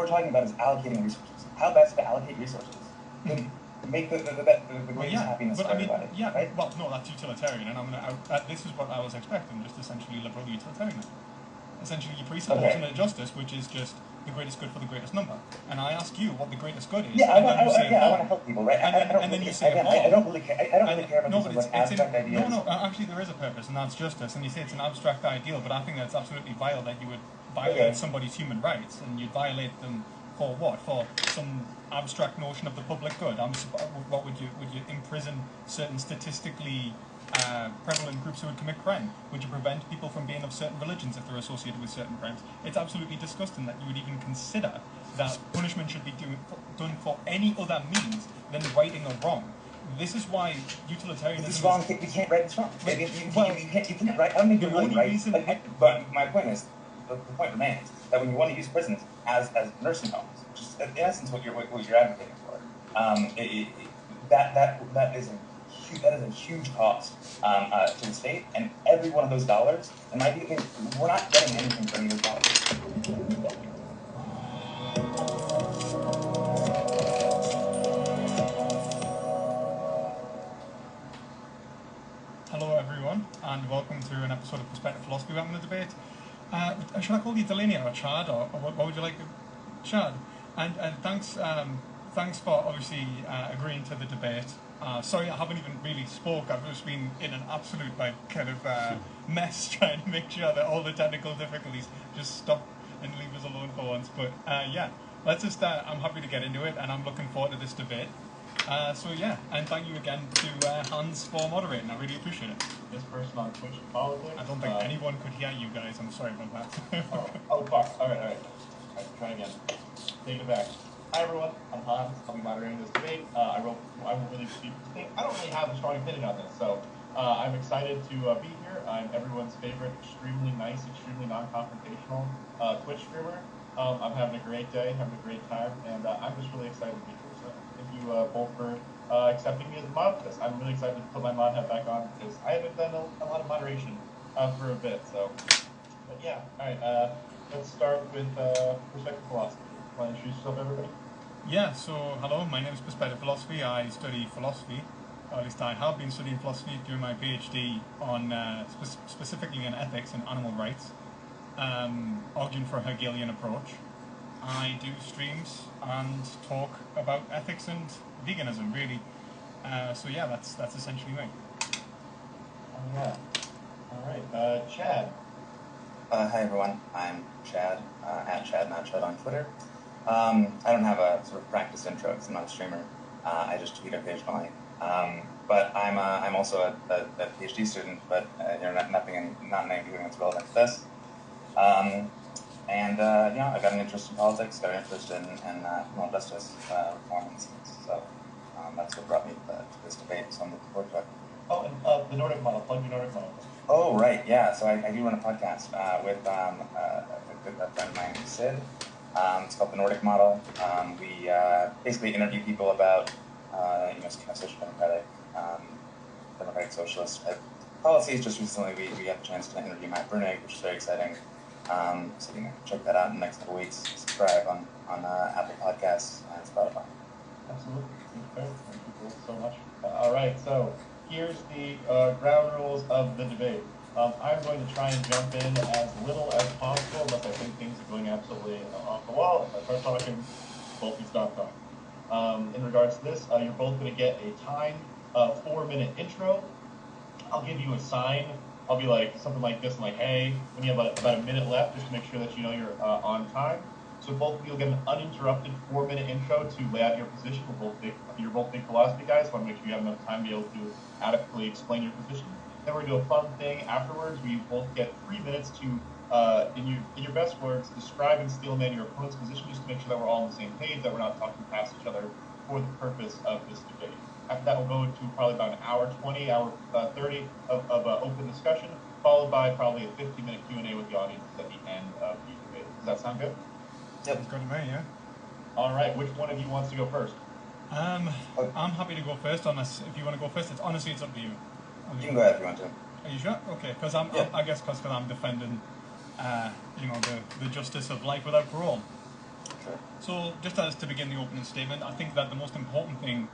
we're talking about is allocating resources. How best to allocate resources to make the greatest happiness for everybody. Yeah, right? Well, no, that's utilitarian, and this is what I was expecting, just essentially liberal utilitarianism. Essentially, you presuppose ultimate justice, which is just the greatest good for the greatest number. And I ask you what the greatest good is. Yeah, I want to help people, right? And then you say I don't really care. I don't really care about these abstract ideas. No, actually, there is a purpose, and that's justice. And you say it's an abstract ideal, but I think that's absolutely vile that you would violate somebody's human rights, and you'd violate them for what? For some abstract notion of the public good. What would you imprison certain statistically prevalent groups who would commit crime? Would you prevent people from being of certain religions if they're associated with certain crimes? It's absolutely disgusting that you would even consider that punishment should be done for any other means than righting a wrong. This is why utilitarianism. It's wrong. You can't right this wrong. You can't right. I don't think you're really right. But my point is, the point remains that when you want to use prisons as nursing homes, which is in essence what you're advocating for, that is a huge cost to the state, and every one of those dollars, in my view, we're not getting anything for any of those dollars. Hello everyone, and welcome to an episode of Perspective Philosophy. We're having a debate. Should I call you Delaney or Chad, or what would you like? Chad. And thanks for obviously agreeing to the debate. Sorry, I haven't even really spoke. I've just been in an absolute kind of mess trying to make sure that all the technical difficulties just stop and leave us alone for once. But yeah, let's just. I'm happy to get into it, and I'm looking forward to this debate. So yeah, and thank you again to Hans for moderating. I really appreciate it. This person on Twitch politics. I don't think anyone could hear you guys. I'm sorry about that. oh fuck! All right. Try again. Take it back. Hi everyone, I'm Hans. I'll be moderating this debate. I won't really speak. I don't really have a strong opinion on this, so I'm excited to be here. I'm everyone's favorite, extremely nice, extremely non-confrontational Twitch streamer. I'm having a great day, having a great time, and I'm just really excited to be here. So thank you both for accepting me as a mod for this. I'm really excited to put my mod hat back on because I haven't done a lot of moderation for a bit. So, but yeah, all right. Let's start with perspective philosophy. Want to introduce yourself, everybody? Yeah, so hello, my name is Perspective Philosophy. I study philosophy, or at least I have been studying philosophy during my PhD on specifically in ethics and animal rights, arguing for a Hegelian approach. I do streams and talk about ethics and veganism, really. So yeah, that's essentially me. Oh yeah. All right, Chad. Hi everyone, I'm Chad, at Chad Not Chad on Twitter. I don't have a sort of practice intro because I'm not a streamer. I just tweet occasionally. But I'm also a PhD student, but not in anything that's relevant to this. I've got an interest in politics, got an interest in criminal justice reform and things. So that's what brought me to this debate. So I'm looking forward to it. Oh, and the Nordic model. Plug the Nordic model. Oh right, yeah. So I do run a podcast with a friend of mine, Sid. It's called the Nordic Model. We basically interview people about kind of social democratic socialist type policies. Just recently, we had the chance to interview Matt Brunig, which is very exciting. So you can check that out in the next couple of weeks. Subscribe on Apple Podcasts and Spotify. Absolutely. Okay. Thank you both so much. All right. So here's the ground rules of the debate. I'm going to try and jump in as little as possible, unless I think things are going absolutely off the wall. If I start talking, both of you stop talking. In regards to this, you're both going to get a timed 4-minute intro. I'll give you a sign. I'll be like something like this, like, hey, when you have about a minute left, just to make sure that you know you're on time. So both of you will get an uninterrupted 4-minute intro to lay out your position. You're both big philosophy guys. Want to make sure you have enough time to be able to adequately explain your position. Then we're going to do a fun thing afterwards where you both get 3 minutes to, in your best words, describe and steelman your opponent's position, just to make sure that we're all on the same page, that we're not talking past each other for the purpose of this debate. After that, we'll go into probably about an hour 20, hour 30 of open discussion, followed by probably a 50-minute Q&A with the audience at the end of the debate. Does that sound good? Yep. It's good to me, yeah. All right, which one of you wants to go first? I'm happy to go first, unless if you want to go first. It's up to you. You can go ahead if you want to. Are you sure? Okay, because I guess because I'm defending, the justice of life without parole. Sure. So, just as to begin the opening statement, I think that the most important thing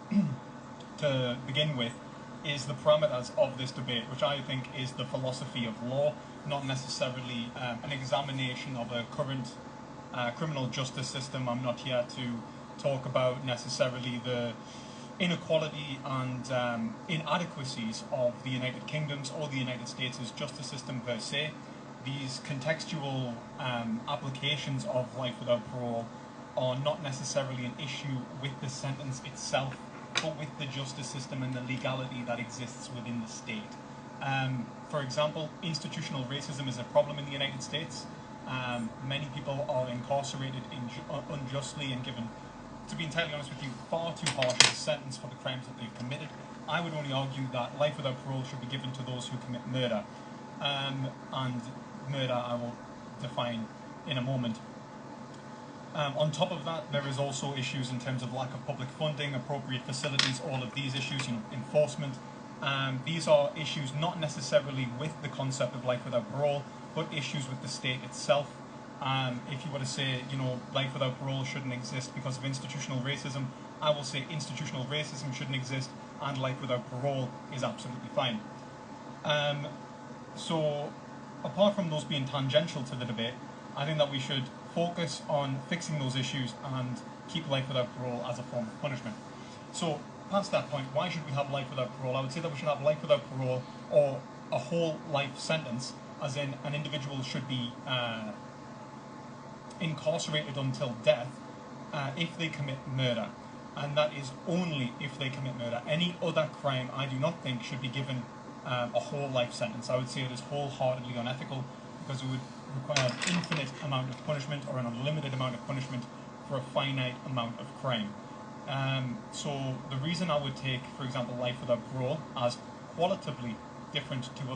to begin with is the parameters of this debate, which I think is the philosophy of law, not necessarily an examination of a current criminal justice system. I'm not here to talk about necessarily the inequality and inadequacies of the United Kingdom's or the United States' justice system per se. These contextual applications of life without parole are not necessarily an issue with the sentence itself, but with the justice system and the legality that exists within the state. For example, institutional racism is a problem in the United States. Many people are incarcerated unjustly and given, to be entirely honest with you, far too harsh a sentence for the crimes that they've committed. I would only argue that life without parole should be given to those who commit murder. And murder I will define in a moment. On top of that, there is also issues in terms of lack of public funding, appropriate facilities, all of these issues, enforcement. These are issues not necessarily with the concept of life without parole, but issues with the state itself. If you were to say, life without parole shouldn't exist because of institutional racism, I will say institutional racism shouldn't exist and life without parole is absolutely fine. So, apart from those being tangential to the debate, I think that we should focus on fixing those issues and keep life without parole as a form of punishment. So, past that point, why should we have life without parole? I would say that we should have life without parole or a whole life sentence, as in an individual should be incarcerated until death if they commit murder. And that is only if they commit murder. Any other crime, I do not think, should be given a whole life sentence. I would say it is wholeheartedly unethical because it would require an infinite amount of punishment or an unlimited amount of punishment for a finite amount of crime. So the reason I would take, for example, life without parole as qualitatively different to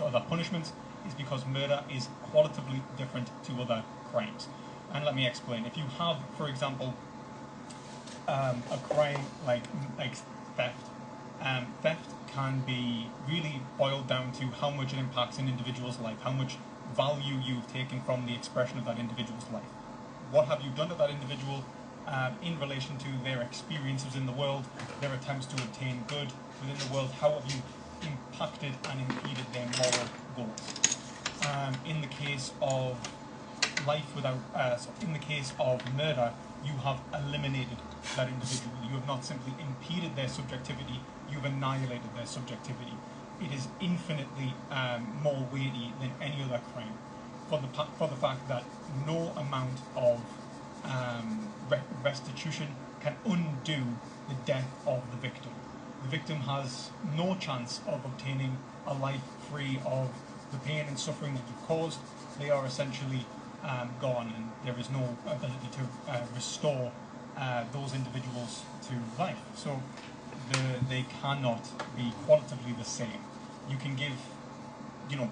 other punishments is because murder is qualitatively different to other crimes. And let me explain. If you have, for example, a crime like theft, theft can be really boiled down to how much it impacts an individual's life, how much value you've taken from the expression of that individual's life. What have you done to that individual in relation to their experiences in the world, their attempts to obtain good within the world? How have you impacted and impeded their moral goals? In the case of in the case of murder, you have eliminated that individual. You have not simply impeded their subjectivity, you've annihilated their subjectivity. It is infinitely more weighty than any other crime for the fact that no amount of restitution can undo the death of the victim. The victim has no chance of obtaining a life free of the pain and suffering that you've caused. They are essentially gone, and there is no ability to restore those individuals to life. So they cannot be qualitatively the same. You can give,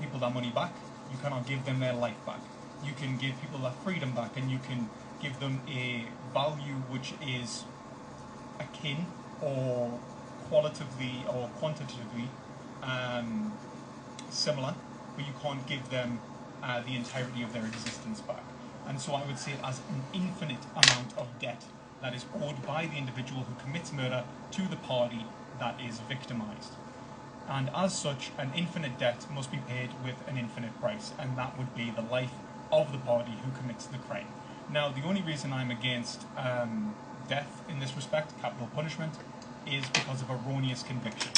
people their money back. You cannot give them their life back. You can give people their freedom back, and you can give them a value which is akin or qualitatively or quantitatively similar, but you can't give them the entirety of their existence back. And so I would see it as an infinite amount of debt that is owed by the individual who commits murder to the party that is victimized. And as such, an infinite debt must be paid with an infinite price, and that would be the life of the party who commits the crime. Now, the only reason I'm against death in this respect, capital punishment, is because of erroneous conviction.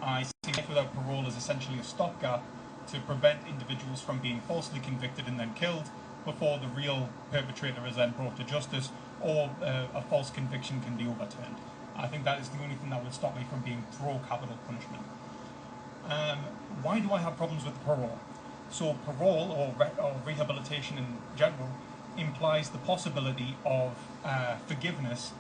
I see life without parole as essentially a stopgap to prevent individuals from being falsely convicted and then killed before the real perpetrator is then brought to justice, or a false conviction can be overturned. I think that is the only thing that would stop me from being pro-capital punishment. Why do I have problems with parole? So parole, or rehabilitation in general, implies the possibility of forgiveness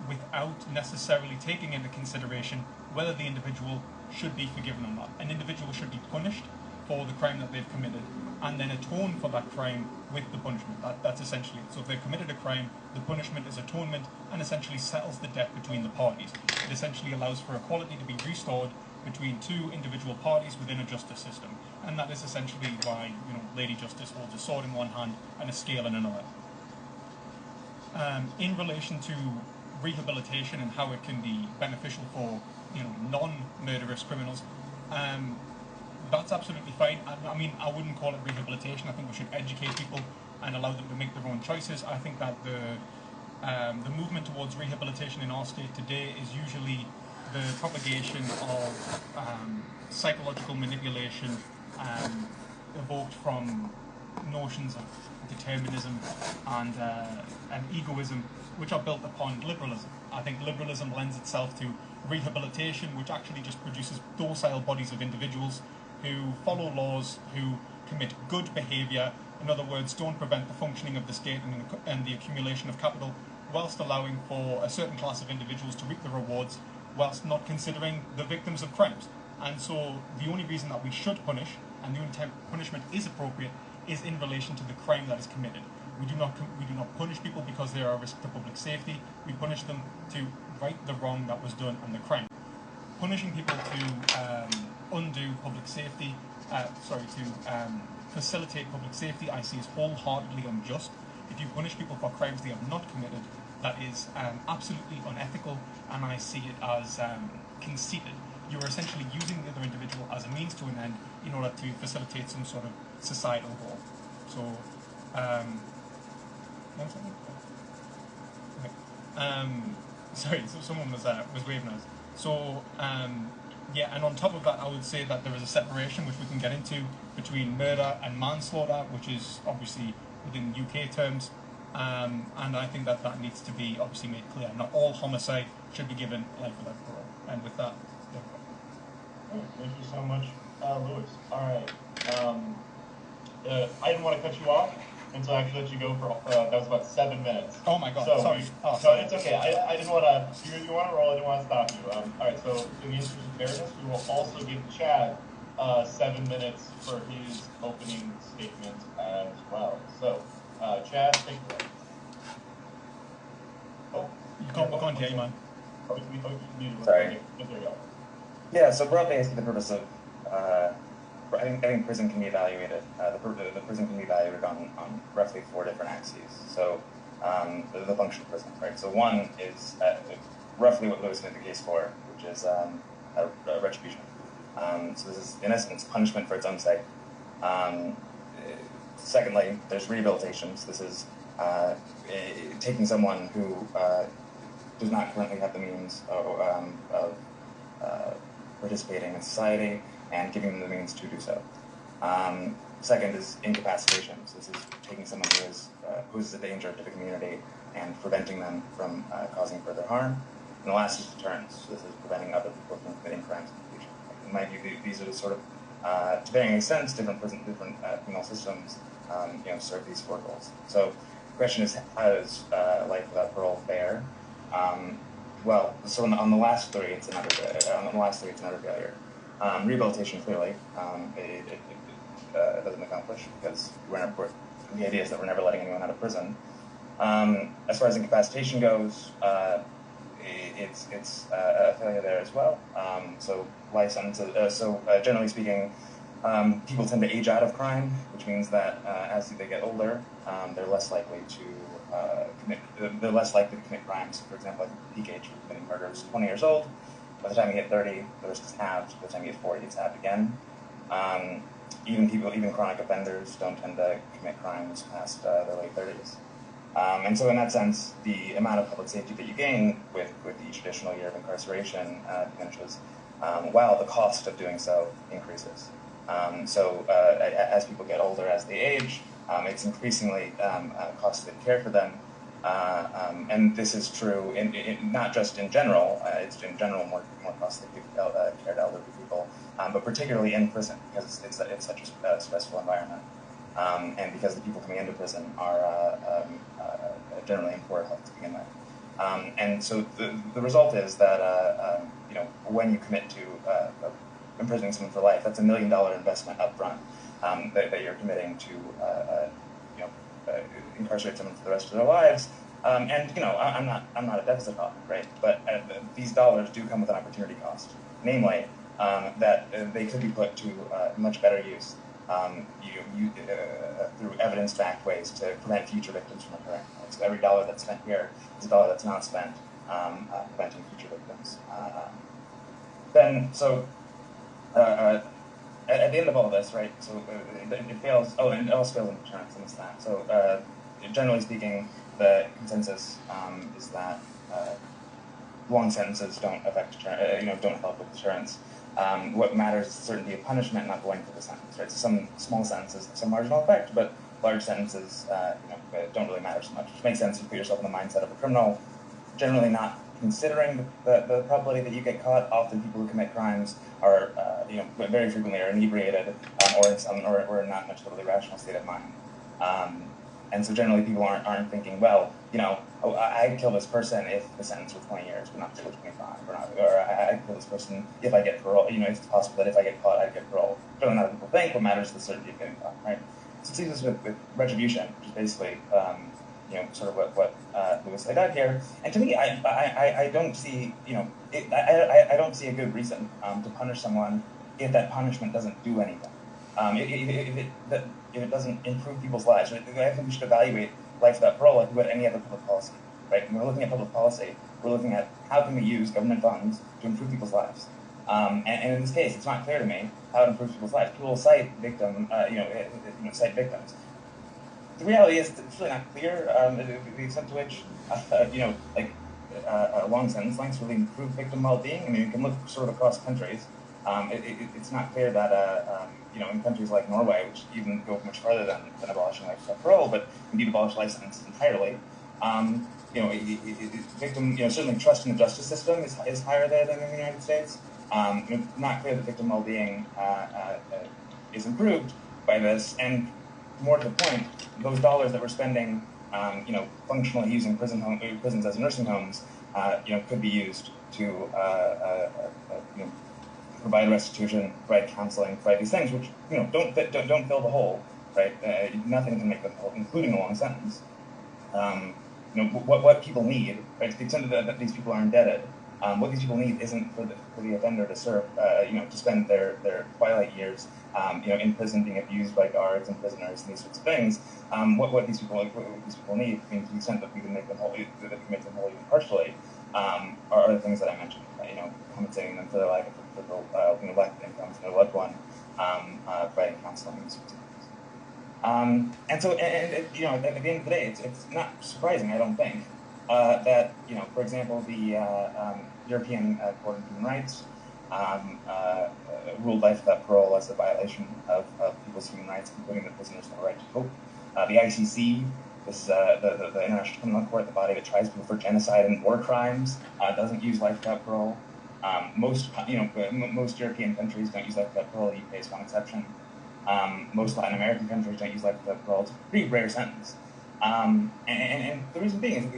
without necessarily taking into consideration whether the individual should be forgiven or not. An individual should be punished for the crime that they've committed and then atone for that crime with the punishment. That's essentially it. So if they've committed a crime, the punishment is atonement and essentially settles the debt between the parties. It essentially allows for equality to be restored between two individual parties within a justice system, and that is essentially why Lady Justice holds a sword in one hand and a scale in another. In relation to rehabilitation and how it can be beneficial for non-murderous criminals, that's absolutely fine. I mean, I wouldn't call it rehabilitation. I think we should educate people and allow them to make their own choices. I think that the movement towards rehabilitation in our state today is usually the propagation of psychological manipulation evoked from notions of determinism and egoism, which are built upon liberalism. I think liberalism lends itself to rehabilitation, which actually just produces docile bodies of individuals who follow laws, who commit good behaviour, in other words, don't prevent the functioning of the state and the accumulation of capital, whilst allowing for a certain class of individuals to reap the rewards, whilst not considering the victims of crimes. And so the only reason that we should punish, and the only time punishment is appropriate, is in relation to the crime that is committed. We do not punish people because they are a risk to public safety. We punish them to right the wrong that was done and the crime. Punishing people to undo public safety, to facilitate public safety, I see as wholeheartedly unjust. If you punish people for crimes they have not committed, that is absolutely unethical, and I see it as conceited. You are essentially using the other individual as a means to an end in order to facilitate some sort of societal goal. So, one second. Okay. Sorry, so someone was waving at us. So, yeah, and on top of that, I would say that there is a separation, which we can get into, between murder and manslaughter, which is obviously within UK terms, and I think that that needs to be obviously made clear. Not all homicide should be given life without parole. And with that, there we go. Thank you so much, Lewis. All right. I didn't want to cut you off until I actually let you go for, that was about 7 minutes. Oh my God, so sorry. So it's okay. I didn't want to, you want to roll, I didn't want to stop you. All right, so in the interest of fairness, we will also give Chad 7 minutes for his opening statement as well. So, Chad, take it away. Oh, you can't hear you, man. Sorry. There you go. Yeah, so broadly, I see the purpose of, I think prison can be evaluated, the prison can be evaluated on roughly 4 different axes. So, the function of prison, right? So one is roughly what Lewis made the case for, which is retribution. So this is, in essence, punishment for its own sake. Secondly, there's rehabilitation. So this is taking someone who does not currently have the means of participating in society and giving them the means to do so. Second is incapacitation. So this is taking someone who is a danger to the community and preventing them from causing further harm. And the last is deterrence. So this is preventing other people from committing crimes in the future. In my view, these are the sort of, to varying extents, different penal systems serve these 4 goals. So the question is, how does life without parole fare? Well, so on the last 3, it's another failure. Rehabilitation, clearly, it doesn't accomplish, because the idea is that we're never letting anyone out of prison. As far as incapacitation goes, it's a failure there as well. So life sentences. Generally speaking, people tend to age out of crime, which means that as they get older, they're less likely to commit crimes. For example, the peak age for committing murder is 20 years old. By the time you hit 30, the risk is halved. By the time you hit 40, it's halved again. Even chronic offenders don't tend to commit crimes past their late 30s. And so in that sense, the amount of public safety that you gain with each additional year of incarceration diminishes, while the cost of doing so increases. As people get older, as they age, it's increasingly costly to care for them. And this is true not just in general, it's in general more costly to care to elderly people, but particularly in prison, because it's such a stressful environment. And because the people coming into prison are generally in poor health to begin with. And so the result is that when you commit to imprisoning someone for life, that's $1 million investment up front that you're committing to incarcerate someone for the rest of their lives. I'm not a deficit hawk, right? But these dollars do come with an opportunity cost. Namely, that they could be put to much better use through evidence-backed ways to prevent future victims from occurring. So every dollar that's spent here is a dollar that's not spent preventing future victims. At the end of all this, right, so it fails, and it also fails in deterrence and that. So generally speaking, the consensus is that long sentences don't affect don't help with deterrence. What matters is certainty of punishment, not the length of the sentence, right? So some small sentences have some marginal effect, but large sentences don't really matter so much, which makes sense. You put yourself in the mindset of a criminal, generally not considering the probability that you get caught. Often people who commit crimes are, very frequently are inebriated or not in a totally rational state of mind. And so generally people aren't thinking, well, I'd kill this person if the sentence were 20 years, but not 25, or I'd kill this person if I get parole. It's possible that if I get caught, I'd get parole. Certainly not what people think. What matters is the certainty of getting caught, right? So it seems with retribution, which is basically, sort of what Lewis laid out here. And to me, I don't see, I don't see a good reason to punish someone if that punishment doesn't do anything. If it doesn't improve people's lives, right? I think we should evaluate life without parole like we would any other public policy, right? When we're looking at public policy, we're looking at how can we use government funds to improve people's lives. And in this case, it's not clear to me how it improves people's lives. People will cite cite victims. The reality is it's really not clear the extent to which, long sentence lengths really improve victim well-being. I mean, you can look sort of across countries. It's not clear that, in countries like Norway, which even go much farther than abolishing life without parole, but indeed abolish life sentences entirely, victim, certainly trust in the justice system is higher there than in the United States. Not clear that victim well-being is improved by this, and more to the point, those dollars that we're spending, functionally using prisons as nursing homes, could be used to, provide restitution, provide counseling, provide these things, which don't fill the hole, right? Nothing can make them whole, including a long sentence. What people need, right? To the extent that these people are indebted, what these people need isn't for the offender to serve, to spend their twilight years, in prison being abused by guards and prisoners and these sorts of things. What these people need, I mean, to the extent that we can make them whole, even partially, are the things that I mentioned. Compensating them for their lack of income from their loved one, providing counseling and sorts of things. And so, at the end of the day, it's not surprising, I don't think, that, for example, the European Court of Human Rights ruled life without parole as a violation of people's human rights, including the prisoners' right to hope. The ICC, this is the International Criminal Court, the body that tries people for genocide and war crimes, doesn't use life without parole. Most European countries don't use life without parole. The UK is one exception. Most Latin American countries don't use life without parole. It's a pretty rare sentence. And the reason being is at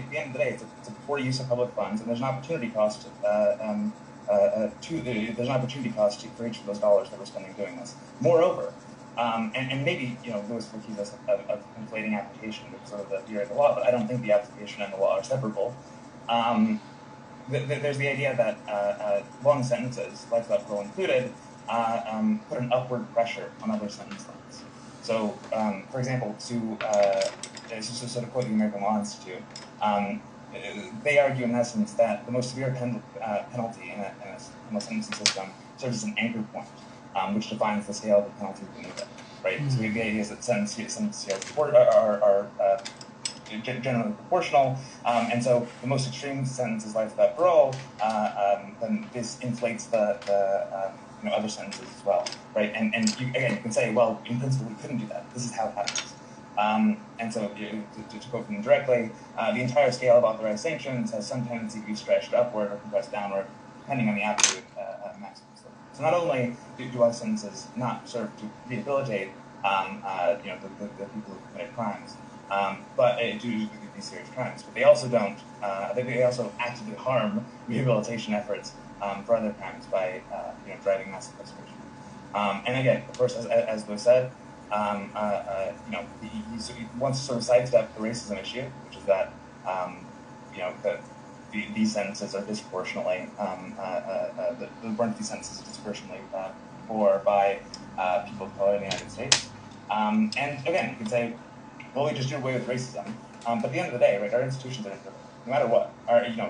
the end of the day, it's a poor use of public funds, and there's an opportunity cost for each of those dollars that we're spending doing this. Moreover, and maybe Lewis will accuse us of conflating application with sort of the theory of the law, but I don't think the application and the law are separable. There's the idea that long sentences, life without parole included, put an upward pressure on other sentence lengths. So, for example, to sort of quote the American Law Institute, they argue in essence that the most severe penalty in a criminal sentencing system serves as an anchor point, which defines the scale of the penalty beneath it. Right. Mm-hmm. So the idea is that sentences are generally proportional, and so the most extreme sentence is life without parole. Then this inflates the other sentences as well, right? And you can say, well, in principle, we couldn't do that. This is how it happens. And so, to quote from them directly, the entire scale of authorized sanctions has some tendency to be stretched upward or compressed downward, depending on the absolute maximum. So not only do life sentences not serve to rehabilitate, the people who committed crimes, but due to these serious crimes, but they also don't. They also actively harm rehabilitation efforts for other crimes by driving mass incarceration. And again, of course, as Lewis said, he wants to sort of sidestep the racism issue, which is that these sentences are disproportionately, the brunt of these sentences is disproportionately by people of color in the United States. And again, you can say, well, we just do away with racism. But at the end of the day, right, our institutions are imperfect, no matter what.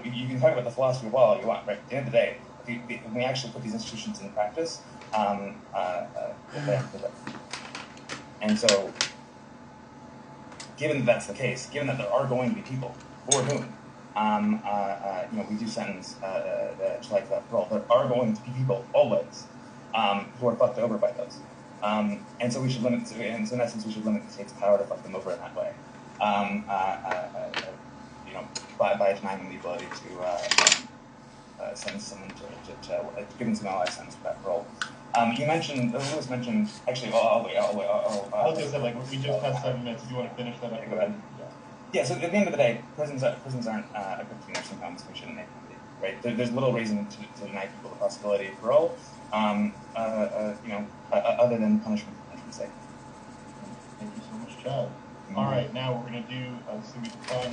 You can talk about the philosophy of law all you want, right? At the end of the day, when we actually put these institutions in practice, they aren't perfect. And so, given that that's the case, given that there are going to be people for whom, we do sentence to life without parole, there are going to be people always who are fucked over by those. And so we should limit, and so in essence, we should limit the state's power to fuck them over in that way. By denying them the ability to sentence someone to give them some life sentence without parole. You mentioned, Lewis mentioned, actually, I'll wait. I was just saying, we just passed 7 minutes. If you want to finish that up, go ahead. Yeah, so at the end of the day, prisons aren't a good nursing homes. We shouldn't make them be, right? There's little reason to deny people the possibility of parole, other than punishment for punishment's sake. Thank you so much, Chad. All right, now we're going to do this will be the fun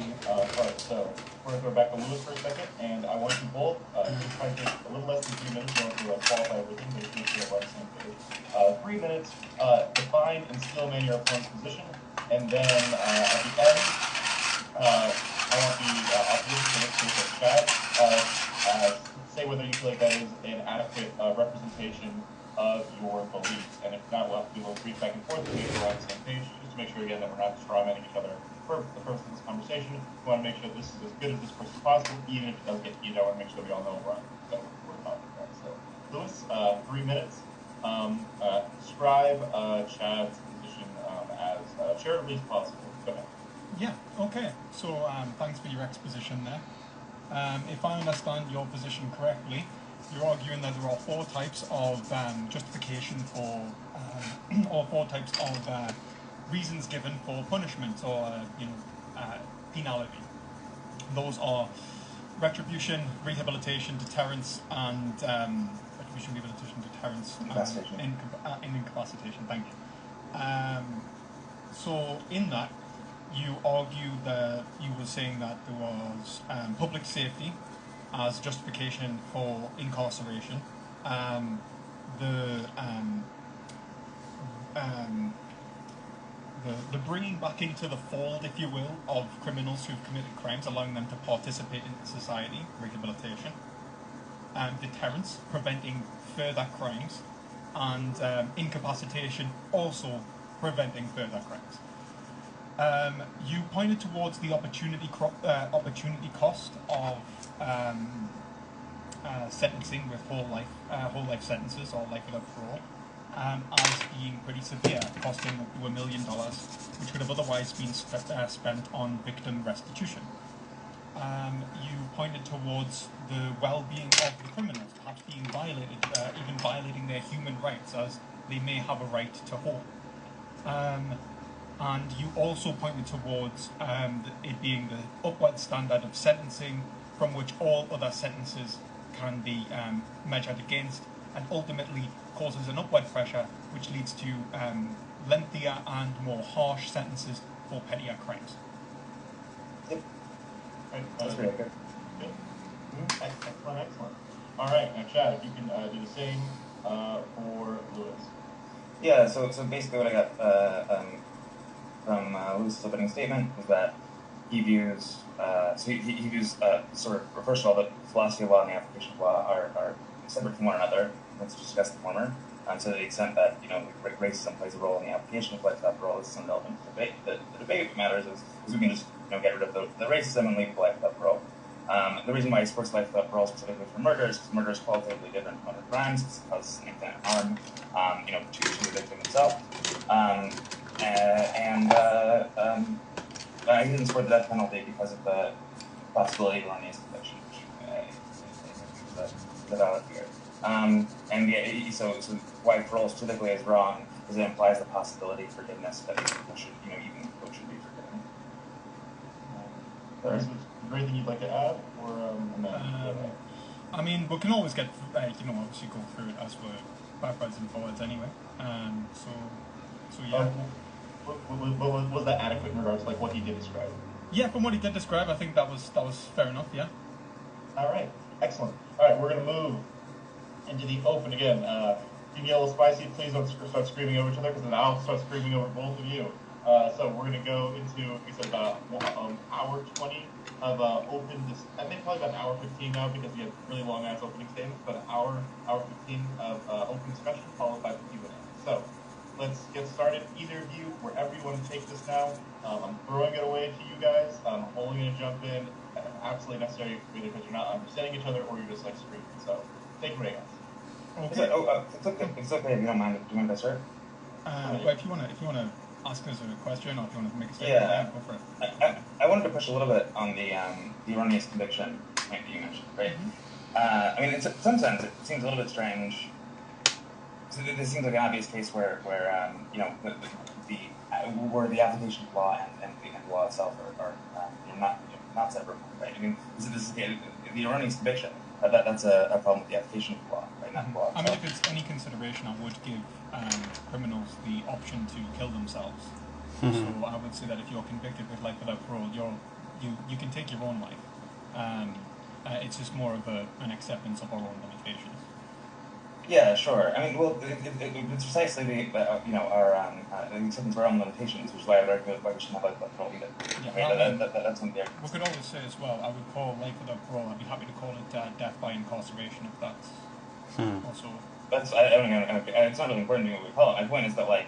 part. So we're going to go back to Lewis for a second, and I want you both to try to take a little less than 3 minutes. You want to qualify everything, but make sure we're on the same page. 3 minutes, define and steelman your opponent's position, and then at the end, I want the opposition, in this case of Chad, say whether you feel like that is an adequate representation of your beliefs, and if not, we'll have to do a little brief back and forth to make sure we're on the same page, just to make sure again that we're not strawmanning each other for the purpose of this conversation. We want to make sure this is as good as this person possible, even if it does get heated. I want to make sure we all know we're talking about. So, Lewis, 3 minutes. Describe Chad's position as charitably as possible. Go ahead. Yeah. Okay. So thanks for your exposition there. If I understand your position correctly, you're arguing that there are 4 types of justification for, or 4 types of reasons given for punishment or penalty. Those are retribution, rehabilitation, deterrence, and retribution, rehabilitation, deterrence, incapacitation. And incapacitation. Thank you. So in that, you argue that you were saying that there was public safety as justification for incarceration. The bringing back into the fold, if you will, of criminals who've committed crimes, allowing them to participate in society, rehabilitation. Deterrence, preventing further crimes, and incapacitation, also preventing further crimes. You pointed towards the opportunity cost of sentencing with whole life sentences or life without parole as being pretty severe, costing up to $1 million, which could have otherwise been spent on victim restitution. You pointed towards the well-being of the criminals, perhaps being violated, even violating their human rights, as they may have a right to hold. And you also pointed towards it being the upward standard of sentencing from which all other sentences can be measured against, and ultimately causes an upward pressure which leads to lengthier and more harsh sentences for pettier crimes. Yep. That's very good. Excellent. All right, now Chad, if you can do the same for Lewis. Yeah, so basically what I got from Lewis's opening statement was that he views, he views first of all, the philosophy of law and the application of law are separate from one another. Let's discuss the former. To the extent that, racism plays a role in the application of life without parole, this is irrelevant to debate. The debate that matters is we can just, get rid of the racism and leave life without parole. The reason why he supports life without parole specifically for murder is because murder is qualitatively different from other crimes. It causes significant harm, to the victim himself. He doesn't support the death penalty because of the possibility of erroneous conviction, which is a valid fear. So why parole typically is wrong is it implies the possibility of forgiveness that people should, even people should be forgiven. Is there anything you'd like to add, or I mean, we can always get, obviously go through it as we're backwards and forwards anyway. So yeah. Was that adequate in regards to what he did describe? Yeah, from what he did describe, I think that was fair enough. Yeah. All right, excellent. All right, we're going to move into the open again. If you get a little spicy, please don't start screaming over each other, because then I'll start screaming over both of you. So we're going to go into, like I said, about hour 20 of open. I think probably about an hour 15 now, because we had really long ass opening statements. But an hour 15 of open discussion, followed by the Q&A. So let's get started. Either of you, wherever you want to take this now, I'm throwing it away to you guys. I'm only going to jump in absolutely necessary, either because you're not understanding each other or you're just like screaming. So take it away, guys. Okay. It's okay if you don't mind. Do you mind if I start? Well, if you wanna ask us a question, or if you want to make a statement, Yeah, go for it. I wanted to push a little bit on the erroneous conviction point that you mentioned, right? I mean, in some sense, it seems a little bit strange. This seems like an obvious case where you know, where the application of law and the law itself are you know, not separate, right? I mean, this is the erroneous conviction. That's a problem with the application of the law, right? Not the law itself. I mean, if it's any consideration, I would give criminals the option to kill themselves. So I would say that if you're convicted with life without parole, you can take your own life. It's just more of an acceptance of our own limitations. Yeah, sure. I mean, well, it's precisely the you know, our acceptance of our own limitations, which is why I would argue why we shouldn't have life without parole either. Yeah, right? That's one of the we could always say as well, I would call life without parole, I'd be happy to call it death by incarceration if that's also... I don't know, it's not really important to me what we call it. My point is that, like,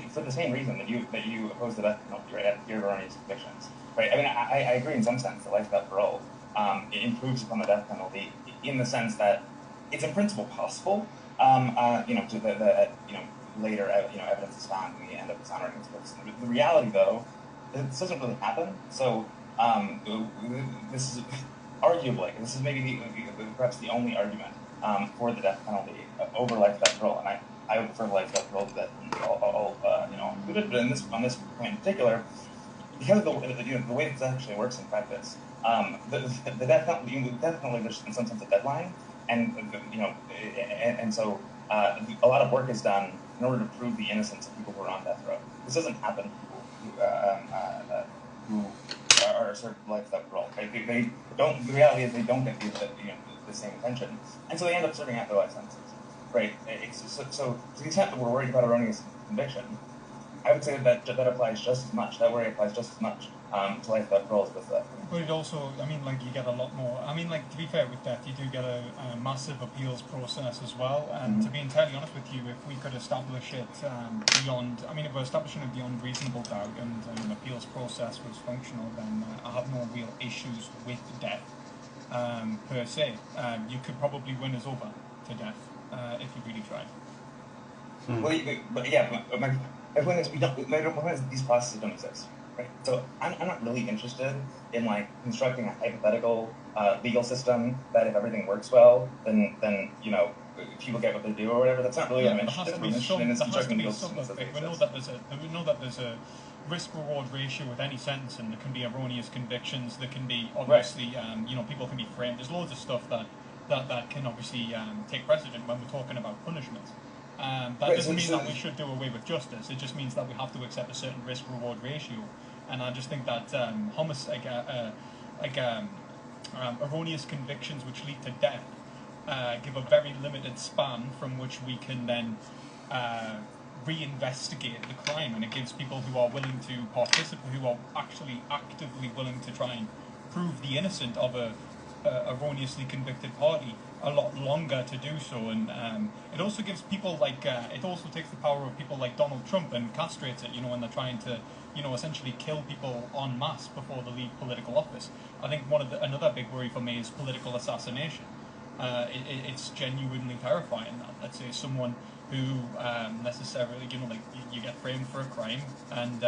for the same reason that you oppose the death penalty, right, at your erroneous convictions, right? I mean, I agree in some sense that life without parole it improves upon the death penalty in the sense that it's in principle possible, you know, you know, later, you know, evidence is found and we end up dishonoring this person. The reality, though, this doesn't really happen. So this is arguably, this is maybe perhaps the only argument for the death penalty over life without parole, and I would prefer life without parole to death penalty, all you know, included. But on this point in particular, because of the way this actually works in practice, the death penalty, there's in some sense a deadline, and you know, and so a lot of work is done in order to prove the innocence of people who are on death row. This doesn't happen to people who are served life without parole. Right? They don't. The reality is they don't get the same attention, and so they end up serving out their life sentences. Right? So to the extent that we're worried about erroneous conviction, I would say that applies just as much. That worry applies just as much to life without parole as with that. But it also, I mean, like, you get a lot more. I mean, like, to be fair with death, you do get a massive appeals process as well. And to be entirely honest with you, if we could establish it beyond, I mean, if we're establishing it beyond reasonable doubt and an appeals process was functional, then I have no real issues with death per se. You could probably win us over to death if you really tried. Well, but yeah, my point is these processes don't exist. Right? So I'm not really interested in like constructing a hypothetical legal system that if everything works well, then you know, people get what they do or whatever. That's not really what I'm interested in. I'm interested in constructing legal systems that we know that there's a risk-reward ratio with any sentence, and there can be erroneous convictions. There can be obviously you know, people can be framed. There's loads of stuff that can obviously take precedent when we're talking about punishment. That doesn't mean that we should do away with justice. It just means that we have to accept a certain risk-reward ratio. And I just think that erroneous convictions which lead to death give a very limited span from which we can then reinvestigate the crime, and it gives people who are willing to participate, who are actually actively willing to try and prove the innocent of a erroneously convicted party a lot longer to do so. And it also gives people like it also takes the power of people like Donald Trump and castrates it, you know, when they're trying to, you know, essentially kill people en masse before they leave political office. I think another big worry for me is political assassination. It's genuinely terrifying that, let's say, someone who necessarily, you know, like you get framed for a crime, and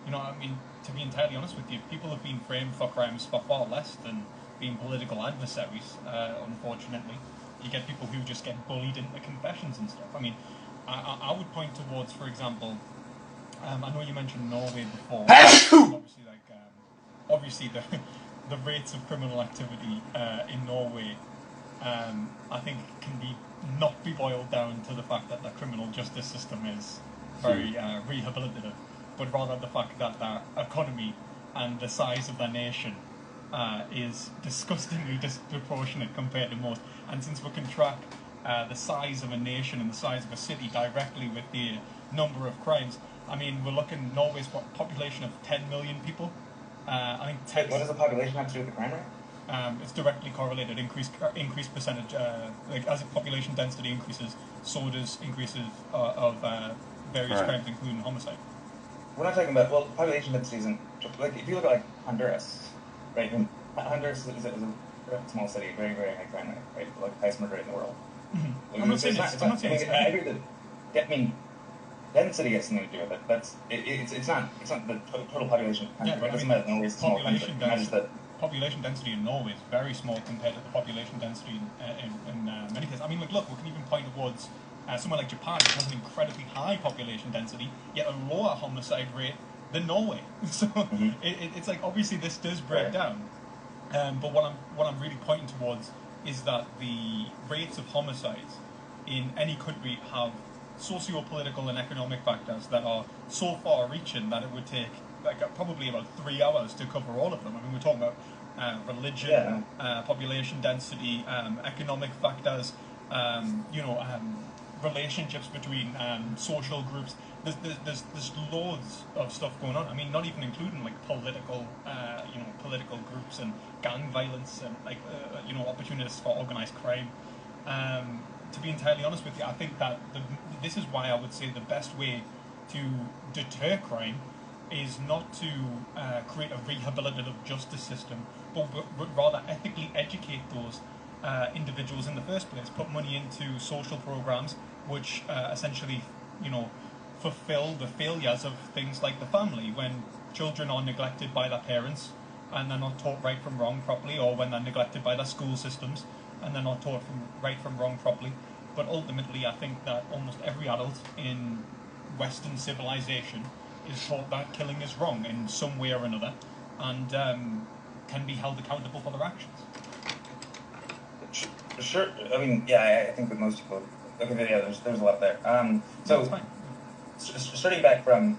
you know, I mean, to be entirely honest with you, people have been framed for crimes for far less than being political adversaries. Unfortunately, you get people who just get bullied into confessions and stuff. I mean, I would point towards, for example, I know you mentioned Norway before. Obviously, like obviously the rates of criminal activity in Norway, I think, can not be boiled down to the fact that the criminal justice system is very rehabilitative, but rather the fact that their economy and the size of their nation is disgustingly disproportionate compared to most. And since we can track the size of a nation and the size of a city directly with the number of crimes, I mean, we're looking Norway's population of 10 million people. I think 10. What does the population have to do with the crime rate? It's directly correlated. Increased percentage, like as the population density increases, so does increases of various crimes, including homicide. We're not talking about, well, population density isn't, like, if you look at, like, Honduras, right? And Honduras is a small city, very, very high crime rate, right? Like, highest murder rate in the world. I'm not saying it's I agree that, I mean, density has something to do with it. It's not the total population of the country. It doesn't matter that Norway's a small country. It matters that population density in Norway is very small compared to the population density in many places. I mean, look, we can even point towards somewhere like Japan, which has an incredibly high population density, yet a lower homicide rate than Norway. So it's like, obviously this does break down. But what I'm really pointing towards is that the rates of homicides in any country have socio-political and economic factors that are so far-reaching that it would take probably about 3 hours to cover all of them. I mean, we're talking about religion, population density, economic factors, relationships between social groups. There's loads of stuff going on. I mean, not even including like political groups and gang violence and opportunities for organised crime. To be entirely honest with you, I think that this is why I would say the best way to deter crime is not to create a rehabilitative justice system, but rather ethically educate those individuals in the first place. Put money into social programs which essentially, fulfill the failures of things like the family, when children are neglected by their parents and they're not taught right from wrong properly, or when they're neglected by their school systems and they're not taught right from wrong properly. But ultimately, I think that almost every adult in Western civilization is taught that killing is wrong in some way or another, and can be held accountable for their actions. Sure. I mean, I think that most people. Okay, there's a lot there. Starting back from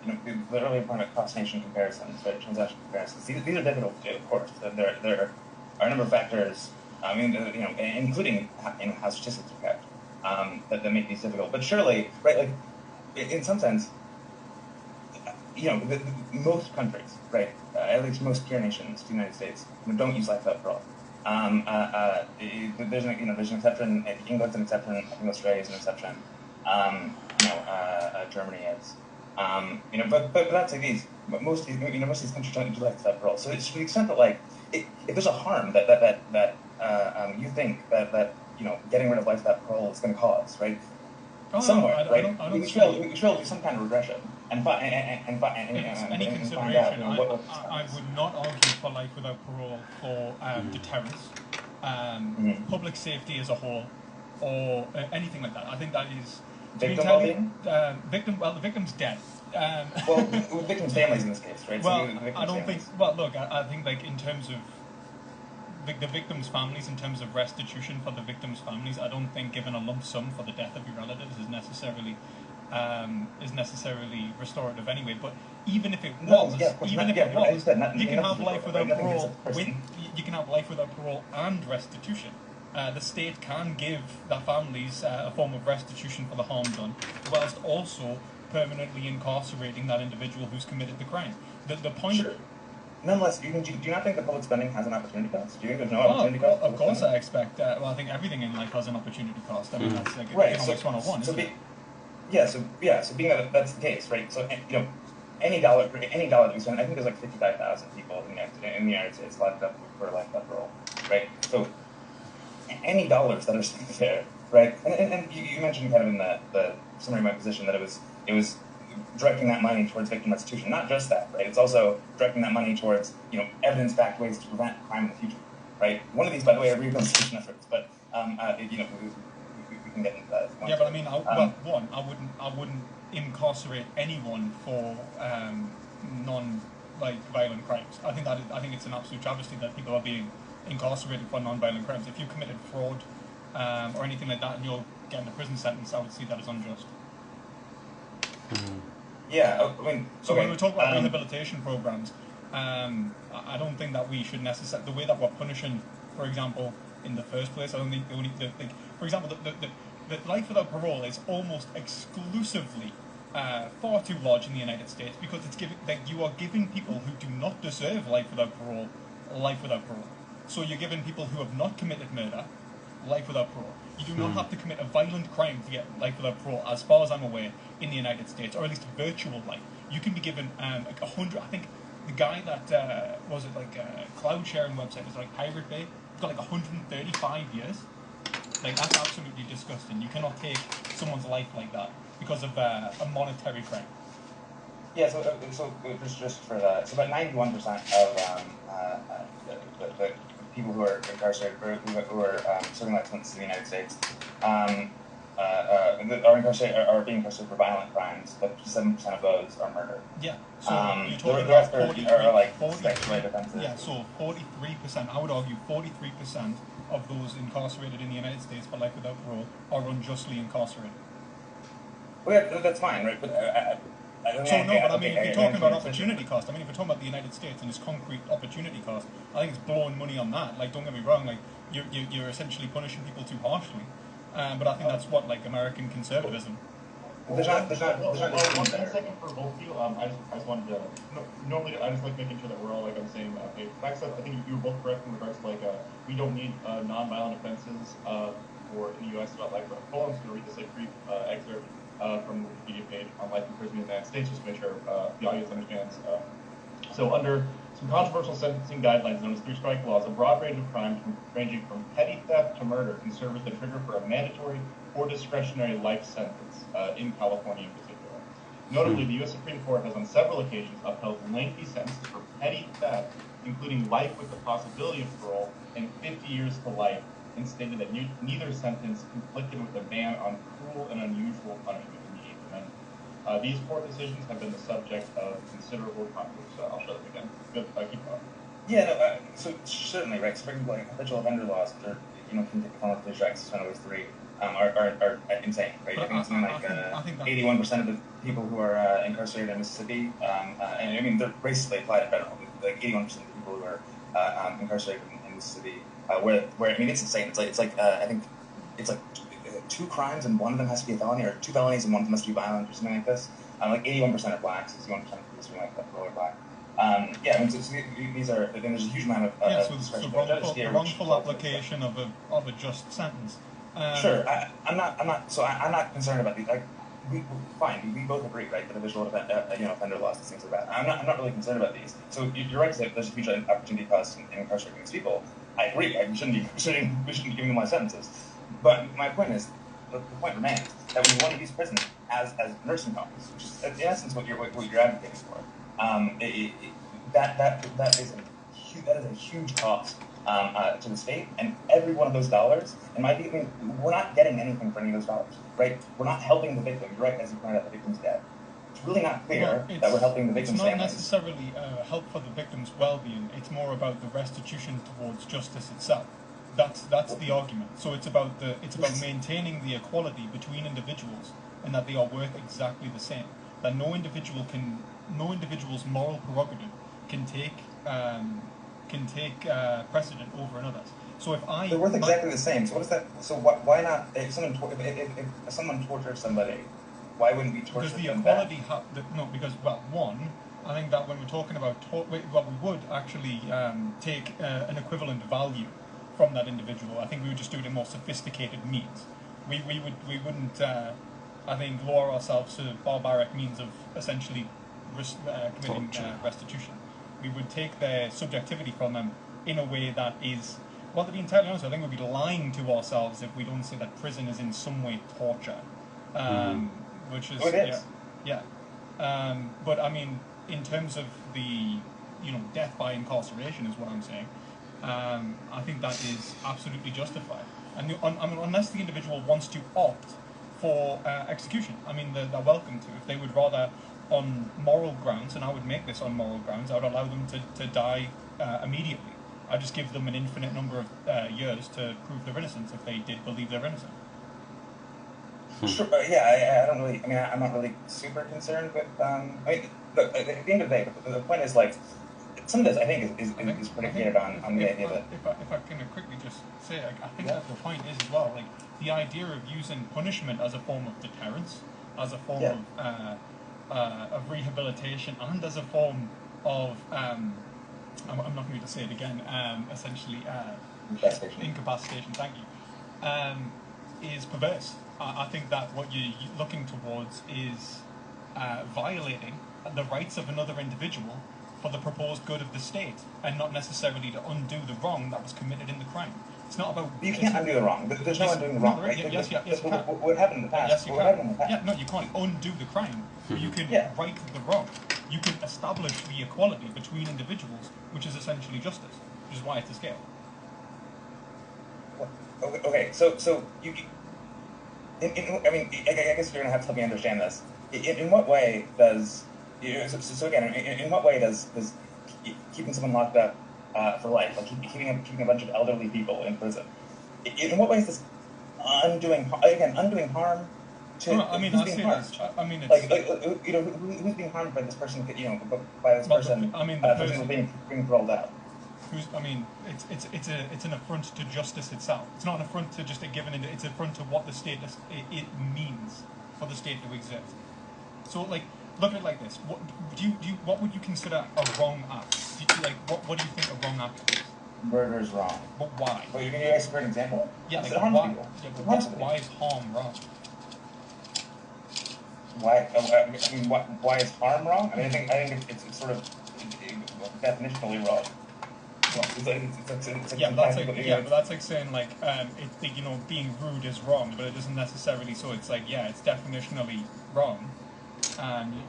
the earlier point about cost-nation comparisons, right, transaction comparisons. These are difficult to do, of course. There are a number of factors. Including how statistics are kept, that make these difficult. But surely, right, like in some sense, most countries, right, at least most peer nations, the United States, don't use life without parole. There's an exception. England's an exception. I think Australia's an exception. Germany is. But that's like these. Most of these countries don't use life without parole. So it's to the extent that like, if there's a harm that you think that getting rid of life without parole is going to cause, right? Somewhere, right? We should do some kind of regression and find out. I would not argue for life without parole for deterrence, public safety as a whole, or anything like that. I think that is victim well-being. The victim's dead. With victims' families in this case, right? Well, I don't think. Well, look, I think like in terms of the victims' families, in terms of restitution for the victims' families, I don't think giving a lump sum for the death of your relatives is necessarily restorative anyway. But even if it was, you can have life without parole. You can have life without parole and restitution. The state can give their families a form of restitution for the harm done, whilst also permanently incarcerating that individual who's committed the crime. The point. Sure. Nonetheless, do you not think that public spending has an opportunity cost? Do you think there's no opportunity cost? Of course, I expect. I think everything in life has an opportunity cost. I mean, that's like economics 101, isn't it? So being that that's the case, right? So any dollar that we spend, I think there's like 55,000 people in the United States locked up for life without parole, right? So any dollars that are spent there, right? And you mentioned kind of in the summary of my position that it was directing that money towards victim restitution. Not just that, right? It's also directing that money towards evidence-backed ways to prevent crime in the future, right? One of these, by the way, are rehabilitation efforts, but we can get into that. Yeah, but I mean, I wouldn't incarcerate anyone for non-violent crimes. I think it's an absolute travesty that people are being incarcerated for non-violent crimes. If you committed fraud or anything like that and you're getting a prison sentence, I would see that as unjust. Yeah, I mean. So when we talk about rehabilitation programs, I don't think that we should necessarily, the way that we're punishing, for example, in the first place, I don't think for example, the life without parole is almost exclusively far too large in the United States because it's giving that you are giving people who do not deserve life without parole life without parole. So you're giving people who have not committed murder life without parole. You do not have to commit a violent crime to get life without parole, as far as I'm aware, in the United States, or at least virtual life. You can be given like 100. I think the guy that was it like cloud sharing website was like Pirate Bay. He's got like 135 years. Like that's absolutely disgusting. You cannot take someone's life like that because of a monetary crime. Yeah, so just for that, so about 91% of the people who are incarcerated or who are serving life sentences in the United States are being incarcerated for violent crimes, but 7% of those are murder. Yeah, so you're talking the rest about are like sexual offenses. Yeah, so 43%, I would argue 43% of those incarcerated in the United States for life without parole are unjustly incarcerated. Well, yeah, that's fine, right? But if you're talking about opportunity cost, if we're talking about the United States and its concrete opportunity cost, I think it's blowing money on that. Like, don't get me wrong, like you're essentially punishing people too harshly. But I think that's what like American conservatism. There's not one second for both of you. I just wanted to. Normally, I just like making sure that we're all like on the same page. Max, I think you were both correct in regards to like we don't need non-violent offenses for in the U.S. about life without parole. I'm just going to read this like brief excerpt from the Wikipedia page on life imprisonment in the United States, just to make sure the audience understands. So under some controversial sentencing guidelines known as three-strike laws, a broad range of crimes ranging from petty theft to murder can serve as the trigger for a mandatory or discretionary life sentence in California in particular. Notably, the U.S. Supreme Court has on several occasions upheld lengthy sentences for petty theft, including life with the possibility of parole and 50 years to life, and stated that neither sentence conflicted with a ban on cruel and unusual punishment in the Eighth Amendment. These court decisions have been the subject of considerable controversy. I'll show them again. Good, keep going. Yeah, no, so certainly, right. So, for example, like habitual offender laws, or can take the form of three strikes, it's one of those three, are insane, right? I think something like 81% of the people who are incarcerated in Mississippi, and I mean they're basically applied to federal, like 81% of the people who are incarcerated in Mississippi. Where I mean it's insane. It's like I think it's like two crimes and one of them has to be a felony, or two felonies and one of them must be violent, or something like this. Like 81% are blacks, 61% of people something like that, are black. Yeah, I mean, so these are. I mean, there's a huge amount of discretion. So wrongful application of a just sentence. Sure, I'm not concerned about these. Like, we both agree, right, that the visual offender laws, these things are bad. I'm not really concerned about these. So you're right to say there's a huge opportunity cost in incarcerating these people. I agree. We shouldn't be giving them life sentences. But my point is, the point remains that we want to use prison as nursing homes, which is in essence what you're advocating for. That is a huge cost to the state, and every one of those dollars, we're not getting anything for any of those dollars, right? We're not helping the victim. You're right, as you pointed out, the victim's dead. It's really not clear that we're helping the victim's families. It's not necessarily help for the victim's well-being. It's more about the restitution towards justice itself. That's the argument. So it's about maintaining the equality between individuals, and that they are worth exactly the same. That no individual's moral prerogative can take precedent over another's. So they're worth exactly the same. So what is that? So why not? If someone tortures somebody, why wouldn't we torture them? Because the equality, because one, I think that when we're talking about we would actually take an equivalent value from that individual. I think we would just do it in more sophisticated means. We wouldn't. I think lower ourselves to barbaric means of essentially committing restitution. We would take their subjectivity from them in a way that is, well, to be entirely honest, I think we'd be lying to ourselves if we don't say that prison is in some way torture, which is yeah. But I mean, in terms of the death by incarceration is what I'm saying. I think that is absolutely justified, and unless the individual wants to opt for execution, I mean they're welcome to. If they would rather on moral grounds, and I would make this on moral grounds, I would allow them to die immediately. I just give them an infinite number of years to prove their innocence if they did believe they're innocent. Sure, I don't really. I mean, I'm not really super concerned with. Look, at the end of the day, the point is like, some of this I think is predicated on the idea that if I can quickly just say, like, I think that the point is as well, like the idea of using punishment as a form of deterrence, as a form of rehabilitation, and as a form of I'm not going to say it again. Essentially, incapacitation. Thank you. Is perverse. I think that what you're looking towards is violating the rights of another individual for the proposed good of the state, and not necessarily to undo the wrong that was committed in the crime. It's not about... You can't undo the wrong. There's no undoing the wrong, right? Yes, you can. What happened in the past? Yes, you what happened in the past? Yeah, no, you can't undo the crime. You can right the wrong. You can establish the equality between individuals, which is essentially justice, which is why it's a scale. Okay, so you... I mean, I guess you're going to have to help me understand this. In what way does... So again, in what way does keeping someone locked up for life, like keeping a bunch of elderly people in prison, in what way is this undoing harm to who's being harmed? I mean, it's like who's being harmed by this person? By this person. The person being paroled out. I mean, it's an affront to justice itself. It's not an affront to just a given. It's an affront to what the state it means for the state to exist. So, like, look at it like this: what would you consider a wrong act? What do you think a wrong act is? Murder is wrong. But why? Well, you can give us for an example. Yeah, like, why is harm wrong? Why? I mean, why is harm wrong? I mean, I think it's sort of definitionally wrong. But that's like saying like being rude is wrong, but it doesn't necessarily. So it's like it's definitionally wrong.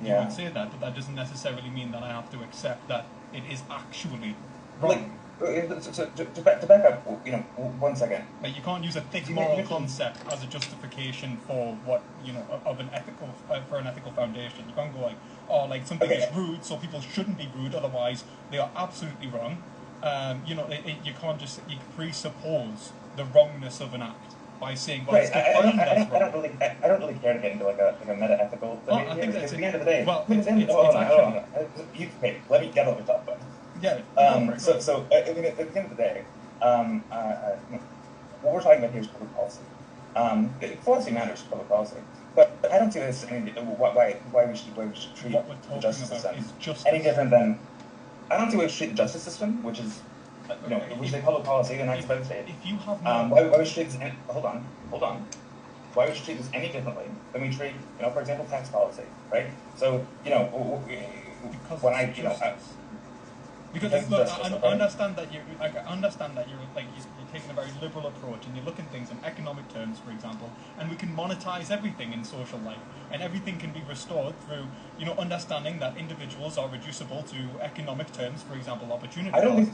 You would say that, but that doesn't necessarily mean that I have to accept that it is actually wrong. To back up, 1 second. Like, you can't use a thick moral concept as a justification for what of an ethical for an ethical foundation. You can't go like, oh, like something is rude, so people shouldn't be rude, otherwise they are absolutely wrong. You can't just presuppose the wrongness of an act by saying, well, it's defined as wrong. I don't really care to get into like a meta ethical debate. I think that's at the end of the day. Well, hold on. Let me get over the top. Yeah. So I mean, at the end of the day, what we're talking about here is public policy. Policy matters, public policy. But I don't see this. I mean, why we should treat the justice system any different than. I don't see why we should treat the justice system, which is, which is public policy enacted by the state. If you have why we should treat this? Hold on. Why we should treat this any differently than we treat, for example, tax policy, right? So, when Because look, I understand that you're taking a very liberal approach, and you look at things in economic terms, for example, and we can monetize everything in social life, and everything can be restored through, understanding that individuals are reducible to economic terms, for example, opportunity. I don't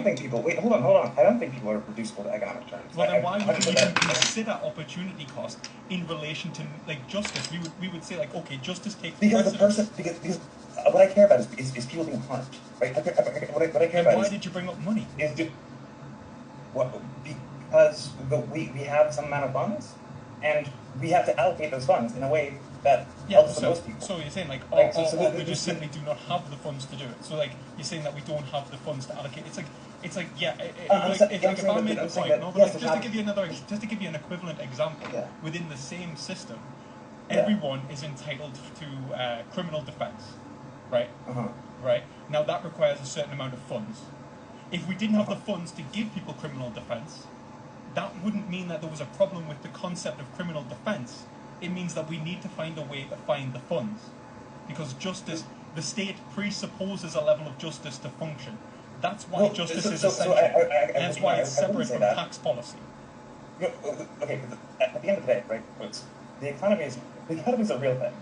think people. Wait, hold on. I don't think people are reducible to economic terms. Well, then why would we even consider opportunity cost in relation to like justice? We would say like, okay, justice takes precedence. Because what I care about is people being harmed, right? What I care about why did you bring up money? Because we have some amount of funds, and we have to allocate those funds in a way that helps the most people. So you're saying like, we just simply do not have the funds to do it. So like you're saying that we don't have the funds to allocate. It's like if I made the point, just to give you an equivalent example, within the same system, everyone is entitled to criminal defense. Right? Right? Now that requires a certain amount of funds. If we didn't have the funds to give people criminal defense, that wouldn't mean that there was a problem with the concept of criminal defense. It means that we need to find a way to find the funds. Because justice, the state presupposes a level of justice to function. That's why justice is essential. And that's why it's separate from tax policy. Okay, at the end of the day, right, the economy is a real thing.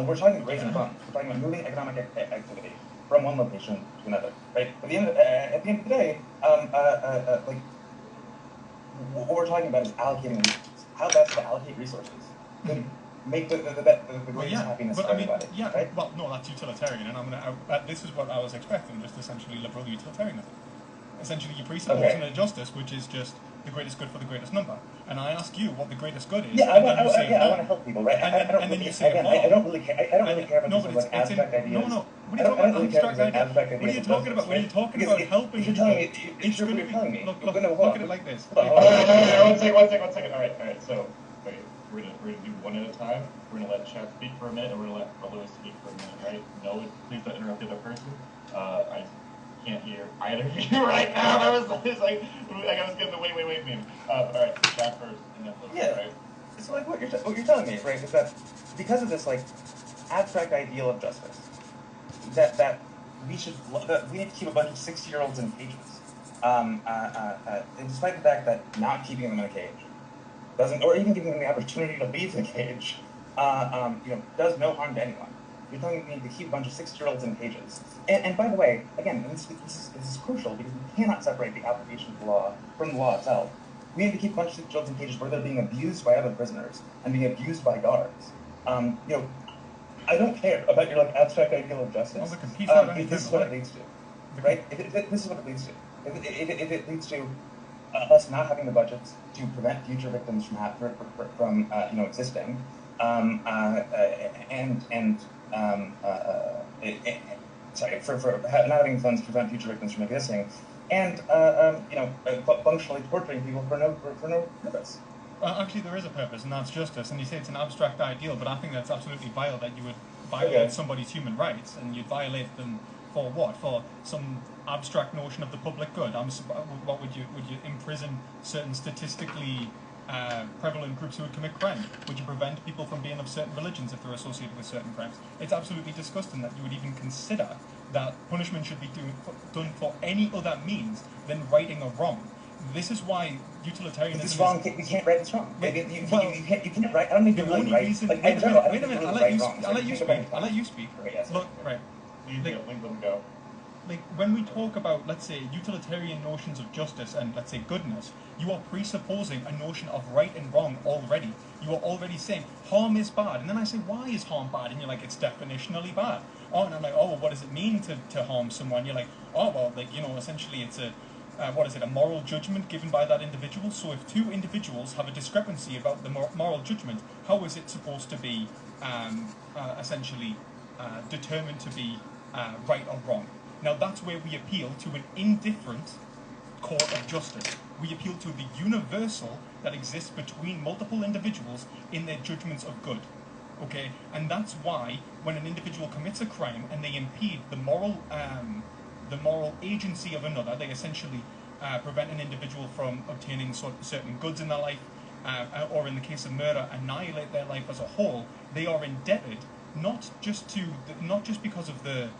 We're talking about raising funds. We're talking about moving economic activity from one location to another, right? At the end of the day, what we're talking about is allocating resources. How best to allocate resources to make the greatest happiness for everybody. Right? Well, no, that's utilitarian, and this is what I was expecting, just essentially liberal utilitarianism. Essentially, you presuppose a justice, which is just the greatest good for the greatest number. And I ask you what the greatest good is. I want to help people, right? And then you say, I don't really care about this abstract ideas. What are you talking about? Abstract idea. What are you talking about? When you're talking about helping if you're people, telling me, it's going to be. telling me. Look at it like this. Hold on, one second. All right. So, okay, we're gonna do one at a time. We're gonna let Chad speak for a minute, and we're gonna let Lewis speak for a minute, right? No, please don't interrupt the other person. I can't hear either of you right now. I was like I was getting the wait meme. All right, Chad first, and then Lewis. Yeah. Right? So like what you're telling me, right, is that because of this like abstract ideal of justice, that we need to keep a bunch of 60-year-olds in cages, and despite the fact that not keeping them in a cage doesn't, or even giving them the opportunity to leave the cage, does no harm to anyone. You're telling me to keep a bunch of 60-year-olds in cages. And by the way, again, this is crucial because we cannot separate the application of the law from the law itself. We need to keep a bunch of 60-year-olds in cages where they're being abused by other prisoners and being abused by guards. I don't care about your like abstract ideal of justice. This is what it leads to, right? This is what it leads to. If it leads to us not having the budgets to prevent future victims from existing, for not having funds to prevent future victims from existing, and functionally torturing people for no purpose. Actually, there is a purpose, and that's justice. And you say it's an abstract ideal, but I think that's absolutely vile that you would violate somebody's human rights, and you'd violate them for what? For some abstract notion of the public good. What would you imprison certain statistically prevalent groups who would commit crime? Would you prevent people from being of certain religions if they're associated with certain crimes? It's absolutely disgusting that you would even consider that punishment should be done for any other means than righting a wrong. This is why utilitarianism. This wrong. We can't write this wrong. You can't write. I don't need to really write. Wait a minute. I'll let you speak. Look, right. Let them go. Like when we talk about, let's say, utilitarian notions of justice and let's say goodness, you are presupposing a notion of right and wrong already. You are already saying harm is bad, and then I say, why is harm bad? And you're like, it's definitionally bad. Oh, and I'm like, oh, well, what does it mean to harm someone? You're like, oh, well, essentially it's a moral judgment given by that individual. So if two individuals have a discrepancy about the moral judgment, how is it supposed to be essentially determined to be right or wrong? Now that's where we appeal to an indifferent court of justice. We appeal to the universal that exists between multiple individuals in their judgments of good. Okay, and that's why when an individual commits a crime and they impede the moral agency of another, they essentially prevent an individual from obtaining certain goods in their life, or in the case of murder, annihilate their life as a whole. They are indebted not just because of the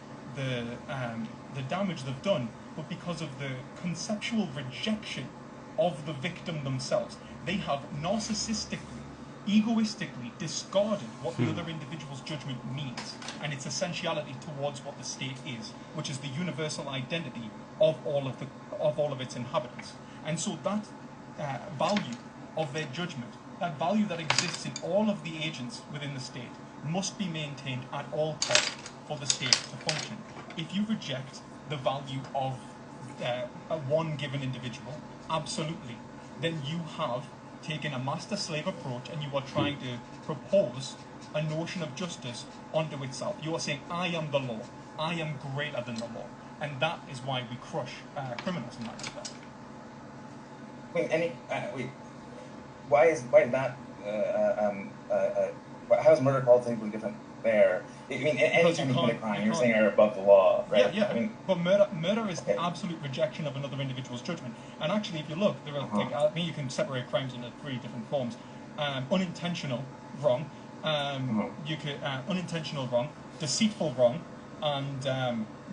damage they've done, but because of the conceptual rejection of the victim themselves. They have narcissistically, egoistically discarded what the other individual's judgment means and its essentiality towards what the state is, which is the universal identity of all of its inhabitants. And so that value of their judgment, that value that exists in all of the agents within the state, must be maintained at all costs for the state to function. If you reject the value of one given individual, absolutely, then you have taken a master-slave approach and you are trying to propose a notion of justice onto itself. You are saying, I am the law. I am greater than the law. And that is why we crush criminals in that respect. Why is that? How is murder qualitatively different there? I mean, anytime you commit a crime, you're saying you're above the law, right? Yeah. I mean, but murder is the absolute rejection of another individual's judgment. And actually, if you look, there are you can separate crimes into 3 different forms: unintentional wrong, unintentional wrong, deceitful wrong, and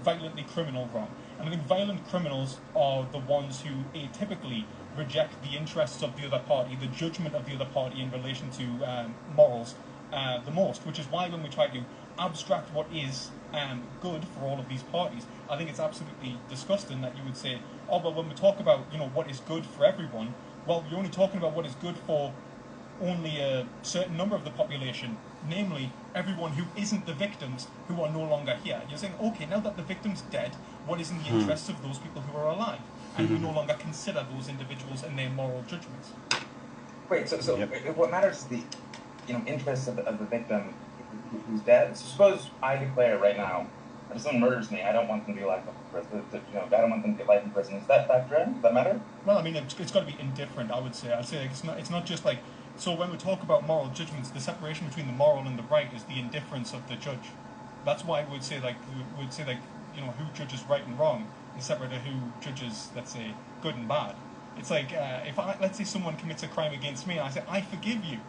violently criminal wrong. And I think violent criminals are the ones who atypically reject the interests of the other party, the judgment of the other party in relation to morals the most, which is why when we try to abstract what is good for all of these parties, I think it's absolutely disgusting that you would say, oh, well, when we talk about what is good for everyone, well, you're only talking about what is good for only a certain number of the population, namely everyone who isn't the victims who are no longer here. You're saying, okay, now that the victim's dead, what is in the interests of those people who are alive? And we no longer consider those individuals and their moral judgments. Wait, so what matters is the interests of the victim who's dead. So suppose I declare right now if someone murders me, I don't want them to be locked up in prison. You know, I don't want them to get life in prison. Does that factor in? Does that matter? Well, I mean, it's got to be indifferent. I would say. I'd say like, it's not just like. So when we talk about moral judgments, the separation between the moral and the right is the indifference of the judge. That's why we would say like you know, who judges right and wrong is separate to who judges, let's say, good and bad. It's like if let's say someone commits a crime against me and I say I forgive you,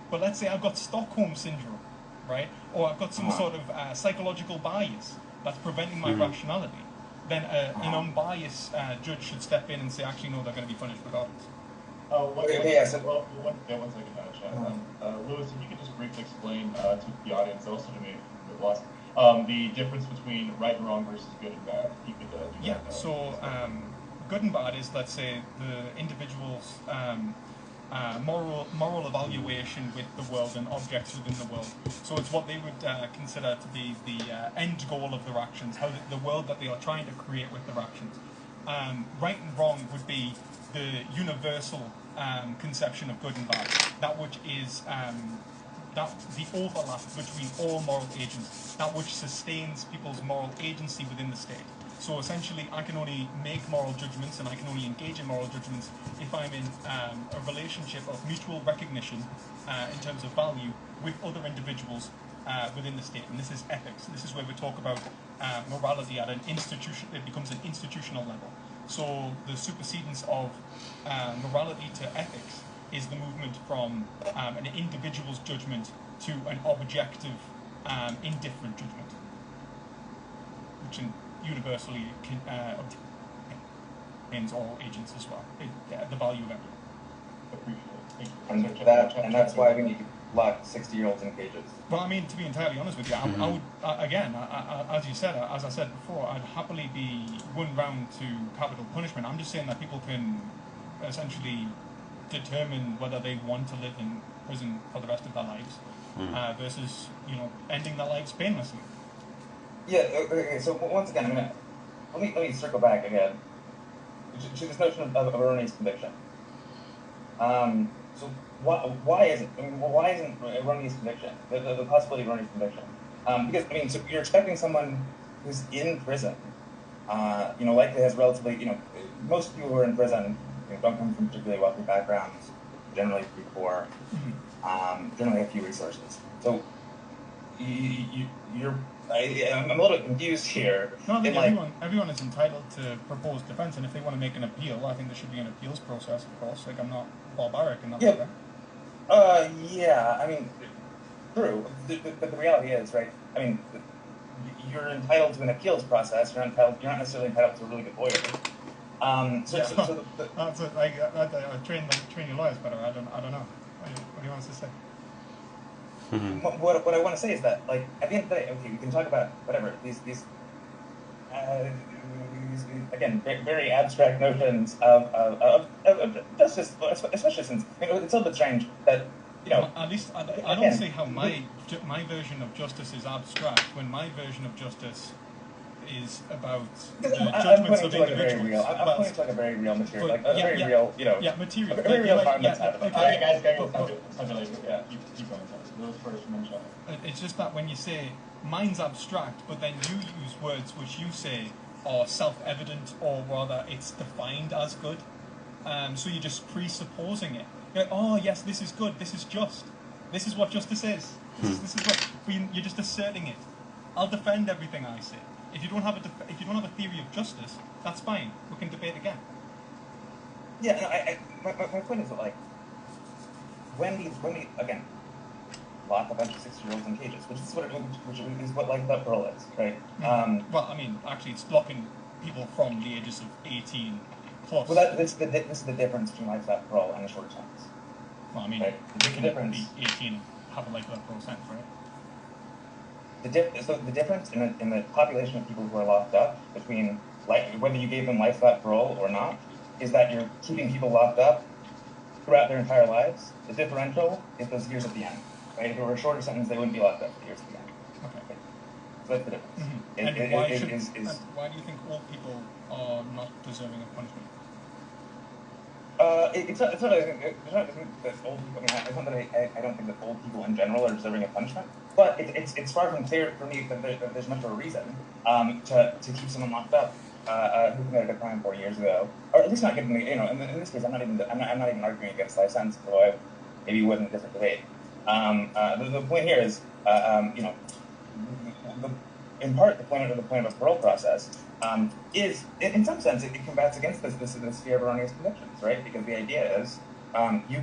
but let's say I've got Stockholm syndrome, right, or I've got some sort of psychological bias that's preventing my rationality, then an unbiased judge should step in and say, actually, no, they're going to be punished regardless. One second, Chad. Lewis, if you could just briefly explain to the audience, also to me, a bit lost, the difference between right and wrong versus good and bad. If you could do that. So good and bad is, let's say, the individual's moral evaluation with the world and objects within the world. So it's what they would consider to be the end goal of their actions, how the world that they are trying to create with their actions. Right and wrong would be the universal conception of good and bad, that which is that the overlap between all moral agents, that which sustains people's moral agency within the state. So essentially, I can only make moral judgments and I can only engage in moral judgments if I'm in a relationship of mutual recognition in terms of value with other individuals within the state. And this is ethics. This is where we talk about morality at an institution. It becomes an institutional level. So the supersedence of morality to ethics is the movement from an individual's judgment to an objective, indifferent judgment, which universally obtains all agents as well. The value of everyone. Appreciate it. Thank you. And that's why we need to lock 60-year-olds in cages. Well, I mean, to be entirely honest with you, I would, again, as you said, as I said before, I'd happily be one round to capital punishment. I'm just saying that people can essentially determine whether they want to live in prison for the rest of their lives versus, you know, ending their lives painlessly. Yeah. Okay. So once again, let me circle back again to this notion of erroneous conviction. So why isn't erroneous conviction the possibility of erroneous conviction? Because I mean, so you're expecting someone who's in prison, you know, likely has relatively, you know, most people who are in prison, you know, don't come from particularly wealthy backgrounds, generally pretty poor, generally have few resources. So I'm a little bit confused here. No, I think everyone is entitled to propose defense, and if they want to make an appeal, I think there should be an appeals process, of course. Like, I'm not barbaric in that way. Yeah, I mean, true, but the reality is, right, I mean, you're entitled to an appeals process, you're not necessarily entitled to a really good lawyer. Train your lawyers better, I don't know. What do you want us to say? What I want to say is that, like, at the end of the day, okay, we can talk about whatever these again very abstract notions of justice, especially since, you know, it's a little bit strange that, you know. At least I don't see how my version of justice is abstract when my version of justice is about the judgments of individuals. I'm pointing to like a very real material, like a very real, you know. Yeah, material. A very real harm that's happening. All right, guys, keep going. Those first mention. It's just that when you say mine's abstract, but then you use words which you say are self-evident, or rather it's defined as good. So you're just presupposing it. You're like, oh yes, this is good, this is just. This is what justice is. This is what, you're just asserting it. I'll defend everything I say. If you don't have a theory of justice, that's fine. We can debate again. Yeah, no, my point is that, like, when we again lock a bunch of 60-year-olds in cages, which is what life without parole is, right? Well, I mean, actually, it's locking people from the ages of 18 plus. Well, this is the difference between life without parole and a short sentence. Well, I mean, right? they can be 18 and have a life without parole sentence, right? So the difference in the population of people who are locked up between whether you gave them life without parole or not is that you're keeping people locked up throughout their entire lives. The differential is those years at the end. Right? If it were a shorter sentence, they wouldn't be locked up for years at the end. Okay. So that's the difference. Mm-hmm. And why do you think old people are not deserving of punishment? Well, it's not that old people. I mean, it's not that I don't think that old people in general are deserving of punishment, but it's far from clear for me that there's much of a reason to keep someone locked up who committed a crime 4 years ago, or at least not giving me. In this case, I'm not even arguing against life sentence, although I maybe would in a different debate. The point here is, in part, the point of a parole process is, in some sense, it combats against this fear of erroneous convictions, right? Because the idea is you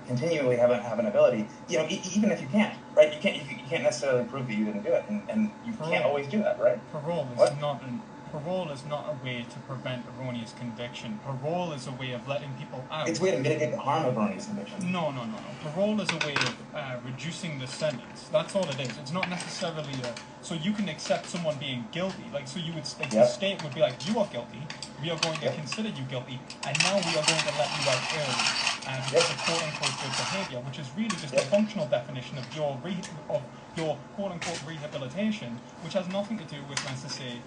continually have an ability, even if you can't, right? You can't necessarily prove that you didn't do it, and you can't always do that, right? Parole is not a way to prevent erroneous conviction. Parole is a way of letting people out. It's a way to mitigate the harm of erroneous conviction. No. Parole is a way of reducing the sentence. That's all it is. It's not necessarily so you can accept someone being guilty. So you would, the state would be like, you are guilty, we are going to consider you guilty, and now we are going to let you out early. Because of quote-unquote good behavior, which is really just a functional definition of your quote-unquote rehabilitation, which has nothing to do with, let's just say,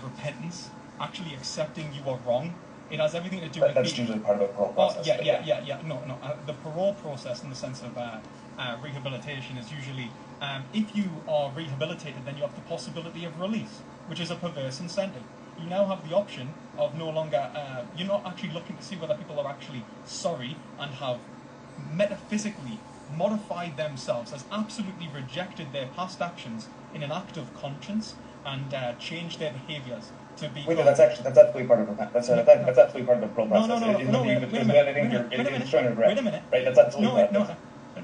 repentance, actually accepting you are wrong. It has everything to do with... That's usually part of the parole process. No. The parole process in the sense of rehabilitation is usually, if you are rehabilitated, then you have the possibility of release, which is a perverse incentive. You now have the option of no longer, you're not actually looking to see whether people are actually sorry and have metaphysically modified themselves, has absolutely rejected their past actions in an act of conscience and changed their behaviors to be... Wait, that's absolutely part of that's absolutely part of the parole process. Wait a minute. Right, that's absolutely Wait a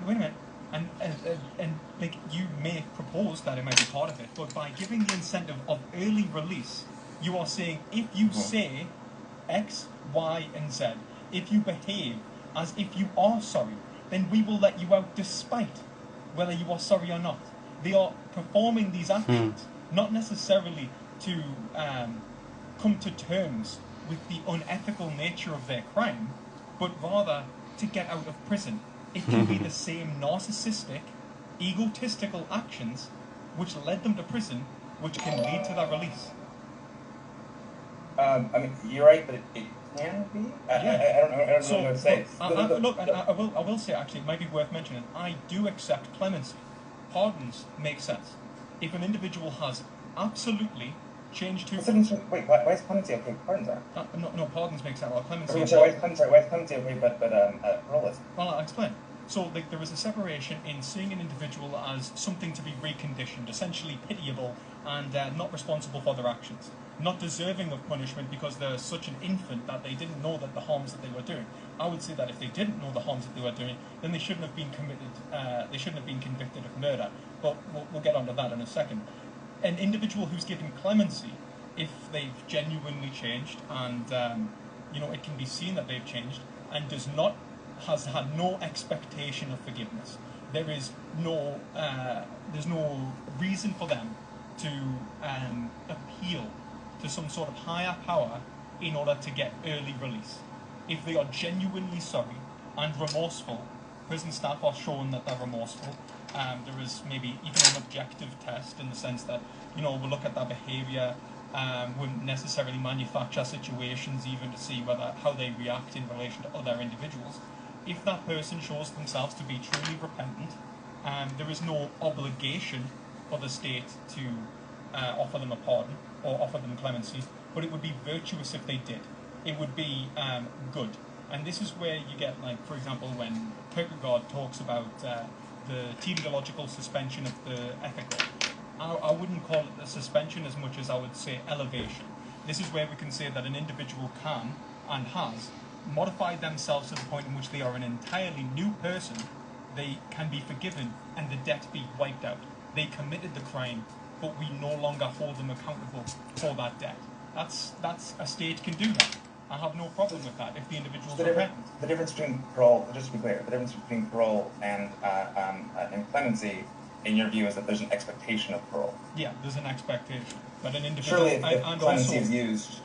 minute. And like, you may propose that it might be part of it, but by giving the incentive of early release, you are saying, if you say X, Y, and Z, if you behave as if you are sorry, then we will let you out despite whether you are sorry or not. They are performing these actions, not necessarily to come to terms with the unethical nature of their crime, but rather to get out of prison. It can be the same narcissistic, egotistical actions which led them to prison, which can lead to their release. I mean, you're right, but it can be. I don't know what to say. I will say, actually, it might be worth mentioning, I do accept clemency. Pardons make sense. If an individual has absolutely changed to... Wait, why is clemency okay? Pardons aren't. No, pardons make sense. Well, clemency... Why is clemency okay, but parole isn't? Well, I'll explain. So there is a separation in seeing an individual as something to be reconditioned, essentially pitiable and not responsible for their actions, not deserving of punishment because they're such an infant that they didn't know that the harms that they were doing. I would say that if they didn't know the harms that they were doing, then they shouldn't have been they shouldn't have been convicted of murder. But we'll get onto that in a second. An individual who's given clemency, if they've genuinely changed and it can be seen that they've changed and has had no expectation of forgiveness. There's no reason for them to appeal to some sort of higher power in order to get early release. If they are genuinely sorry and remorseful, prison staff are shown that they're remorseful. There is maybe even an objective test in the sense that, we'll look at their behaviour, wouldn't necessarily manufacture situations even to see how they react in relation to other individuals. If that person shows themselves to be truly repentant, there is no obligation for the state to offer them a pardon or offer them clemency, but it would be virtuous if they did. It would be good. And this is where you get, like, for example, when Kierkegaard talks about the teleological suspension of the ethical. I wouldn't call it a suspension as much as I would say elevation. This is where we can say that an individual can and has modified themselves to the point in which they are an entirely new person. They can be forgiven and the debt be wiped out. They committed the crime, but we no longer hold them accountable for that debt. That's a state can do that. I have no problem with that if the individual's repentant. The difference between parole, just to be clear, the difference between parole and clemency, in your view, is that there's an expectation of parole. Yeah, there's an expectation, but an individual surely if clemency is used,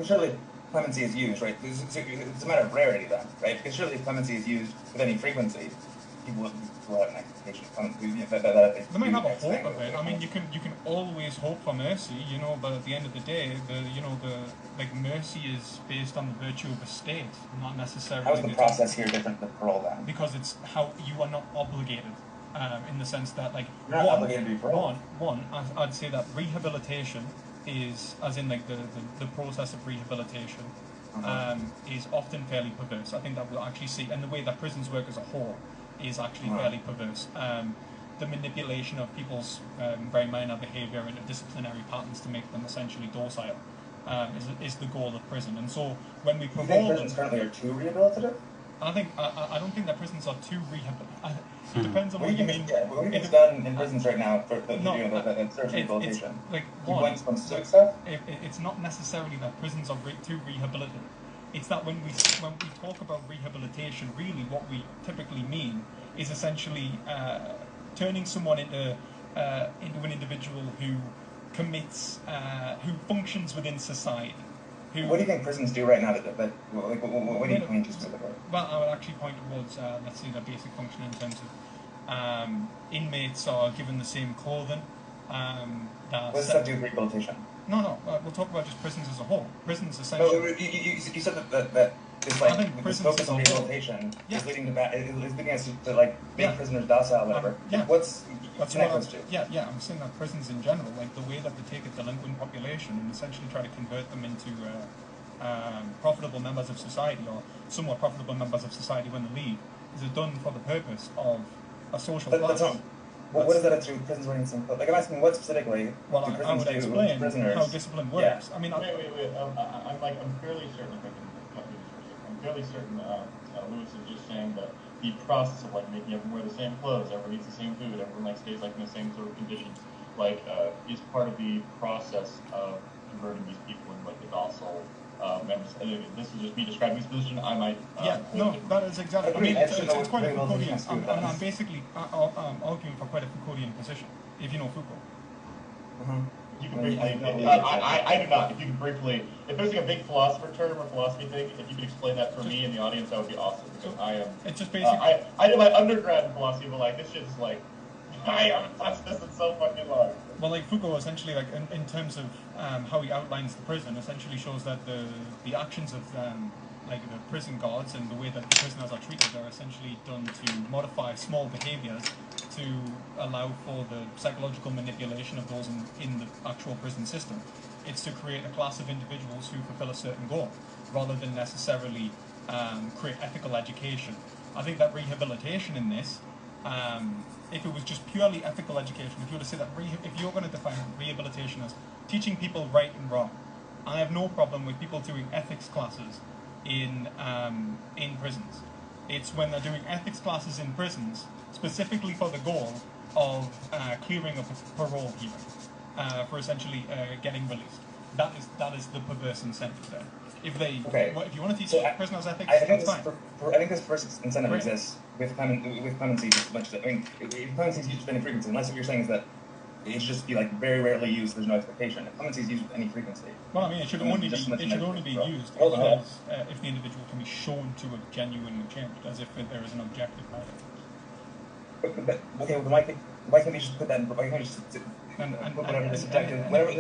surely clemency is used, right? It's a matter of rarity then, right? Because surely if clemency is used with any frequency, people have an expectation of that they might have a hope of it. I mean, you can always hope for mercy, you know, but at the end of the day, mercy is based on the virtue of a state, not necessarily. How is the process here different than parole then? Because it's how you are not obligated, in the sense that, like, you're not obligated to be paroled. I'd say that rehabilitation is, as in like the process of rehabilitation, is often fairly perverse. I think that we'll actually see, and the way that prisons work as a whole is actually fairly perverse. The manipulation of people's very minor behaviour into disciplinary patterns to make them essentially docile is the goal of prison. And so when we parole, you think prisons currently are too rehabilitative? I don't think that prisons are too rehabilitative. It depends on what you mean. What do you think is done in prisons right now for rehabilitation? Like, you want some civic stuff? It's not necessarily that prisons are too rehabilitative. It's that when we talk about rehabilitation, really what we typically mean is essentially turning someone into an individual who commits, who functions within society. What do you think prisons do right now what do you point to specifically? Well, I would actually point towards, let's say, the basic function in terms of inmates are given the same clothing. What does that do with rehabilitation? No, we'll talk about just prisons as a whole. Prisons essentially. No, you said that it's like this focus on rehabilitation is leading us to like make prisoners docile, whatever. What's connected to? Yeah, I'm saying that prisons in general, like the way that they take a delinquent population and essentially try to convert them into profitable members of society, or somewhat profitable members of society when they leave, is it done for the purpose of a social class? What does that have to do with prisons wearing some clothes? Like, I'm asking what specifically do prisons do with prisoners? How discipline works. I mean, wait. I'm fairly certain. If I can cut you for a second, I'm fairly certain. Lewis is just saying that the process of like making everyone wear the same clothes, everyone eats the same food, everyone like stays like in the same sort of conditions, like is part of the process of converting these people into like the docile members. This is just me describing his position. I might. That is exactly. I mean, it's quite a Foucauldian. I'm basically arguing for quite a Foucauldian position. If you know Foucault. You can briefly. I do not. If you can briefly, if there's like a big philosopher term or philosophy thing, if you could explain that for me in the audience, that would be awesome. Because I am. It's just basically. I did my undergrad in philosophy, but like this shit is like. I haven't touched this in so fucking long. Well, like Foucault essentially, like in terms of how he outlines the prison, essentially shows that the actions of like the prison guards and the way that the prisoners are treated are essentially done to modify small behaviours to allow for the psychological manipulation of those in the actual prison system. It's to create a class of individuals who fulfill a certain goal, rather than necessarily create ethical education. I think that rehabilitation in this, if it was just purely ethical education, if you were to say that if you're going to define rehabilitation as teaching people right and wrong, I have no problem with people doing ethics classes in prisons. It's when they're doing ethics classes in prisons specifically for the goal of clearing up a parole hearing for essentially getting released. That is the perverse incentive there. If you want to teach prisoners ethics, that's fine. I think this first incentive exists with clemency. If clemency is used with any frequency, unless what you're saying is that it should just be like very rarely used. There's no expectation. If clemency is used with any frequency, well, I mean, it should only be used if the individual can be shown to have genuinely changed, as if there is an objective matter. Okay, why can't we just put that? Why can't we just whatever this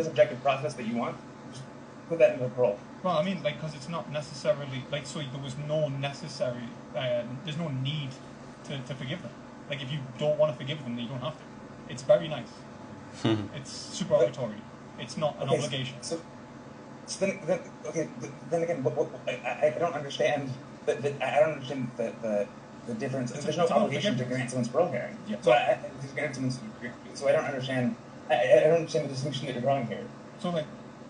objective process that you want? Just put that in the parole. Well, I mean, like, because it's not necessarily like, so there was no necessary. There's no need to forgive them. Like, if you don't want to forgive them, then you don't have to. It's very nice. It's supererogatory. It's not an obligation. So then again, I don't understand. I don't understand the difference. There's no obligation to grant someone's parole hearing. Yeah. So I don't understand. I don't understand the distinction that you're drawing here. So like,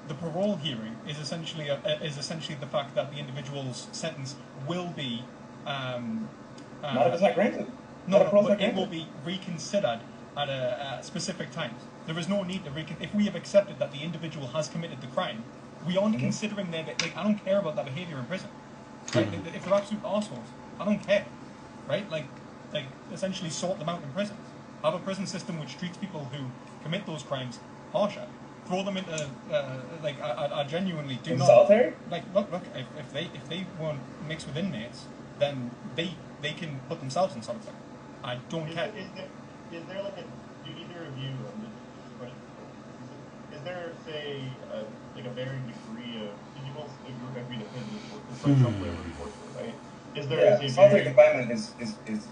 the parole hearing is essentially the fact that the individual's sentence will be not if it's not granted. But it will be reconsidered at specific times. There is no need to if we have accepted that the individual has committed the crime, we aren't considering their, like, I don't care about their behavior in prison. Right? If they're absolute assholes, I don't care. Right? Like essentially sort them out in prison. Have a prison system which treats people who commit those crimes harsher. Throw them into I genuinely do not. Solitary? Like look, if they won't mix with inmates, then they can put themselves in solitary. I don't care. Is there like a, do either of you, is there, say, like a varying degree of, did you both agree that prison is like some flavor of torture, right? Is there a solitary confinement is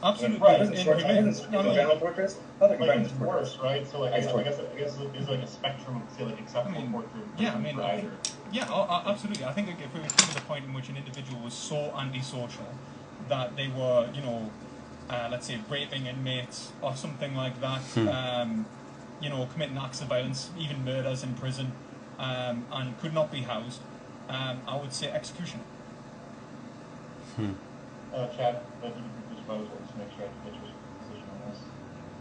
absolutely right. General torture. Solitary confinement is worse, right? So like I guess is like a spectrum of, say, like acceptable torture. Yeah, I mean, absolutely. I think if we were to the point in which an individual was so antisocial that they were, you know, let's say raping inmates or something like that, you know, committing acts of violence, even murders in prison, and could not be housed, I would say execution. Chad, if you could just vote to make sure I get your position on this.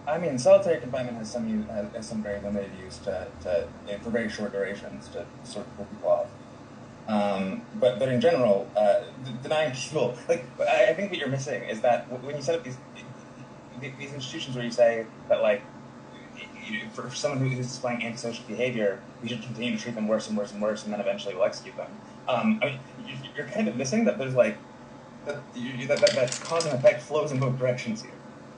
I mean, solitary confinement has some very limited use for very short durations to sort of pull people off. But in general, denying people, like, I think what you're missing is that when you set up these institutions where you say that, like, for someone who is displaying antisocial behavior, we should continue to treat them worse and worse and worse, and then eventually we'll execute them. I mean, you're kind of missing that there's like that cause and effect flows in both directions here,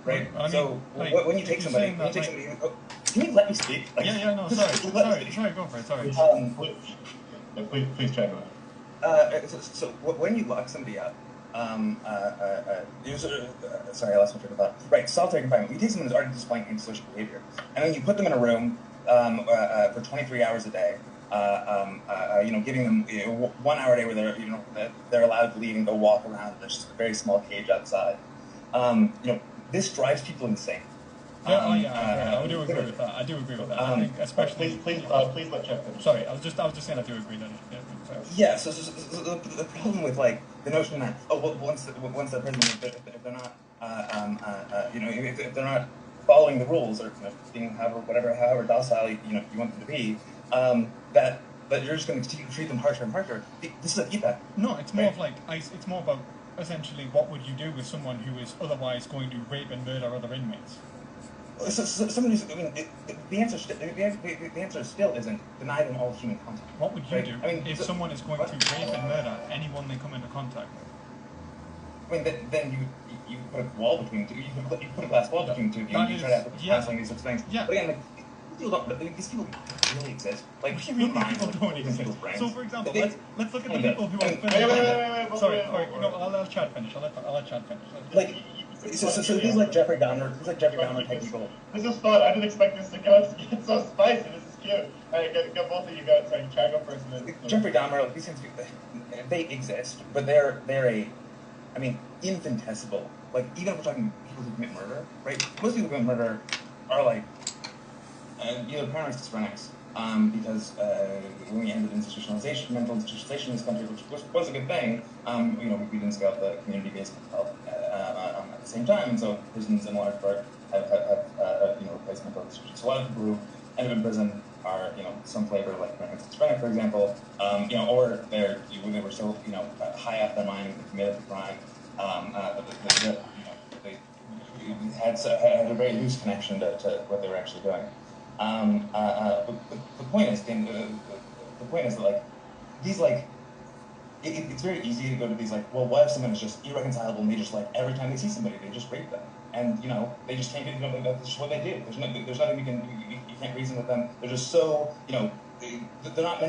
right? I mean, so when you take somebody, can you let me speak? Like, no, sorry, go for it. Sorry. Please check it. So when you lock somebody up, sorry, I lost my train of thought. Right, solitary confinement. You take someone who's already displaying antisocial behavior, and then you put them in a room for 23 hours a day. You know, giving them 1 hour a day where they're allowed to leave and go walk around. There's just a very small cage outside. You know, this drives people insane. I do agree with that. I I think especially. Please let Jeff finish. Sorry, I was just saying I do agree that. Yeah. So the problem with like the notion that once they're prison, if they're not you know, if they're not following the rules or being however docile you want them to be, that you're just going to continue to treat them harsher and harsher. This is a feedback. No, it's more of like it's more about essentially what would you do with someone who is otherwise going to rape and murder other inmates. So someone who's, I mean, the answer still isn't deny them all human contact. What would you do if someone is going to rape and murder anyone they come into contact with? I mean, then you put a wall between two. You put a glass wall between two of you. And you try to have counseling these sorts of things. Yeah. But again, like, these people really exist. Like, what do you mean people don't exist? So, for example, let's look at the people who are. Wait. Sorry. No, I'll let Chad finish. I'll let Chad finish. Like. So these like Jeffrey Dahmer type people. This is fun. I didn't expect this to get so spicy. This is cute. Alright, got both of you guys. Sorry, Chad, go first. Jeffrey Dahmer, like, these things, they exist, but they're I mean, infinitesimal. Like, even if we're talking people who commit murder, right? Most people who commit murder are like either paranoid schizophrenics, because when we ended mental institutionalization in this country, which was a good thing, you know, we didn't scale up the community-based health at the same time, and so prisons in large part have you know, replaced mental institutions. So a lot of people who end up in prison are, you know, some flavor like paranoid schizophrenic, for example, you know, or they were so, you know, high off their mind and committed the crime, you know, they had a very loose connection to what they were actually doing. The point is that, like, these, like, it's very easy to go to these, like, well, what if someone is just irreconcilable and they just, like, every time they see somebody, they just rape them, and, you know, they just can't get, you know, that's just what they do. There's nothing you can't reason with them. They're just so, you know, they're not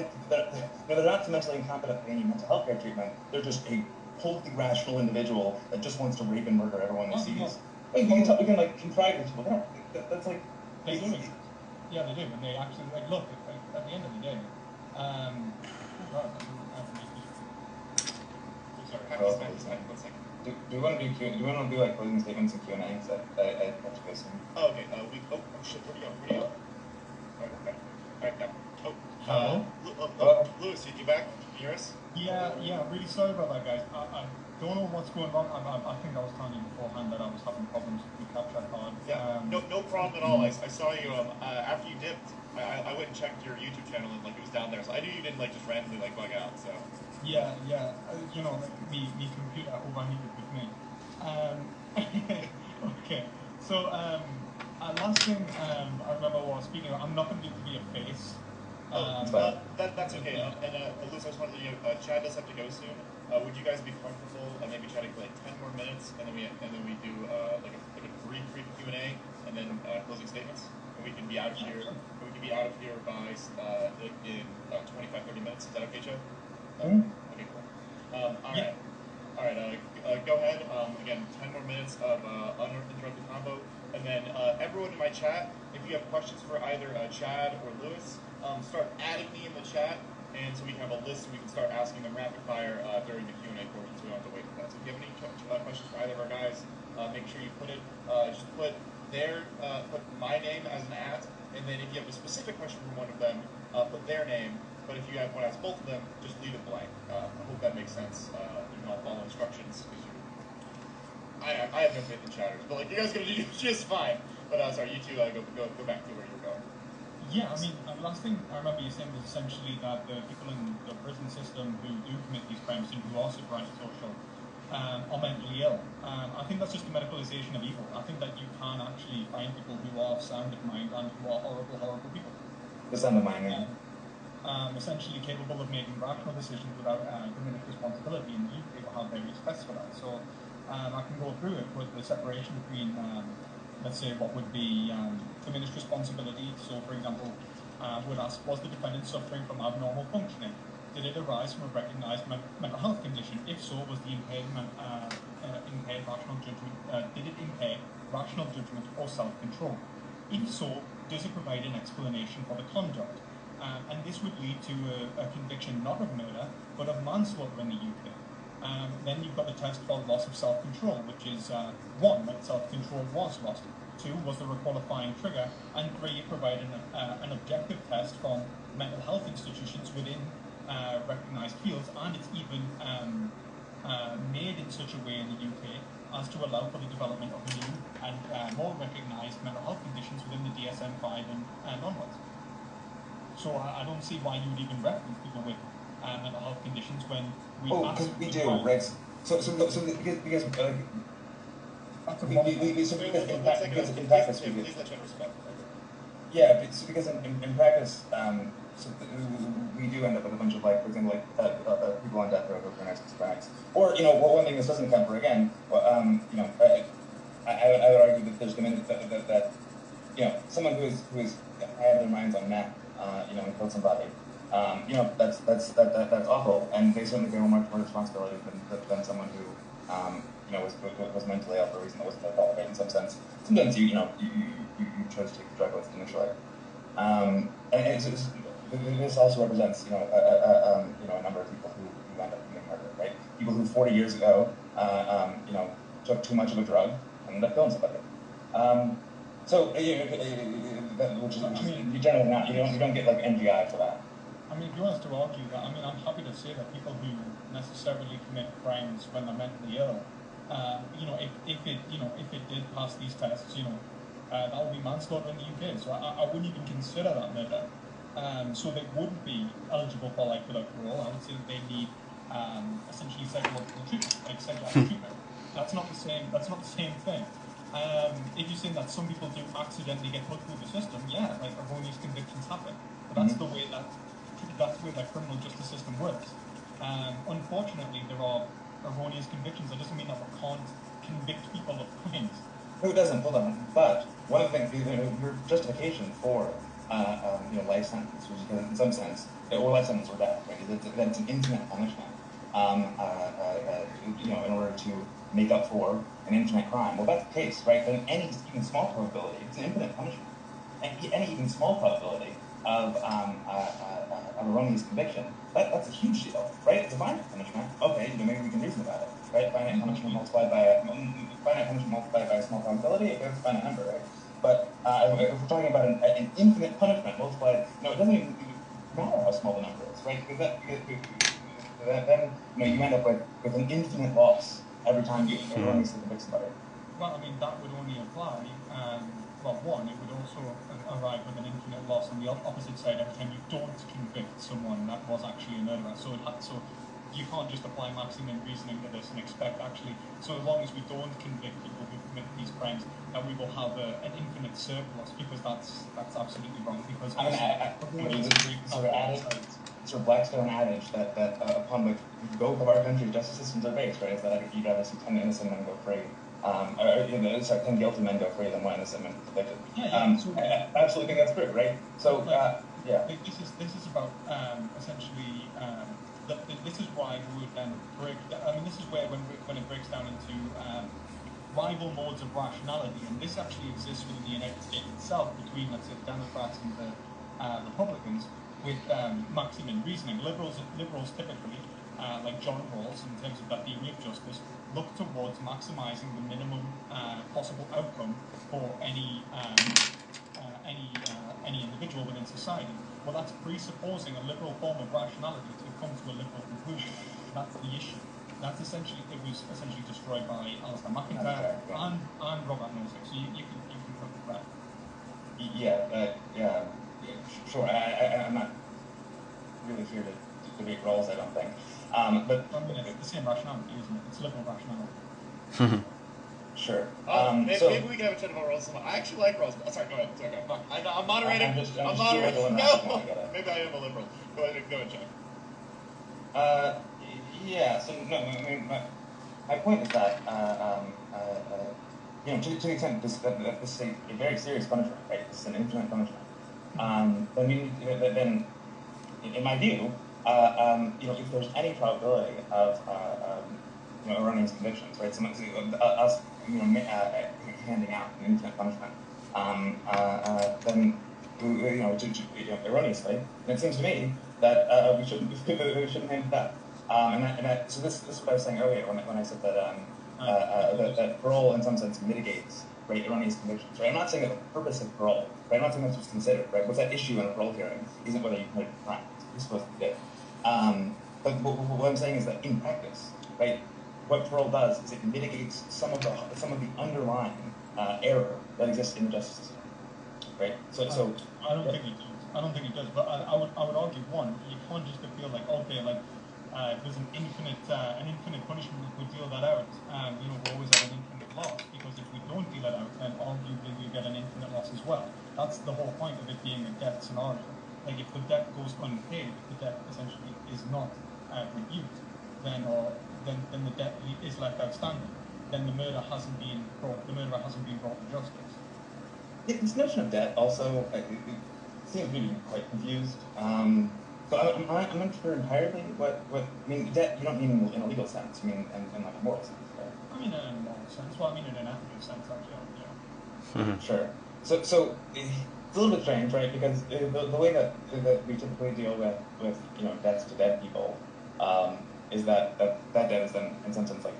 mentally incompetent in any mental health care treatment. They're just a wholly rational individual that just wants to rape and murder everyone he sees. Like, we can like contrive with people. That's like they do. Yeah, they do, and they actually, like, look at the end of the day. Do we want to do like closing statements and Q&A? Because I have to go soon. Oh, okay. Shit. Where do you go? Alright, yeah. Hello? Lewis, you back? Can you hear us? Yeah. Really sorry about that, guys. I don't know what's going on. I think I was telling you beforehand that I was having problems with the capture card. Yeah. No problem at all. I saw you after you dipped. I went and checked your YouTube channel and, like, it was down there, so I knew you didn't, like, just randomly, like, bug out. So. Yeah. You know, like, the computer overheated with me. Okay. So last thing I remember was speaking about, I'm not going to be able to be a face. That's okay. And Luce, I just wanted to, Chad does have to go soon. Would you guys be comfortable maybe chatting for like 10 more minutes, and then we do like a brief Q&A, and then closing statements. And we can be out of here. We can be out of here by in about 25-30 minutes. Is that okay, Joe? Okay, cool. All right. Go ahead. Again, 10 more minutes of uninterrupted combo, and then everyone in my chat, if you have questions for either Chad or Lewis, start adding me in the chat, and so we can have a list and we can start asking them rapid fire during the Q&A portion, so we don't have to wait for that. So if you have any questions for either of our guys, make sure you put it. Just put my name as an @ and then if you have a specific question from one of them, put their name. But if you want to ask both of them, just leave it blank. I hope that makes sense. You can all follow instructions. I have no faith in chatters, but like you guys are gonna do just fine. But sorry, you two go back to where you're going. Yeah, I mean, the last thing I remember you saying was essentially that the people in the prison system who do commit these crimes and who are super antisocial are mentally ill. I think that's just a medicalization of evil. I think that you can actually find people who are sound of mind and who are horrible people. The sound of mind, yeah. Essentially capable of making rational decisions without diminished responsibility, and you people have various tests for that. So I can go through it with the separation between, let's say, what would be diminished responsibility. So, for example, would ask, was the defendant suffering from abnormal functioning? Did it arise from a recognized mental health condition? If so, was the impaired rational judgment, did it impair rational judgment or self-control? If so, does it provide an explanation for the conduct? And this would lead to a conviction not of murder, but of manslaughter in the UK. Then you've got the test for loss of self-control, which is 1, that self-control was lost, 2, was there a qualifying trigger, and 3, it provided an objective test from mental health institutions within recognised fields, and it's even made in such a way in the UK as to allow for the development of new and more recognised mental health conditions within the DSM-5 and onwards. So I don't see why you would even reference people with mental health conditions when we because we do, right? So because in practice we do. Yeah, because in practice, we do end up with a bunch of, like, for example, like people on death row who are narcissists, or one thing this doesn't cover again. I would argue that there's the minute that someone who is had their minds on meth, and killed somebody, that's awful, and they certainly bear much more responsibility than someone who was mentally ill for a reason that wasn't their fault, right? In some sense, sometimes you chose to take the drug with initially, and this also represents a number of people who end up committing murder, right? People who 40 years ago took too much of a drug and ended up killing somebody. So which is you generally not you don't get like NGI for that. I mean, if you want us to argue that, I mean, I'm happy to say that people who necessarily commit crimes when they're mentally ill, if it did pass these tests, that would be manslaughter in the UK. So I wouldn't even consider that murder. So they wouldn't be eligible for life without parole. I would say that they need essentially psychological treatment, like psychiatric treatment. That's not the same thing. If you're saying that some people do accidentally get put through the system, yeah, like erroneous convictions happen. But that's the way that criminal justice system works. Unfortunately, there are erroneous convictions. That doesn't mean that we can't convict people of crimes. No, it doesn't. Hold on. But one of the things, your justification for life sentence, which is in some sense, or life sentence or death, right? That it's an infinite punishment. In order to make up for an infinite crime. Well, that's the case, right? But in any even small probability, it's an infinite punishment. And any even small probability of erroneous conviction, that's a huge deal, right? It's a finite punishment. Okay, maybe we can reason about it, right? Finite punishment multiplied by a small probability, it gives a finite number, right? But if we're talking about an infinite punishment multiplied, it doesn't even matter how small the number is, right? Because then you end up with an infinite loss every time you erroneously convict somebody. Well, I mean, that would only apply. One, it would also arrive with an infinite loss on the opposite side every time you don't convict someone that was actually a murderer. So you can't just apply maximum reasoning to this and expect so as long as we don't convict people who commit these crimes, that we will have an infinite surplus, because that's absolutely wrong. Because sort of Blackstone adage that upon which both of our country's justice systems are based, right? Is that you'd rather see 10 innocent men go free Sorry, 10 guilty men go free than one innocent man convicted. So, I absolutely think that's true, right? So, yeah. This is about essentially. This is why we would then break. I mean, this is where when it breaks down into rival modes of rationality, and this actually exists within the United States itself between, let's say, the Democrats and the Republicans with Maximin reasoning. Liberals typically, like John Rawls, in terms of that theory of justice, look towards maximizing the minimum possible outcome for any individual within society. Well, that's presupposing a liberal form of rationality to come to a liberal conclusion. That's the issue. That's essentially, it was essentially destroyed by Alistair McIntyre and Robert Nozick. So you can cook with that. Yeah, sure. I'm not really here to debate Rawls, I don't think. But I mean, it's the same rationality, isn't it? It's liberal rationality. Sure. Maybe we can have a chat about Rawls. I actually like Rawls. Sorry, go ahead. I'm moderating. I'm moderating. No, maybe I am a liberal. Go ahead, Chad. Yeah. So no, I mean, my point is that to the extent this is a very serious punishment, right? This is an infinite punishment. Then in my view, if there's any probability of erroneous convictions, right? Us handing out an infinite punishment, then erroneously, and it seems to me that we shouldn't hand it out. So this is what I was saying earlier when I said that that parole in some sense mitigates erroneous convictions. Right? I'm not saying that the purpose of parole, right? I'm not saying that's what's considered. Right? What's that issue in a parole hearing isn't whether you committed a crime. You're supposed to be dead. But what I'm saying is that in practice, right, what parole does is it mitigates some of the underlying error that exists in the justice system. Right? So I don't think it does. I don't think it does. But I would argue one, you can't just feel like if there's an infinite punishment, if we deal that out, we're always at an infinite loss, because if we don't deal it out, then arguably we get an infinite loss as well. That's the whole point of it being a death scenario. Like, if the debt goes unpaid, if the debt essentially is not reviewed, then the debt is left outstanding. Then the murderer hasn't been brought to justice. This notion of debt also seems to be quite confused. So I'm not sure entirely what I mean. Debt you don't mean in a legal sense. You mean in like a moral sense, right? I mean in a moral sense. Well, I mean in an ethical sense, actually. Yeah. Sure. So it's a little bit strange, right? Because the way that we typically deal with debts to dead people is that debt is then in some sense like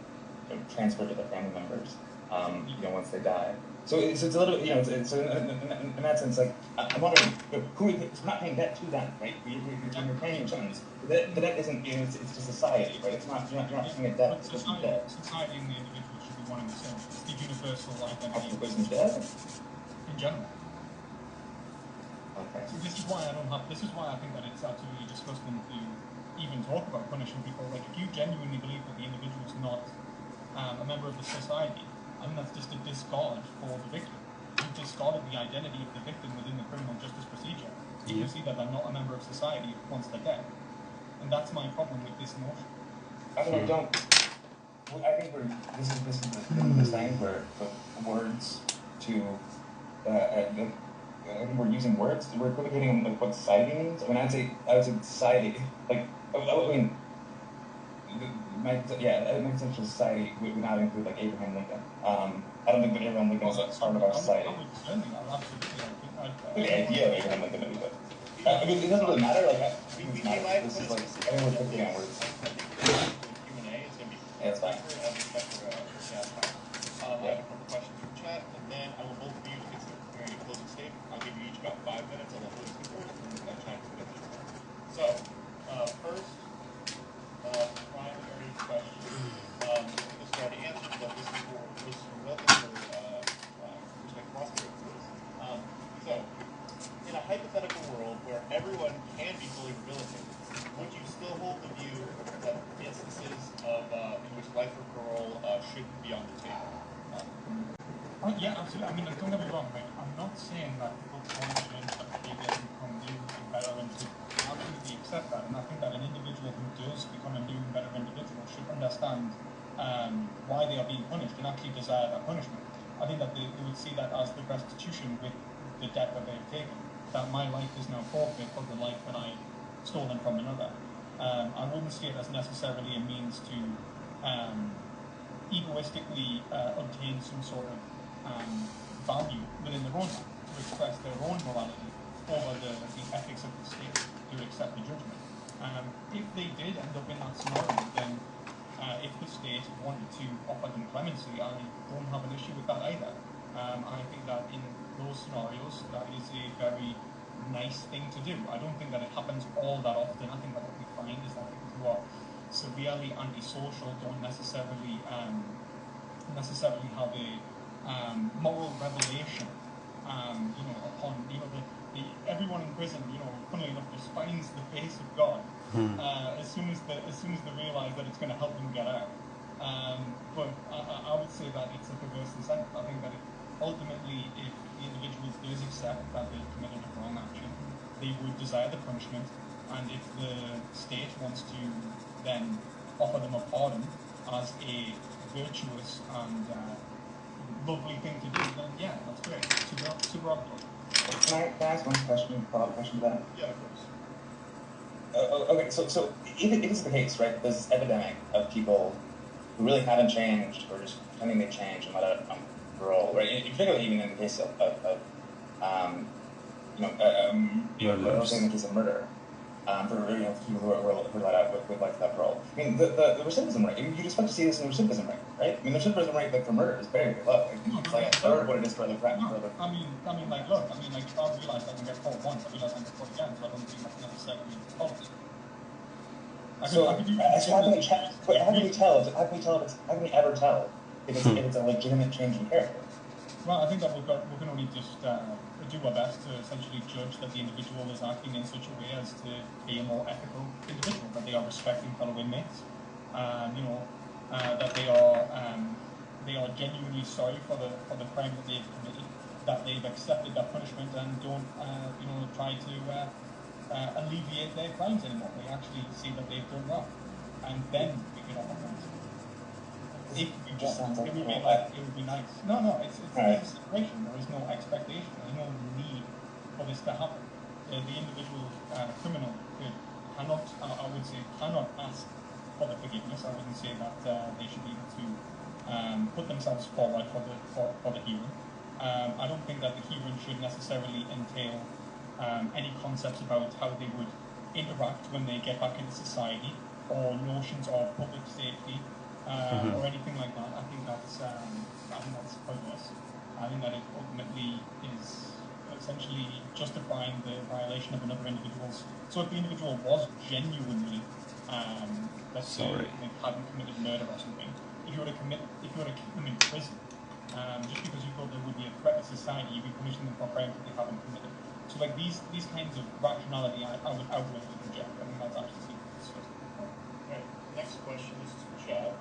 transferred to their family members once they die. So it's a little bit so in that sense, like I'm wondering who is not paying debt to them, right? When you're paying your sons, the debt isn't it's to society, right? It's not you're not paying a debt. Society and the individual should be one and the same. It's the universal identity. The person's dead? In general. Okay. So this is why I think that it's absolutely disgusting to even talk about punishing people. Like, if you genuinely believe that the individual is not a member of the society, I mean, that's just a discard for the victim. You've discarded the identity of the victim within the criminal justice procedure. You can see that they're not a member of society once they're dead. And that's my problem with this notion. I think this is the thing where words to I think we're using words. We're equivocating like what society means. I mean, I would say society. Like, I mean, it makes sense for society would not include like Abraham Lincoln. I don't think that Abraham Lincoln is a part of our society. The idea of Abraham Lincoln, maybe, but I mean, it doesn't really matter. Like, this is like I think we're equivocating on words. Q&A is going to be it's fine. I have a couple questions from chat, and then I will both of you get a closing statement. I'll give you each about 5 minutes. I'll let you speak first, and then we'll time to get this done. So, first, primary question. This is already answered, but this is for respect prosecutors. So, in a hypothetical world where everyone can be fully rehabilitated, would you still hold the view that instances of in which life or parole shouldn't be on the table? Yeah, absolutely. I mean, don't get me wrong, right? I'm not saying that people punishment that behavior has become new and better, and to absolutely accept that. And I think that an individual who does become a new and better individual should understand why they are being punished and actually desire that punishment. I think that they would see that as the restitution with the debt that they've taken, that my life is now forfeit for the life that I stolen from another. I wouldn't see it as necessarily a means to egoistically obtain some sort of value within their own life, to express their own morality over the ethics of the state, to accept the judgment. If they did end up in that scenario, then if the state wanted to offer them clemency, I don't have an issue with that either. I think that in those scenarios, that is a very nice thing to do. I don't think that it happens all that often. I think that what we find is that people who are severely antisocial don't necessarily have a moral revelation, upon everyone in prison, funnily enough, just finds the face of God as soon as they realise that it's going to help them get out. But I would say that it's a perverse incentive. I think that ultimately, if the individual does accept that they've committed a wrong action, they would desire the punishment, and if the state wants to then offer them a pardon as a virtuous and lovely thing to do, then yeah, that's great. Super optimal. Can I ask one question, follow-up question to that? Yeah, of course. Okay, so if it's the case, right, there's this epidemic of people who really haven't changed or just pretending they changed and let out on parole, right? Particularly even in the case of in the case of murder, for people who are let out with life without parole. I mean, the recidivism rate. You'd expect to see this in the recidivism rate, right? I mean, the recidivism rate for murder is very, very low. It's like a third of what it is for other crimes. I mean, I realised I can get caught once. I realised I can get caught again, so I don't think that's necessarily a policy. How can we ever tell if it's a legitimate change in character? Well, I think that we can only just do our best to essentially judge that the individual is acting in such a way as to be a more ethical individual, that they are respecting fellow inmates, that they are genuinely sorry for the crime that they've committed, that they've accepted that punishment and don't try to alleviate their crimes anymore. They actually see that they've done wrong, and then we can offer punishment. If we want, it would be nice. No, it's a situation. There is no expectation. There's no need for this to happen. The individual criminal cannot ask for the forgiveness. I wouldn't say that they should be able to put themselves forward for the hearing. I don't think that the hearing should necessarily entail any concepts about how they would interact when they get back into society, or notions of public safety, or anything like that. I think that's pointless. I think that it ultimately is essentially justifying the violation of another individual's. So if the individual was genuinely, let's say, hadn't committed murder or something, if you were to keep them in prison, just because you thought there would be a threat to society, you'd be punishing them for crimes that they haven't committed. So like these kinds of rationality, I would outright reject. I think that's absolutely disgusting. Right. Next question. This is for Chad.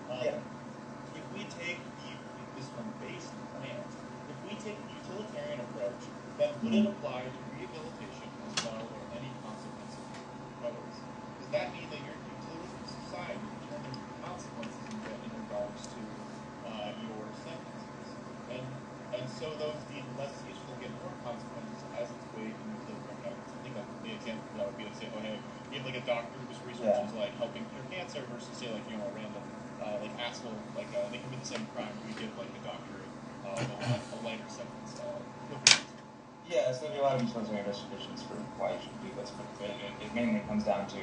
If we take this is from base and plan, if we take the utilitarian approach, then would it apply to rehabilitation as well, or any consequences? In other words, does that mean that your utility society determines the consequences you get in regards to your sentences, and so those deemed less useful get more consequences as its way in utilitarian evidence? I think that the example that would be to say, oh hey, you have like a doctor whose research is like helping cure cancer versus say like a random like asshole, like they commit the same crime, we give like the doctor a lighter sentence. Yeah, so there'll be a lot of utilitarian justifications for why you should do this, but it mainly comes down to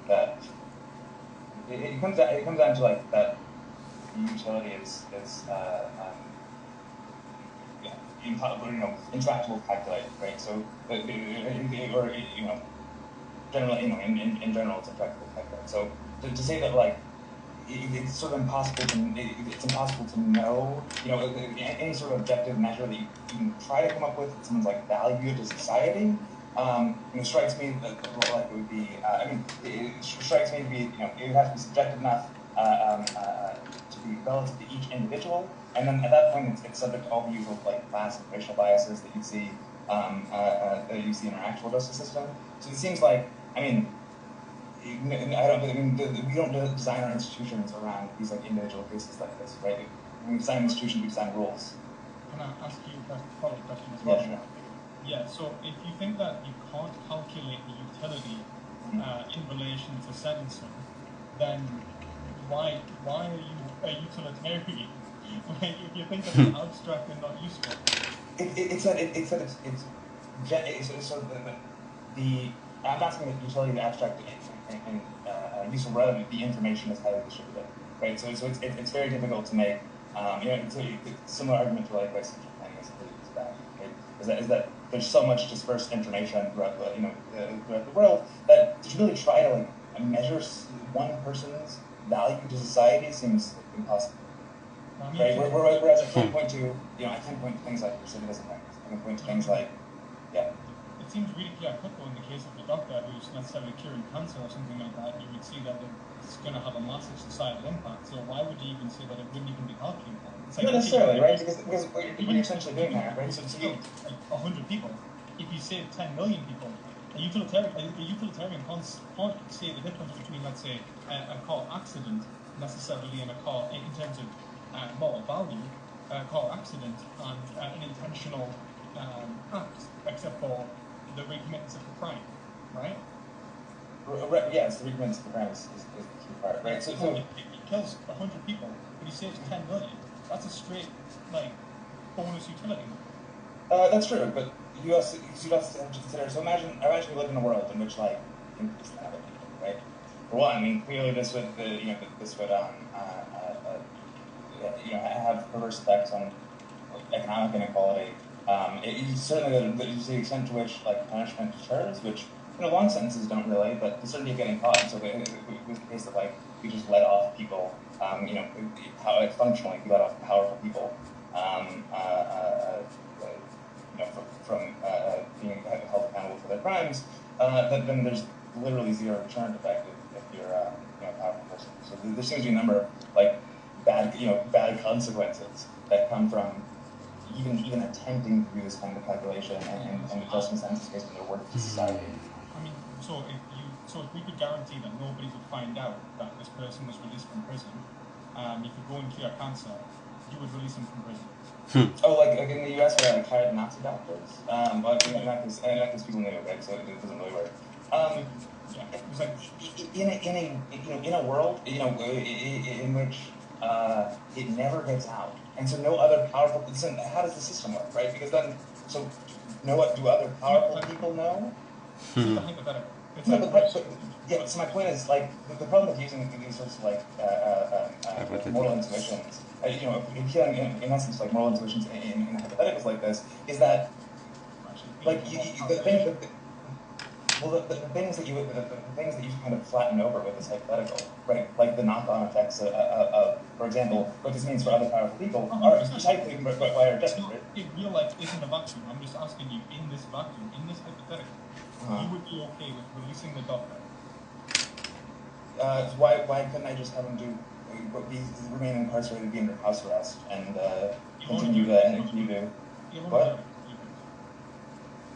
that it comes down to like that utility is intractable to calculate, right? So generally, in general, it's intractable to calculate. So to say that like it's sort of impossible to know, any sort of objective measure that you can try to come up with that someone's like value to society, strikes me that like it would be, it strikes me to be, it would have to be subjective enough to be relative to each individual, and then at that point it's subject to all the usual like class and racial biases that you see in our actual justice system. So it seems like, we don't design our institutions around these like individual cases like this, right? When we design institutions, we design rules. Can I ask you a follow-up question as well? Yeah, sure. Yeah, so if you think that you can't calculate the utility in relation to sentencing, then why are you a utilitarian? Like, if you think that it's abstract and not useful. I'm not saying that utility is abstract and useful, rather the information is highly distributed, right? So it's very difficult to make, it's a similar argument to like central planning is bad, right? Is that there's so much dispersed information throughout the world that to really try to like measure one person's value to society seems impossible. Right? Whereas I can point to, things like recidivism rates. I can point to things like, yeah. It seems really clear cut though in the case of the doctor who's necessarily curing cancer or something like that, you would see that it's going to have a massive societal impact. So why would you even say that it wouldn't even be calculable? It's like, not necessarily, right? Because what you're essentially doing there, right? So like 100 people. If you save 10 million people, a utilitarian can't say the difference between, let's say, a car accident necessarily in a car in terms of moral value, a car accident and an intentional act, except for the recommittance of the crime, right? Yes, the recommittance of the crime is the key part, right? So it kills 100 people, but he saves 10 million. That's a straight, like, bonus utility. That's true, but you also have to consider. So imagine we live in a world in which like this happen, right? For one, I mean, clearly this would have perverse effects on economic inequality. Certainly the extent to which like punishment deters, which long sentences don't really, but the certainty of getting caught. So it was the case of like we just let off people, how functionally we let off powerful people, from being held accountable for their crimes. Then there's literally zero deterrent effect if you're a powerful person. So there seems to be a number of like bad consequences that come from even attempting to do this kind of calculation and adjusting sentences based on their worth to society. I mean, so if we could guarantee that nobody would find out that this person was released from prison, you could go and cure cancer, you would release him from prison. Oh, like in the U.S. where like hired Nazi doctors? Well, not because people knew, right? So it doesn't really work. Yeah, it was like in a world in which it never gets out, and so no other powerful. Listen, how does the system work, right? Because then, so do other powerful people know? It's hypothetical. Yeah, so my point is like the problem with using these sorts of like moral intuitions, if you in essence like moral intuitions in hypotheticals like this, is that like the things that you kind of flatten over with this hypothetical, right? Like the knock-on effects of for example, what this means for other powerful people are typically why are just right? Real life isn't a vacuum. I'm just asking you, in this vacuum, in this hypothetical, you would be okay with releasing the doctor? Why couldn't I just have him remain incarcerated, be under house arrest, and continue to what?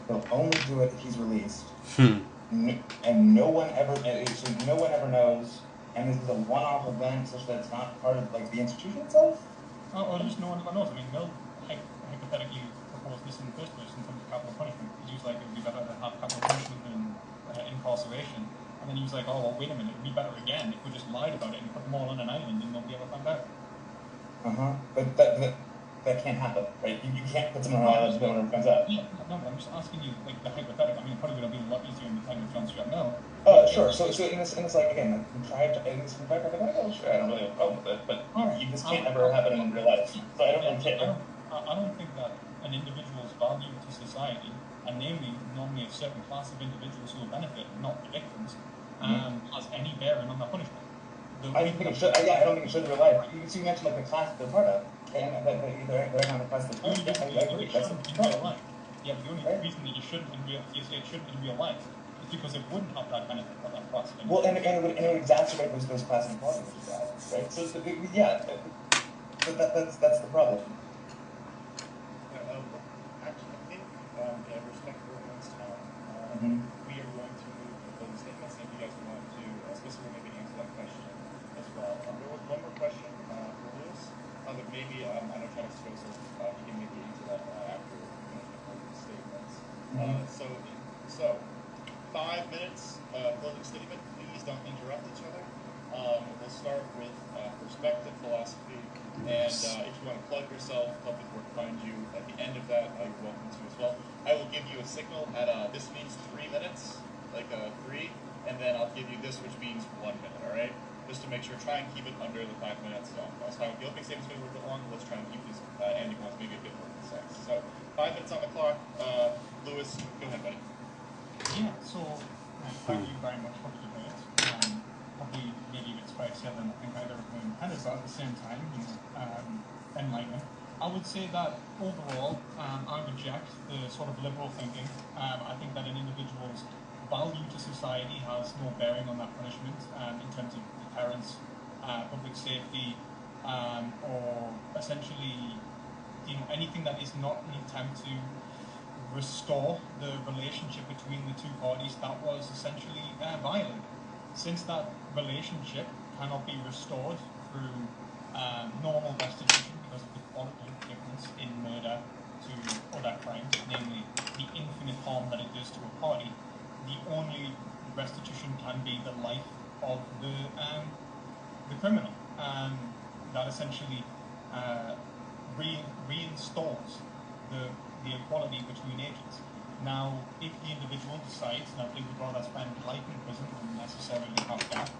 He'll only do it if he's released, and no one ever knows. And this is a one-off event, such that it's not part of like the institution itself. Or just no one ever knows. I mean, Mill hypothetically proposed this in the first place in terms of capital punishment. He was like, it would be better to have capital punishment than incarceration. And then he was like, oh, well, wait a minute, it would be better again if we just lied about it and put them all on an island and nobody ever found out. But that can't happen, right? You can't put someone on an island and no one ever finds out. Yeah, no, but I'm just asking you, like, the hypothetical. I mean, it probably would have been a lot easier in the time of John Stuart Mill. Sure. So in this like again, like contrived hypothetical, sure, I don't really have a problem with it, but this can't ever happen in real life. So I don't really care. I don't think that an individual's value to society, and namely normally a certain class of individuals who will benefit, not the victims, has any bearing on the punishment. I don't think it should. I don't think it should in real life. You mentioned like the class they're part of, and they're on the class they're part of. I agree. That's the problem. Yeah, but the only reason that you shouldn't in real life is because it wouldn't have that benefit of that class. Well, and it would exacerbate those class inequalities, which is bad, right? So yeah, that's the problem. Actually, I think in respect for everyone's time, we are going to move to closing statements. If you guys want to this will maybe answer that question as well. There was one more question for Lewis, but maybe I know Travis Joseph, he can maybe answer that after closing statements. So 5 minutes closing statement. Please don't interrupt each other. We'll start with perspective philosophy, and if you want to plug yourself, tell people where to find you at the end of that, you're welcome to as well. I will give you a signal at this means 3 minutes, like 3, and then I'll give you this, which means 1 minute, all right? Just to make sure, try and keep it under the 5 minutes. That's fine. The opening statement's maybe a little bit long, but let's try and keep this ending ones maybe a bit more concise. So 5 minutes on the clock. Lewis, go ahead, buddy. Yeah, so thank you very much for the debate. Probably maybe it's fair to say that I think either of them had us at the same time, enlightenment. I would say that overall, I reject the sort of liberal thinking. I think that an individual's value to society has no bearing on that punishment in terms of deterrence, public safety, or essentially, anything that is not an attempt to restore the relationship between the two parties that was essentially violated. Since that relationship cannot be restored through normal restitution because of the quality difference in murder to other crimes, namely the infinite harm that it does to a party, the only restitution can be the life of the criminal. That essentially reinstalls the equality between agents. Now, if the individual decides that they would rather spend life in prison than necessarily have death,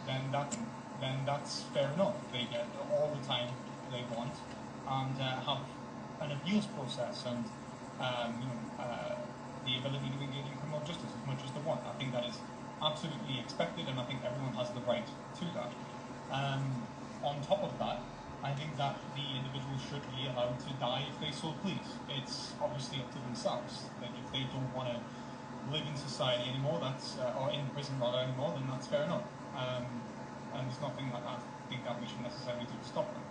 then that's fair enough. They get all the time they want and have an appeals process and the ability to engage in criminal justice as much as they want. I think that is absolutely expected, and I think everyone has the right to that. On top of that, I think that the individual should be allowed to die if they so please. It's obviously up to themselves. That if they don't want to live in society anymore, or in prison rather anymore, then that's fair enough. And there's nothing that I think that we should necessarily do to stop them.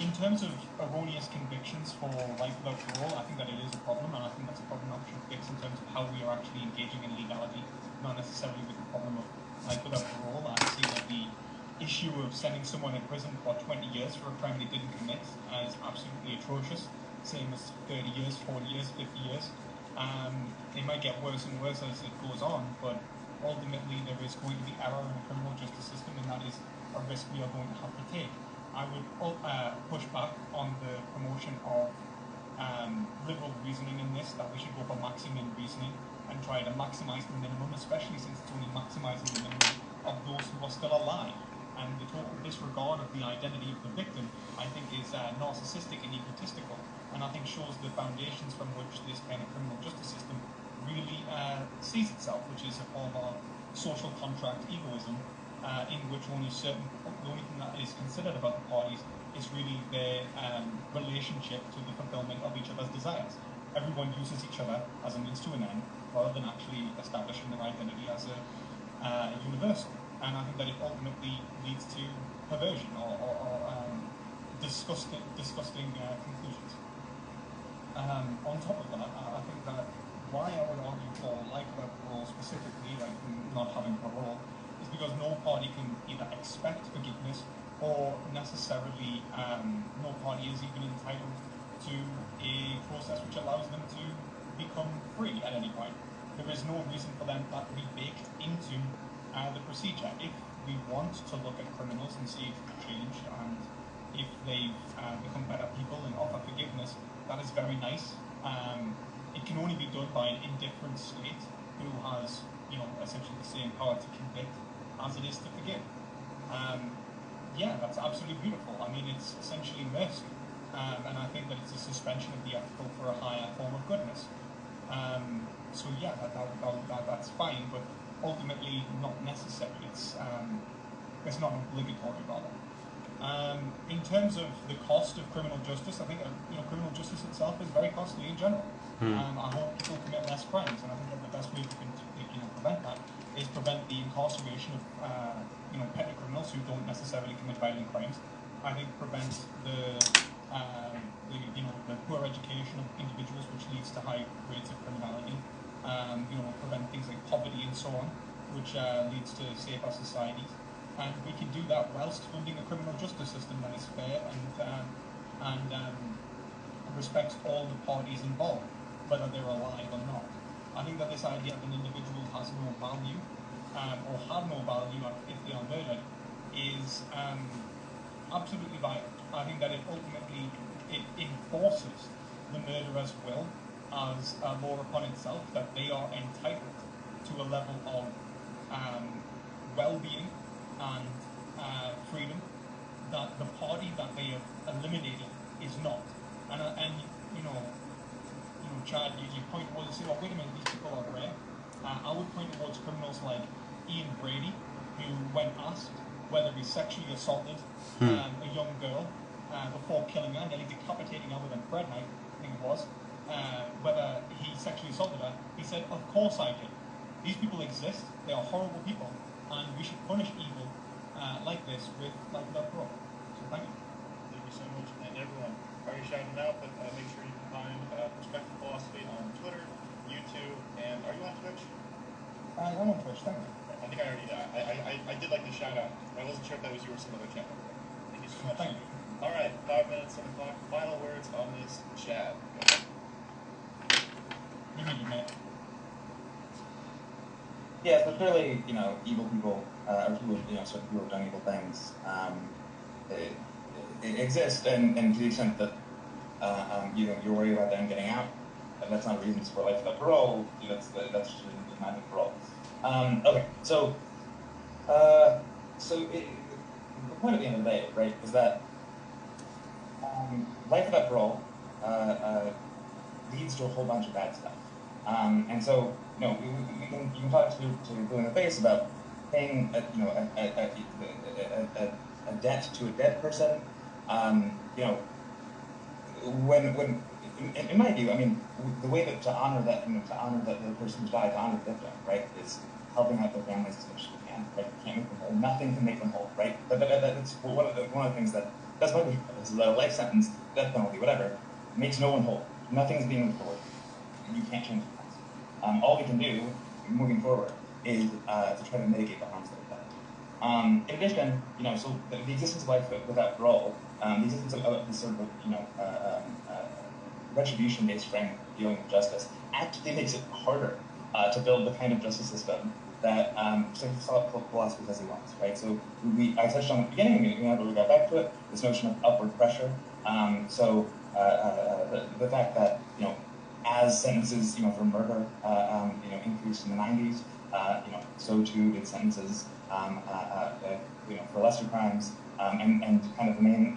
In terms of erroneous convictions for life without parole, I think that it is a problem, and I think that's a problem that we should fix in terms of how we are actually engaging in legality, not necessarily with the problem of life without parole. I see that the issue of sending someone in prison for 20 years for a crime they didn't commit is absolutely atrocious, same as 30 years, 40 years, 50 years. It might get worse and worse as it goes on, but ultimately there is going to be error in the criminal justice system, and that is a risk we are going to have to take. I would push back on the promotion of liberal reasoning in this, that we should go for maximum reasoning and try to maximize the minimum, especially since it's only maximizing the minimum of those who are still alive. And the total disregard of the identity of the victim, I think, is narcissistic and egotistical, and I think shows the foundations from which this kind of criminal justice system really sees itself, which is a form of social contract egoism, in which the only thing that is considered about the parties is really their relationship to the fulfillment of each other's desires. Everyone uses each other as a means to an end, rather than actually establishing their identity as a universal. And I think that it ultimately leads to perversion or disgusting conclusions. On top of that, I think that why I would argue for life without parole specifically, like not having parole, is because no party can either expect forgiveness or necessarily no party is even entitled to a process which allows them to become free at any point. There is no reason for them that to be baked into the procedure. If we want to look at criminals and see if they've changed and if they've become better people and offer forgiveness, that is very nice. It can only be done by an indifferent state who has, essentially the same power to convict as it is to forgive. Yeah, that's absolutely beautiful. I mean, it's essentially mercy, and I think that it's a suspension of the ethical for a higher form of goodness. So yeah, that's fine, but ultimately not necessary. It's not obligatory, rather. In terms of the cost of criminal justice, I think criminal justice itself is very costly in general. I hope people commit less crimes, and I think that the best way we can prevent that is prevent the incarceration of petty criminals who don't necessarily commit violent crimes. I think prevent the poor education of individuals, which leads to high rates of criminality. Prevent things like poverty and so on. which leads to safer societies. And we can do that whilst funding a criminal justice system that is fair and respects all the parties involved, whether they're alive or not. I think that this idea of an individual has no value, or have no value if they are murdered, is absolutely violent. I think that it ultimately enforces the murderer's will as a law upon itself, that they are entitled to a level of well-being and freedom that the party that they have eliminated is not. And you know, Chad, your point was, say, well, wait a minute, these people are rare. I would point towards criminals like Ian Brady, who, when asked whether he sexually assaulted a young girl before killing her, nearly decapitating her with a bread knife, I think it was, whether he sexually assaulted her, he said, "Of course I did. These people exist. They are horrible people, and we should punish evil like this with life without parole." So thank you. Thank you so much. And everyone, already shouted out, but make sure you can find Perspective Philosophy on Twitter, YouTube, and are you on Twitch? I'm on Twitch, thank you. I think I already I did like the shout out. I wasn't sure if that was you or some other channel. Thank you so much. Thank you. All right, 5 minutes on the clock. Final words on this, Chad. You mean you met? Yeah, so clearly, evil people, or people, certain people who have done evil things, it exist, and to the extent that you're worried about them getting out, that's not a reason for life without parole. That's just a reason to deny the parole. Okay, so the point at the end of the day, right, is that life without parole leads to a whole bunch of bad stuff. And so, you can talk to Blue in the face about paying a debt to a dead person. When in my view, I mean, the way that to honor the person who's died, to honor the victim, right, is helping out their families as much as we can. Right, you can't make them whole. Nothing can make them whole. Right, but that's one of the things that's why this is a life sentence, death penalty, whatever, makes no one whole. Nothing's being restored. You can't change the past. All we can do moving forward is to try to mitigate the harms that are done. In addition, so the existence of life without parole, the existence of this sort of retribution-based framework dealing with justice actually makes it harder to build the kind of justice system that philosophy says he wants, right? So I touched on at the beginning, we got back to it, this notion of upward pressure. The fact that, as sentences, for murder, increased in the 90s, so too did sentences, for lesser crimes, and kind of the main,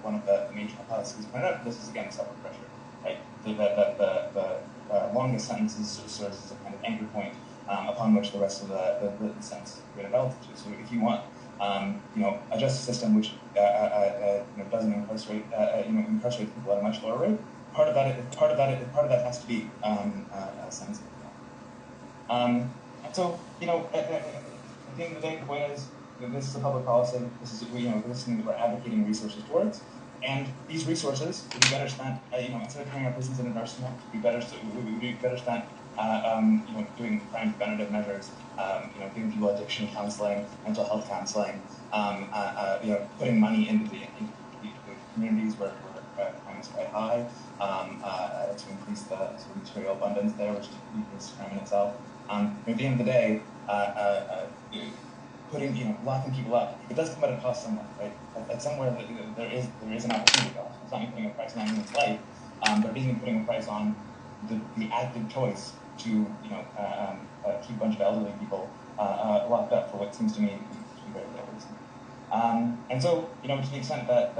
one of the major hypotheses pointed out, this is again upward pressure, right? The longest sentences serves as a kind of anchor point upon which the rest of the sentence is relative to. So if you want, a justice system which doesn't incarcerate people at a much lower rate, part of that has to be sentencing. And so, at the end of the day, the point is that this is a public policy. This is this is something that we're advocating resources towards. And these resources would be better spent, instead of turning our prisons into an arsenal, would be better spent, doing crime preventative measures, giving people addiction counseling, mental health counseling, putting money into the communities where crime is quite high, to increase the material abundance there, which decreases crime in itself. At the end of the day, locking people up, it does come at a cost somewhere, right? At somewhere there is an opportunity cost. It's not putting a price on anyone's life, but it isn't putting a price on the active choice to keep a bunch of elderly people locked up for what seems to me to be very little reason. And so, to the extent that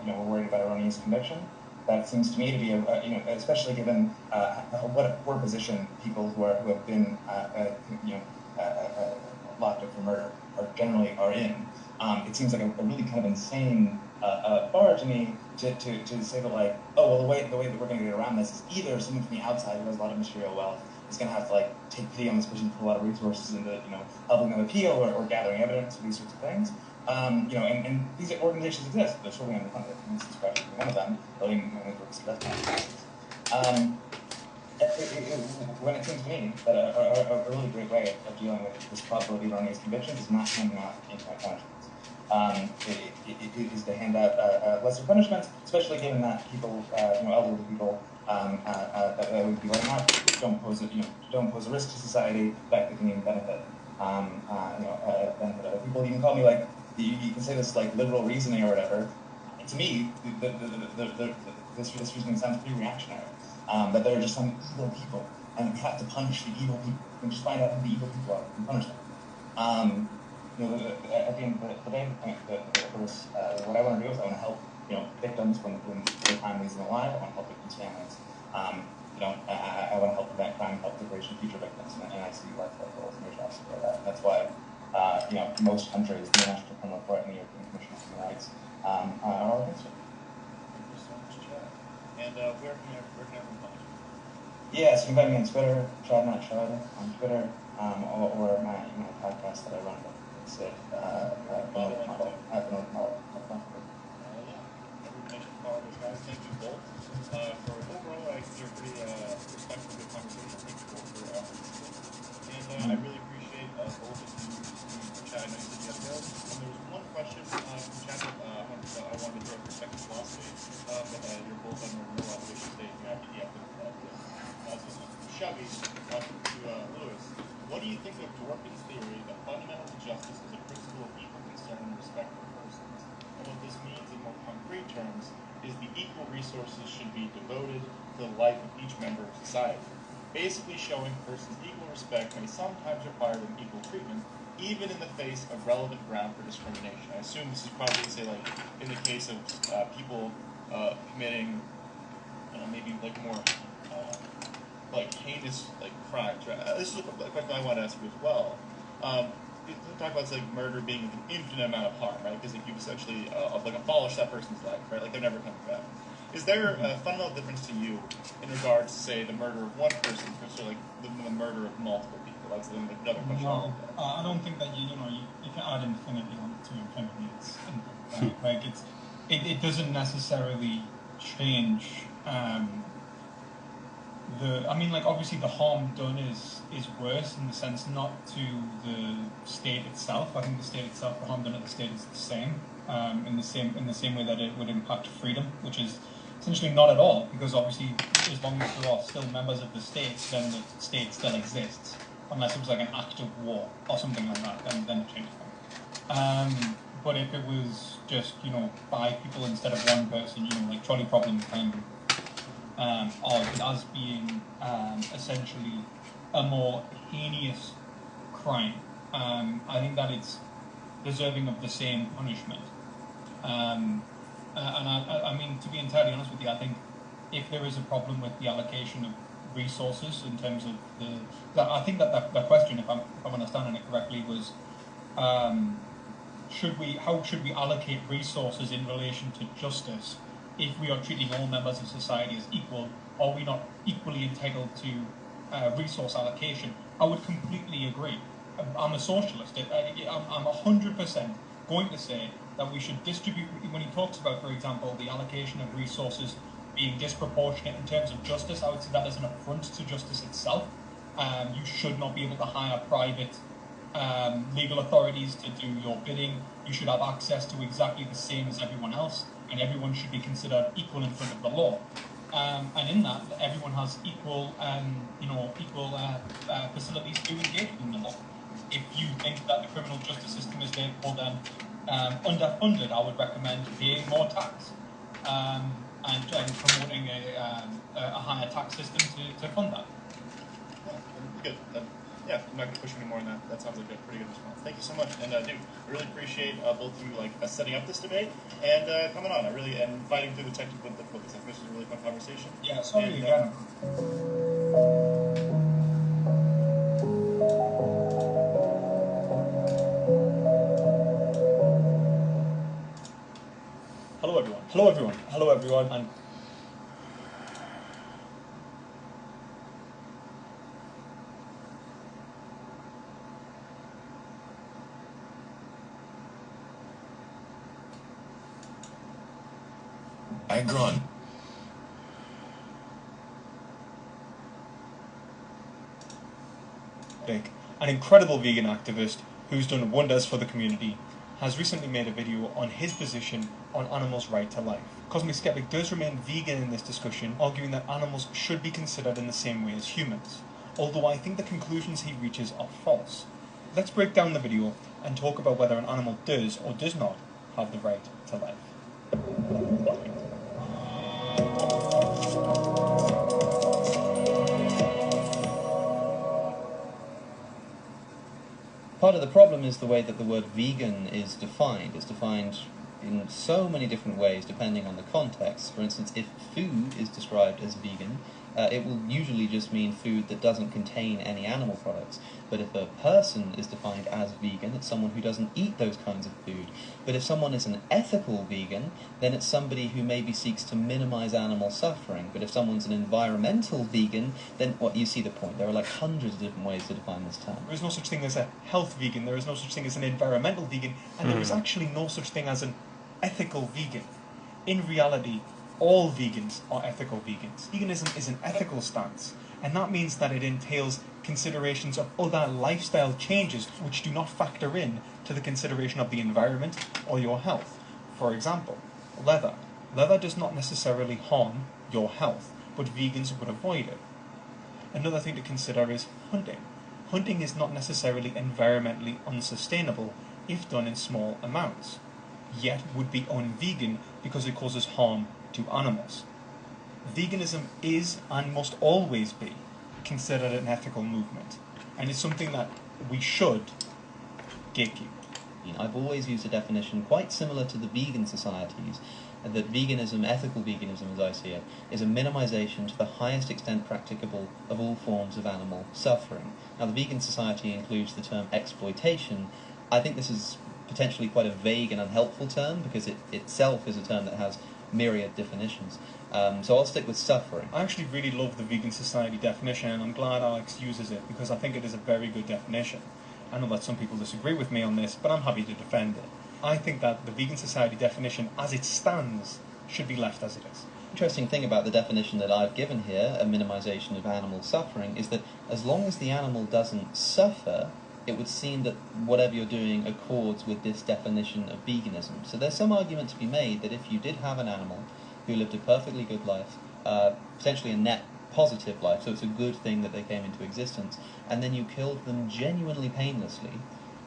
we're worried about erroneous conviction, that seems to me to be especially given what a poor position people who have been locked up for murder generally are in. It seems like a really kind of insane bar to me to say that, like, oh well, the way that we're going to get around this is either someone from the outside who has a lot of material wealth is going to have to take pity on this person, put a lot of resources into helping them appeal or gathering evidence or these sorts of things. And these organizations exist. They're sorely underfunded. And this is probably one of them, building works death penalty. when it seems to me that a really great way of dealing with this probability of erroneous convictions is not handing out infinite punishments. It is to hand out lesser punishments, especially given that people, elderly people that would be letting out don't pose a risk to society. In fact, they can even benefit, benefit other people. You can call me like you can say this like liberal reasoning or whatever. To me, this reasoning sounds pretty reactionary. That there are just some evil people, and we have to punish the evil people. We just find out who the evil people are and punish them. At the end of the day, what I want to do is I want to help, victims when their time isn't alive. I want to help victims' families. I want to help prevent crime, help liberation future victims, and I see lots of roles in your jobs for that. That's why, most countries, the International Criminal Court and the European Commission on Human Rights, are all against it. Thank you so much, Chad. And where can everyone find you? Yeah, so you can find me on Twitter, Chad Not Chad on Twitter, or my podcast that I run. It's at Model. Yeah. Everybody should follow those guys. Thank you both for overall, I think, a pretty respectful, good conversation. Thank you both for and I really appreciate both of you. Chad, I know you said you had to go. And there was one question from Chad that I wanted to throw a perspective philosophy, but you're both under no obligation state. You have to so this is Chevy to Lewis. What do you think of Dworkin's theory that fundamental to justice is a principle of equal concern and respect for persons? And what this means in more concrete terms is the equal resources should be devoted to the life of each member of society. Basically showing persons equal respect may sometimes require them equal treatment, even in the face of relevant ground for discrimination. I assume this is probably, say, like, in the case of people committing, maybe like more like heinous crimes. Right? This is a question I want to ask you as well. You talk about like murder being an infinite amount of harm, right? Because you've essentially abolished that person's life, right? Like they're never coming back. Is there a fundamental difference to you in regards to, say, the murder of one person versus like the murder of multiple people? That's another question. No, I don't think that you can add infinity to infinity. It's right? Like it doesn't necessarily change. Obviously the harm done is worse in the sense not to the state itself. I think the state itself, the harm done at the state is the same, in the same way that it would impact freedom, which is essentially not at all, because obviously as long as there are still members of the state, then the state still exists, unless it was like an act of war or something like that, then it changes things. But if it was just 5 people instead of 1 person, like trolley problem kind of argued as being essentially a more heinous crime, I think that it's deserving of the same punishment. And I mean, to be entirely honest with you, I think if there is a problem with the allocation of resources in terms of I think that question, if I'm understanding it correctly, was how should we allocate resources in relation to justice? If we are treating all members of society as equal, are we not equally entitled to resource allocation? I would completely agree. I'm a socialist. I'm 100% going to say that we should distribute, when he talks about, for example, the allocation of resources being disproportionate in terms of justice, I would see that as an affront to justice itself. You should not be able to hire private legal authorities to do your bidding. You should have access to exactly the same as everyone else, and everyone should be considered equal in front of the law. And in that, everyone has equal facilities to engage in the law. If you think that the criminal justice system is therefore then underfunded, I would recommend paying more tax and promoting a higher tax system to fund that. Good. Yeah, I'm not going to push any more on that. That sounds like a pretty good response. Thank you so much. And dude, I really appreciate both of you setting up this debate and coming on. And fighting through the technical difficulties. This was a really fun conversation. Yeah, sorry again. Hello everyone, and Agron. an incredible vegan activist who's done wonders for the community, has recently made a video on his position on animals' right to life. Cosmic Skeptic does remain vegan in this discussion, arguing that animals should be considered in the same way as humans, although I think the conclusions he reaches are false. Let's break down the video and talk about whether an animal does or does not have the right to life. Part of the problem is the way that the word vegan is defined. It's defined in so many different ways depending on the context. For instance, if food is described as vegan, it will usually just mean food that doesn't contain any animal products. But if a person is defined as vegan, it's someone who doesn't eat those kinds of food. But if someone is an ethical vegan, then it's somebody who maybe seeks to minimize animal suffering. But if someone's an environmental vegan, then you see the point. There are like hundreds of different ways to define this term. There is no such thing as a health vegan, there is no such thing as an environmental vegan, and there is actually no such thing as an ethical vegan. In reality, all vegans are ethical vegans. Veganism is an ethical stance, and that means that it entails considerations of other lifestyle changes which do not factor in to the consideration of the environment or your health. For example, leather. Leather does not necessarily harm your health, but vegans would avoid it. Another thing to consider is hunting. Hunting is not necessarily environmentally unsustainable if done in small amounts, yet would be un-vegan because it causes harm to animals. Veganism is and must always be considered an ethical movement, and it's something that we should gatekeep. I've always used a definition quite similar to the vegan societies, that veganism, ethical veganism as I see it, is a minimization to the highest extent practicable of all forms of animal suffering. Now the vegan society includes the term exploitation. I think this is potentially quite a vague and unhelpful term because it itself is a term that has myriad definitions. So I'll stick with suffering. I actually really love the vegan society definition, and I'm glad Alex uses it because I think it is a very good definition. I know that some people disagree with me on this, but I'm happy to defend it. I think that the vegan society definition as it stands should be left as it is. Interesting thing about the definition that I've given here, a minimization of animal suffering, is that as long as the animal doesn't suffer, it would seem that whatever you're doing accords with this definition of veganism. So there's some argument to be made that if you did have an animal who lived a perfectly good life, potentially a net positive life, so it's a good thing that they came into existence, and then you killed them genuinely painlessly,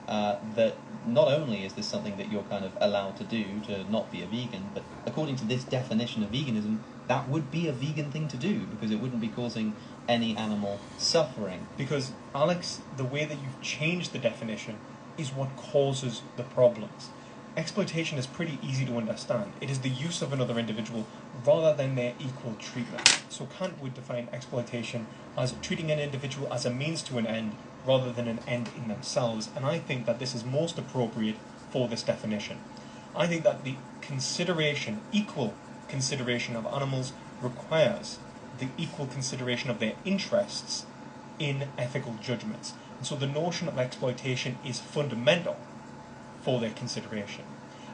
that not only is this something that you're kind of allowed to do to not be a vegan, but according to this definition of veganism, that would be a vegan thing to do because it wouldn't be causing any animal suffering. Because, Alex, the way that you've changed the definition is what causes the problems. Exploitation is pretty easy to understand. It is the use of another individual rather than their equal treatment. So Kant would define exploitation as treating an individual as a means to an end rather than an end in themselves, and I think that this is most appropriate for this definition. I think that the consideration, equal consideration of animals requires the equal consideration of their interests in ethical judgments. And so the notion of exploitation is fundamental for their consideration.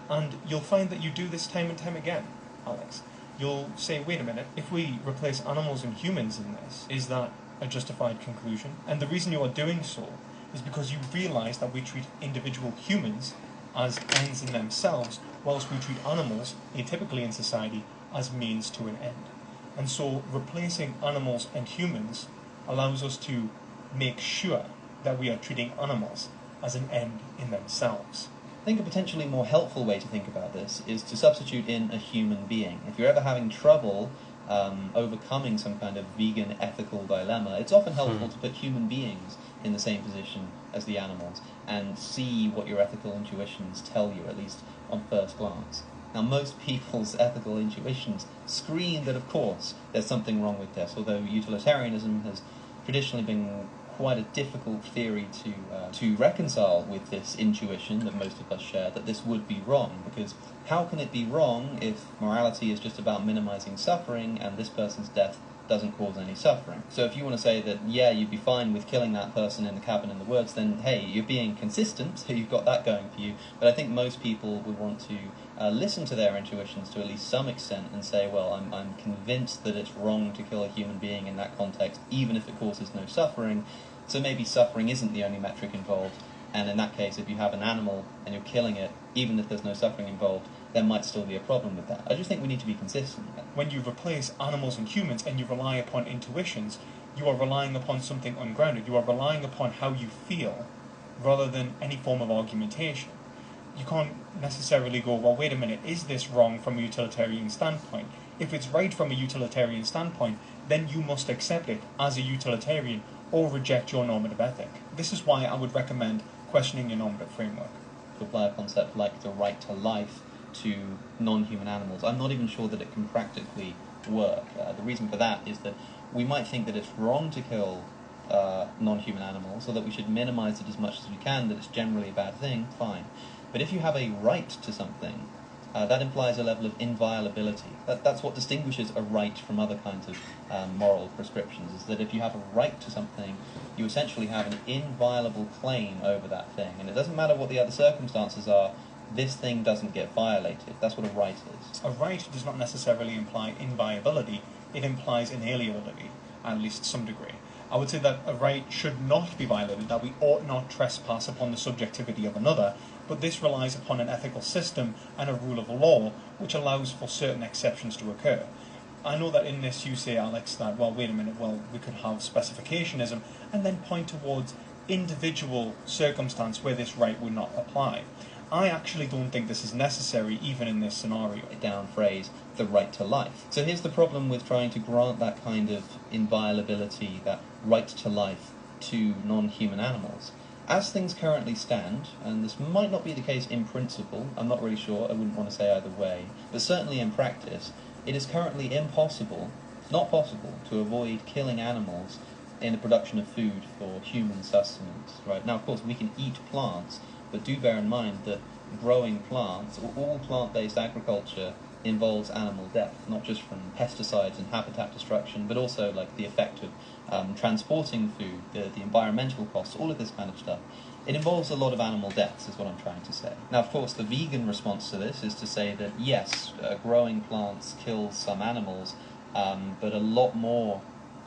And you'll find that you do this time and time again, Alex. You'll say, wait a minute, if we replace animals and humans in this, is that a justified conclusion? And the reason you are doing so is because you realize that we treat individual humans as ends in themselves, whilst we treat animals, atypically in society, as means to an end. And so replacing animals and humans allows us to make sure that we are treating animals as an end in themselves. I think a potentially more helpful way to think about this is to substitute in a human being. If you're ever having trouble overcoming some kind of vegan ethical dilemma, it's often helpful to put human beings in the same position as the animals and see what your ethical intuitions tell you, at least on first glance. Now, most people's ethical intuitions scream that, of course, there's something wrong with this, although utilitarianism has traditionally been quite a difficult theory to reconcile with this intuition that most of us share, that this would be wrong, because how can it be wrong if morality is just about minimizing suffering and this person's death doesn't cause any suffering? So if you want to say that, yeah, you'd be fine with killing that person in the cabin in the woods, then hey, you're being consistent, so you've got that going for you. But I think most people would want to listen to their intuitions to at least some extent and say, well, I'm convinced that it's wrong to kill a human being in that context, even if it causes no suffering. So maybe suffering isn't the only metric involved, and in that case, if you have an animal and you're killing it, even if there's no suffering involved, there might still be a problem with that. I just think we need to be consistent. When you replace animals and humans and you rely upon intuitions, you are relying upon something ungrounded. You are relying upon how you feel rather than any form of argumentation. You can't necessarily go, well, wait a minute, is this wrong from a utilitarian standpoint? If it's right from a utilitarian standpoint, then you must accept it as a utilitarian or reject your normative ethic. This is why I would recommend questioning your normative framework. To apply a concept like the right to life to non-human animals, I'm not even sure that it can practically work. The reason for that is that we might think that it's wrong to kill non-human animals, or that we should minimize it as much as we can, that it's generally a bad thing, fine. But if you have a right to something, that implies a level of inviolability. That's what distinguishes a right from other kinds of moral prescriptions, is that if you have a right to something, you essentially have an inviolable claim over that thing. And it doesn't matter what the other circumstances are, this thing doesn't get violated. That's what a right is. A right does not necessarily imply inviolability, it implies inalienability, at least to some degree. I would say that a right should not be violated, that we ought not trespass upon the subjectivity of another, but this relies upon an ethical system and a rule of law which allows for certain exceptions to occur. I know that in this you say, Alex, that, well, wait a minute, well, we could have specificationism, and then point towards individual circumstance where this right would not apply. I actually don't think this is necessary, even in this scenario. Down phrase, the right to life. So here's the problem with trying to grant that kind of inviolability, that right to life, to non-human animals. As things currently stand, and this might not be the case in principle, I'm not really sure, I wouldn't want to say either way, but certainly in practice, it is currently impossible, not possible, to avoid killing animals in the production of food for human sustenance. Right? Now, of course, we can eat plants, but do bear in mind that growing plants, or all plant-based agriculture, involves animal death, not just from pesticides and habitat destruction, but also like the effect of transporting food, the environmental costs, all of this kind of stuff. It involves a lot of animal deaths, is what I'm trying to say. Now, of course, the vegan response to this is to say that, yes, growing plants kills some animals, but a lot more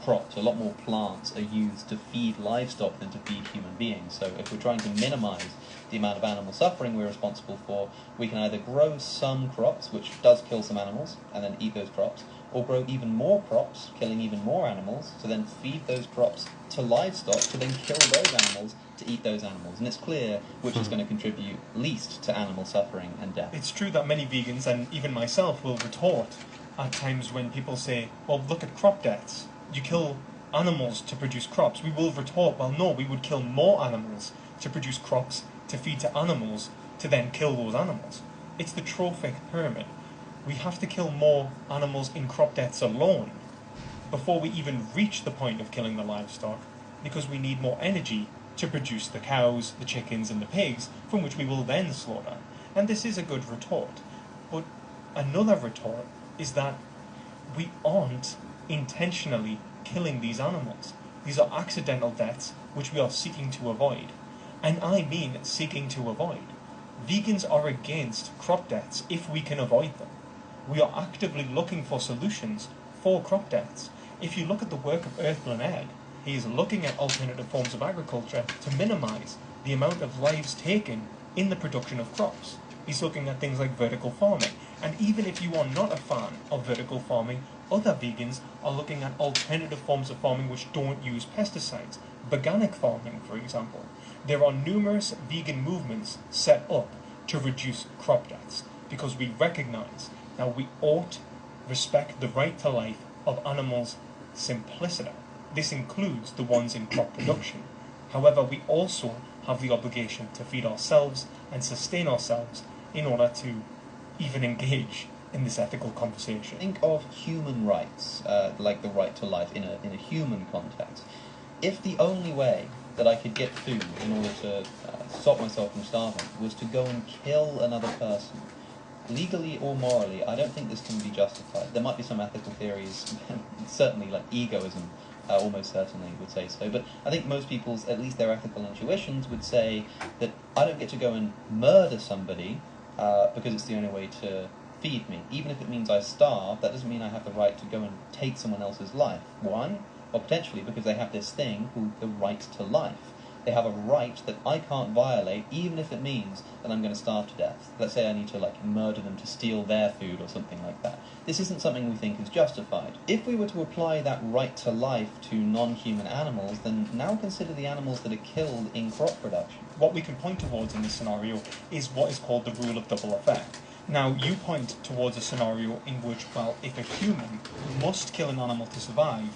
crops, a lot more plants are used to feed livestock than to feed human beings. So if we're trying to minimize the amount of animal suffering we're responsible for, we can either grow some crops, which does kill some animals, and then eat those crops, or grow even more crops, killing even more animals, to then feed those crops to livestock, to then kill those animals, to eat those animals. And it's clear which is going to contribute least to animal suffering and death. It's true that many vegans, and even myself, will retort at times when people say, well, look at crop deaths. You kill animals to produce crops. We will retort, well, no, we would kill more animals to produce crops, to feed to animals, to then kill those animals. It's the trophic pyramid. We have to kill more animals in crop deaths alone before we even reach the point of killing the livestock, because we need more energy to produce the cows, the chickens, and the pigs, from which we will then slaughter. And this is a good retort. But another retort is that we aren't intentionally killing these animals. These are accidental deaths which we are seeking to avoid. And I mean seeking to avoid. Vegans are against crop deaths if we can avoid them. We are actively looking for solutions for crop deaths. If you look at the work of Earthblin Ed, he is looking at alternative forms of agriculture to minimize the amount of lives taken in the production of crops. He's looking at things like vertical farming. And even if you are not a fan of vertical farming, other vegans are looking at alternative forms of farming which don't use pesticides. Veganic farming, for example. There are numerous vegan movements set up to reduce crop deaths because we recognize that we ought respect the right to life of animals simpliciter. This includes the ones in crop production. However, we also have the obligation to feed ourselves and sustain ourselves in order to even engage in this ethical conversation. Think of human rights, like the right to life in a human context. If the only way that I could get food in order to stop myself from starving was to go and kill another person, legally or morally, I don't think this can be justified. There might be some ethical theories, certainly like egoism, almost certainly would say so, but I think most people's, at least their ethical intuitions, would say that I don't get to go and murder somebody because it's the only way to feed me. Even if it means I starve, that doesn't mean I have the right to go and take someone else's life. Why? or potentially because they have this thing called the right to life. They have a right that I can't violate, even if it means that I'm going to starve to death. Let's say I need to murder them to steal their food or something like that. This isn't something we think is justified. If we were to apply that right to life to non-human animals, then now consider the animals that are killed in crop production. What we can point towards in this scenario is what is called the rule of double effect. Now, you point towards a scenario in which, well, if a human must kill an animal to survive,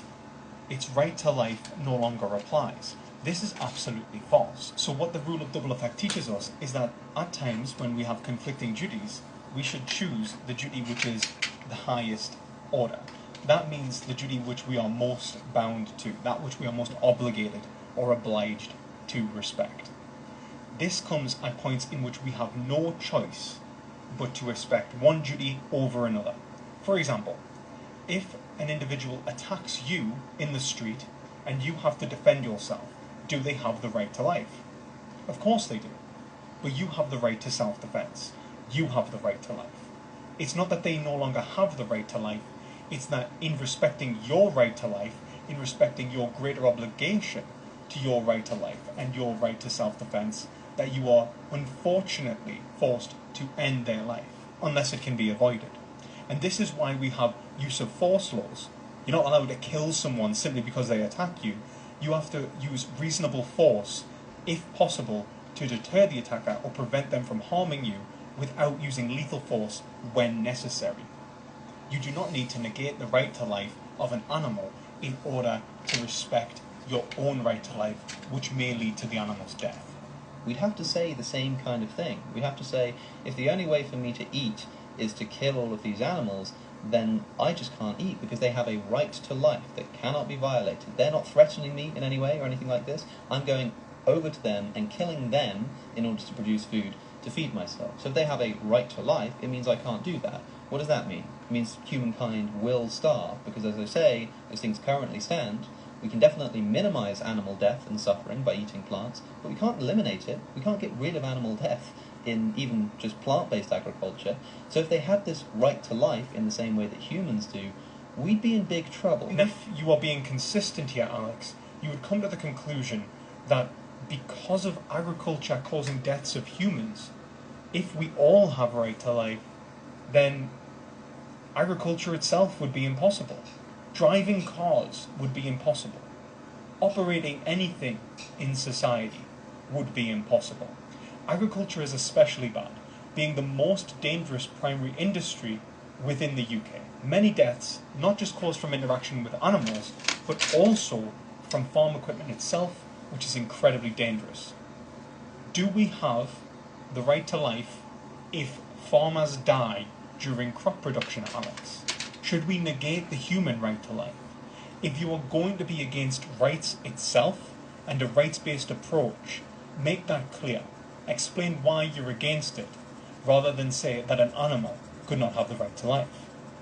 its right to life no longer applies. This is absolutely false. So what the rule of double effect teaches us is that at times when we have conflicting duties, we should choose the duty which is the highest order. That means the duty which we are most bound to, that which we are most obligated or obliged to respect. This comes at points in which we have no choice but to respect one duty over another. For example, if an individual attacks you in the street and you have to defend yourself, do they have the right to life? Of course they do. But you have the right to self-defense. You have the right to life. It's not that they no longer have the right to life, it's that in respecting your right to life, in respecting your greater obligation to your right to life and your right to self-defense, that you are unfortunately forced to end their life, unless it can be avoided. And this is why we have use of force laws. You're not allowed to kill someone simply because they attack you. You have to use reasonable force, if possible, to deter the attacker or prevent them from harming you without using lethal force when necessary. You do not need to negate the right to life of an animal in order to respect your own right to life, which may lead to the animal's death. We'd have to say the same kind of thing. We'd have to say, if the only way for me to eat is to kill all of these animals, then I just can't eat because they have a right to life that cannot be violated. They're not threatening me in any way or anything like this. I'm going over to them and killing them in order to produce food to feed myself. So if they have a right to life, it means I can't do that. What does that mean? It means humankind will starve because, as I say, as things currently stand, we can definitely minimize animal death and suffering by eating plants, but we can't eliminate it. We can't get rid of animal death in even just plant-based agriculture. So if they had this right to life in the same way that humans do, we'd be in big trouble. And if you are being consistent here, Alex, you would come to the conclusion that because of agriculture causing deaths of humans, if we all have a right to life, then agriculture itself would be impossible. Driving cars would be impossible. Operating anything in society would be impossible. Agriculture is especially bad, being the most dangerous primary industry within the UK. Many deaths, not just caused from interaction with animals, but also from farm equipment itself, which is incredibly dangerous. Do we have the right to life if farmers die during crop production, Alex? Should we negate the human right to life? If you are going to be against rights itself and a rights-based approach, make that clear. Explain why you're against it, rather than say that an animal could not have the right to life.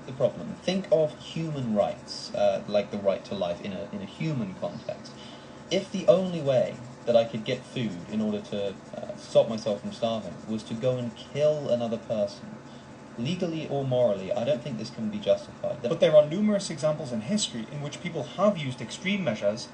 The problem. Think of human rights, like the right to life in a human context. If the only way that I could get food in order to stop myself from starving was to go and kill another person, legally or morally, I don't think this can be justified. But there are numerous examples in history in which people have used extreme measures,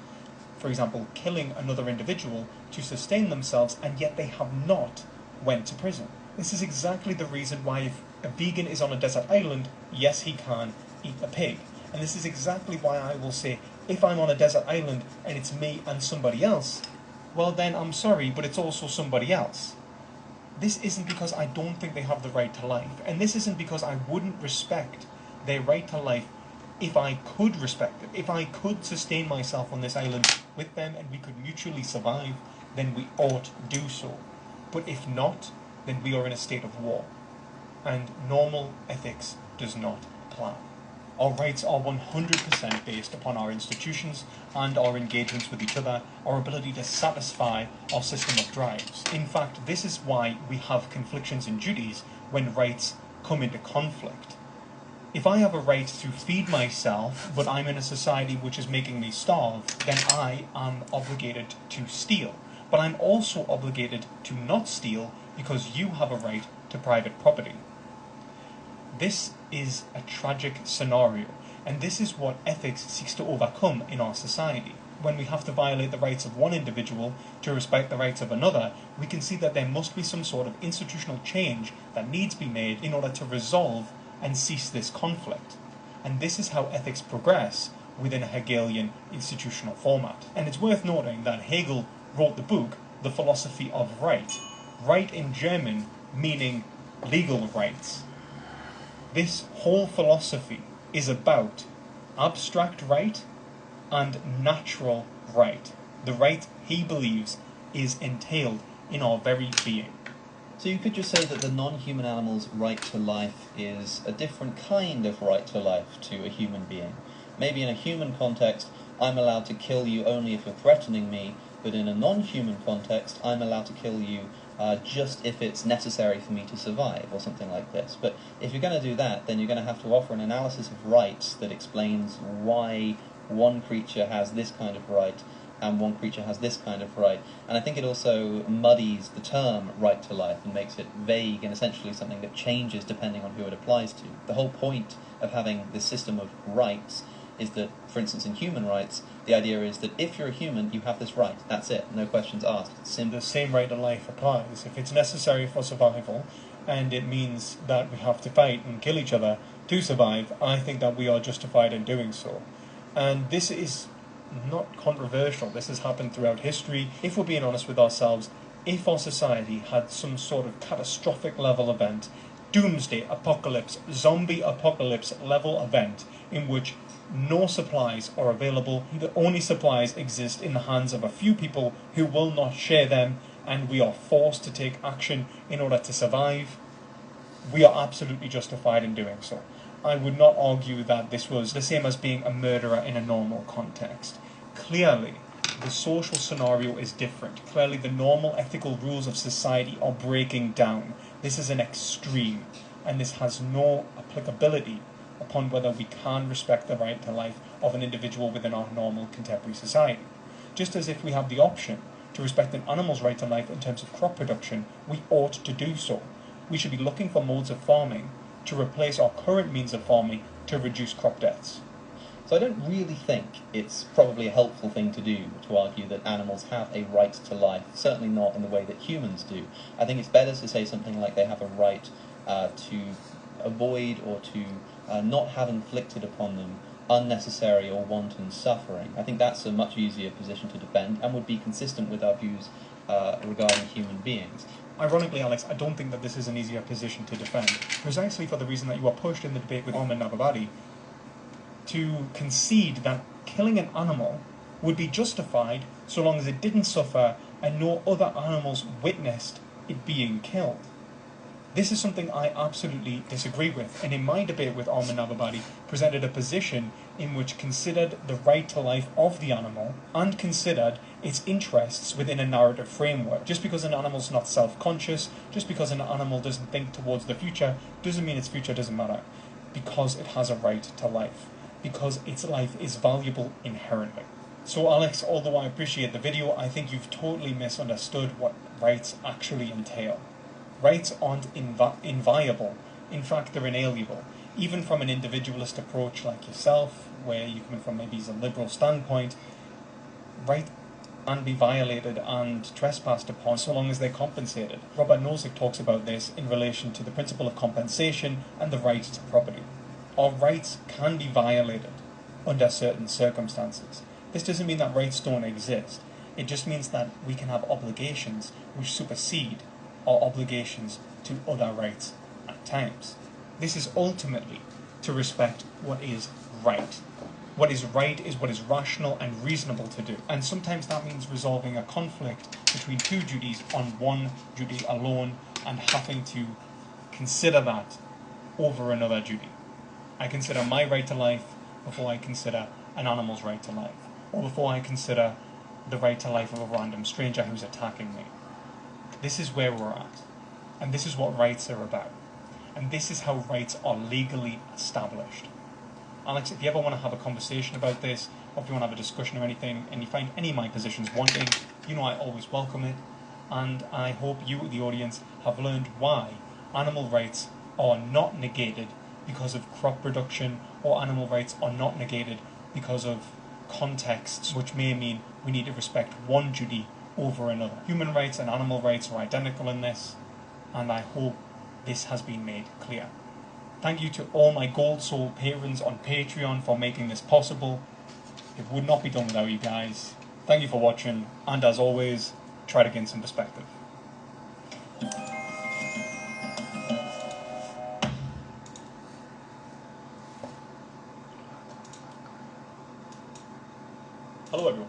for example, killing another individual, to sustain themselves, and yet they have not went to prison. This is exactly the reason why if a vegan is on a desert island, yes, he can eat a pig. And this is exactly why I will say, if I'm on a desert island and it's me and somebody else, well then I'm sorry, but it's also somebody else. This isn't because I don't think they have the right to life, and this isn't because I wouldn't respect their right to life if I could respect it. If I could sustain myself on this island with them and we could mutually survive, then we ought to do so. But if not, then we are in a state of war, and normal ethics does not apply. Our rights are 100% based upon our institutions and our engagements with each other, our ability to satisfy our system of drives. In fact, this is why we have conflictions in duties when rights come into conflict. If I have a right to feed myself, but I'm in a society which is making me starve, then I am obligated to steal. But I'm also obligated to not steal because you have a right to private property. This is a tragic scenario. And this is what ethics seeks to overcome in our society. When we have to violate the rights of one individual to respect the rights of another, we can see that there must be some sort of institutional change that needs to be made in order to resolve and cease this conflict. And this is how ethics progress within a Hegelian institutional format. And it's worth noting that Hegel wrote the book, The Philosophy of Right. Right in German meaning legal rights. This whole philosophy is about abstract right and natural right. The right he believes is entailed in our very being. So you could just say that the non-human animal's right to life is a different kind of right to life to a human being. Maybe in a human context, I'm allowed to kill you only if you're threatening me, but in a non-human context, I'm allowed to kill you just if it's necessary for me to survive, or something like this. But if you're going to do that, then you're going to have to offer an analysis of rights that explains why one creature has this kind of right and one creature has this kind of right. And I think it also muddies the term right to life and makes it vague and essentially something that changes depending on who it applies to. The whole point of having this system of rights is that, for instance, in human rights, the idea is that if you're a human, you have this right. That's it. No questions asked. It's simple. The same right to life applies. If it's necessary for survival, and it means that we have to fight and kill each other to survive, I think that we are justified in doing so. And this is not controversial. This has happened throughout history. If we're being honest with ourselves, if our society had some sort of catastrophic level event, doomsday apocalypse, zombie apocalypse level event, in which no supplies are available, the only supplies exist in the hands of a few people who will not share them, and we are forced to take action in order to survive, we are absolutely justified in doing so. I would not argue that this was the same as being a murderer in a normal context. Clearly, the social scenario is different. Clearly, the normal ethical rules of society are breaking down. This is an extreme, and this has no applicability upon whether we can respect the right to life of an individual within our normal contemporary society. Just as if we have the option to respect an animal's right to life in terms of crop production, we ought to do so. We should be looking for modes of farming to replace our current means of farming to reduce crop deaths. So I don't really think it's probably a helpful thing to do to argue that animals have a right to life, certainly not in the way that humans do. I think it's better to say something like they have a right to avoid or to not have inflicted upon them unnecessary or wanton suffering. I think that's a much easier position to defend and would be consistent with our views regarding human beings. Ironically, Alex, I don't think that this is an easier position to defend, precisely for the reason that you are pushed in the debate with Armin Navabadi to concede that killing an animal would be justified so long as it didn't suffer and no other animals witnessed it being killed. This is something I absolutely disagree with, and in my debate with Armin Navabadi, presented a position in which considered the right to life of the animal and considered its interests within a narrative framework. Just because an animal's not self-conscious, just because an animal doesn't think towards the future, doesn't mean its future doesn't matter. Because it has a right to life. Because its life is valuable inherently. So Alex, although I appreciate the video, I think you've totally misunderstood what rights actually entail. Rights aren't inviolable. In fact, they're inalienable. Even from an individualist approach like yourself, where you're coming from maybe a liberal standpoint, rights can be violated and trespassed upon so long as they're compensated. Robert Nozick talks about this in relation to the principle of compensation and the right to property. Our rights can be violated under certain circumstances. This doesn't mean that rights don't exist. It just means that we can have obligations which supersede our obligations to other rights at times. This is ultimately to respect what is right. What is right is what is rational and reasonable to do. And sometimes that means resolving a conflict between two duties on one duty alone and having to consider that over another duty. I consider my right to life before I consider an animal's right to life, or before I consider the right to life of a random stranger who's attacking me. This is where we're at, and this is what rights are about, and this is how rights are legally established. Alex, if you ever want to have a conversation about this, or if you want to have a discussion or anything, and you find any of my positions wanting, you know I always welcome it, and I hope you, the audience, have learned why animal rights are not negated because of crop production, or animal rights are not negated because of contexts, which may mean we need to respect one duty over another. Human rights and animal rights are identical in this, and I hope this has been made clear. Thank you to all my Gold Soul patrons on Patreon for making this possible. It would not be done without you guys. Thank you for watching, and as always, try to gain some perspective. Hello everyone.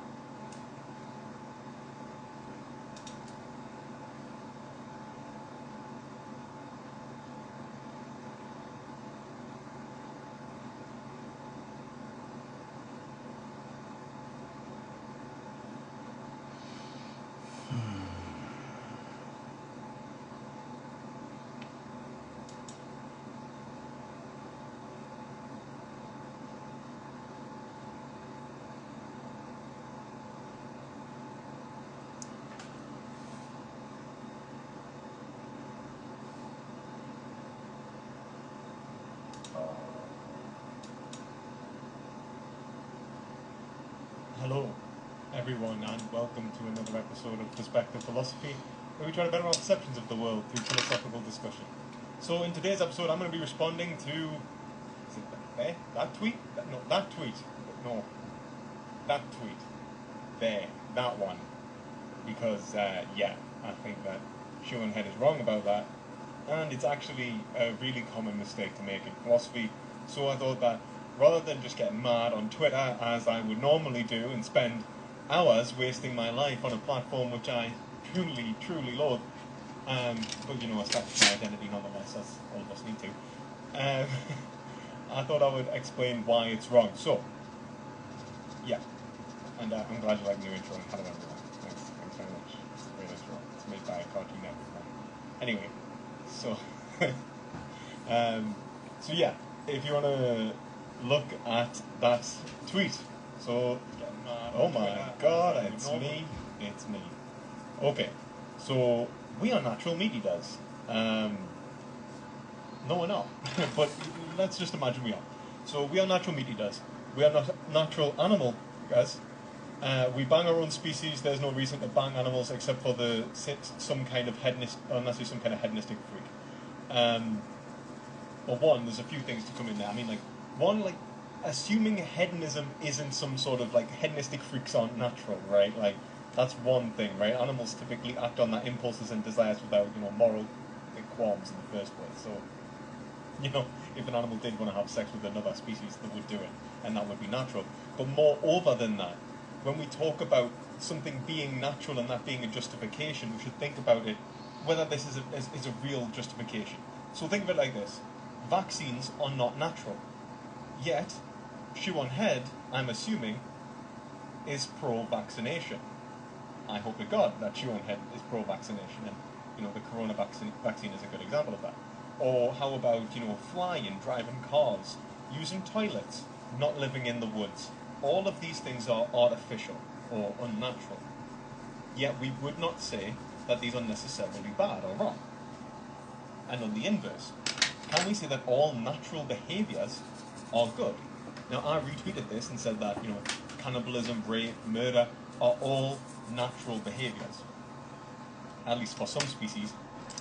Hello, everyone, and welcome to another episode of Perspective Philosophy, where we try to better our perceptions of the world through philosophical discussion. So, in today's episode, I'm going to be responding to that tweet. That one, because yeah, I think that Sean Head is wrong about that, and it's actually a really common mistake to make in philosophy. So I thought that, rather than just get mad on Twitter, as I would normally do, and spend hours wasting my life on a platform which I truly, truly loathe, but you know, I established my identity nonetheless, as all of us need to, I thought I would explain why it's wrong. So, yeah, and I'm glad you like the new intro. Hello everyone. Thanks very much. It's a great intro. It's made by Cartoon Network. Anyway, so, so yeah, if you want to look at that tweet. So, oh my god, it's me. Okay, so we are natural meat eaters. No, we're not. But let's just imagine we are. So we are natural meat eaters. We are not natural animal eaters. We bang our own species. There's no reason to bang animals except for some kind of hedonistic freak. Well, one, there's a few things to come in there. I mean, like, one, like, assuming hedonism isn't some sort of, like, hedonistic freaks aren't natural, right? Like, that's one thing, right? Animals typically act on their impulses and desires without, you know, moral qualms in the first place. So, you know, if an animal did want to have sex with another species, they would do it, and that would be natural. But moreover than that, when we talk about something being natural and that being a justification, we should think about it, whether this is a real justification. So think of it like this. Vaccines are not natural. Yet, Siobhan Head, I'm assuming, is pro-vaccination. I hope to God that Siobhan Head is pro-vaccination, and, you know, the corona vaccine is a good example of that. Or how about, you know, flying, driving cars, using toilets, not living in the woods. All of these things are artificial or unnatural. Yet we would not say that these are necessarily bad or wrong. And on the inverse, can we say that all natural behaviours are good? Now, I retweeted this and said that, you know, cannibalism, rape, murder are all natural behaviours, at least for some species,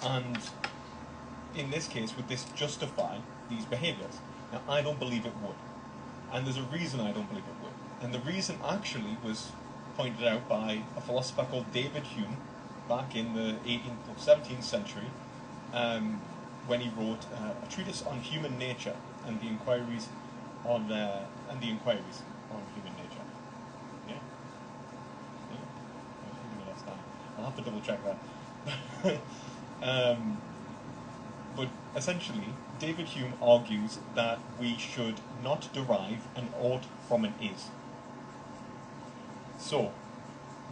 and in this case, would this justify these behaviours? Now, I don't believe it would, and there's a reason I don't believe it would, and the reason actually was pointed out by a philosopher called David Hume back in the 18th or 17th century, when he wrote a treatise on human nature and the inquiries on human nature. Yeah. I'll have to double check that. But essentially, David Hume argues that we should not derive an ought from an is. So,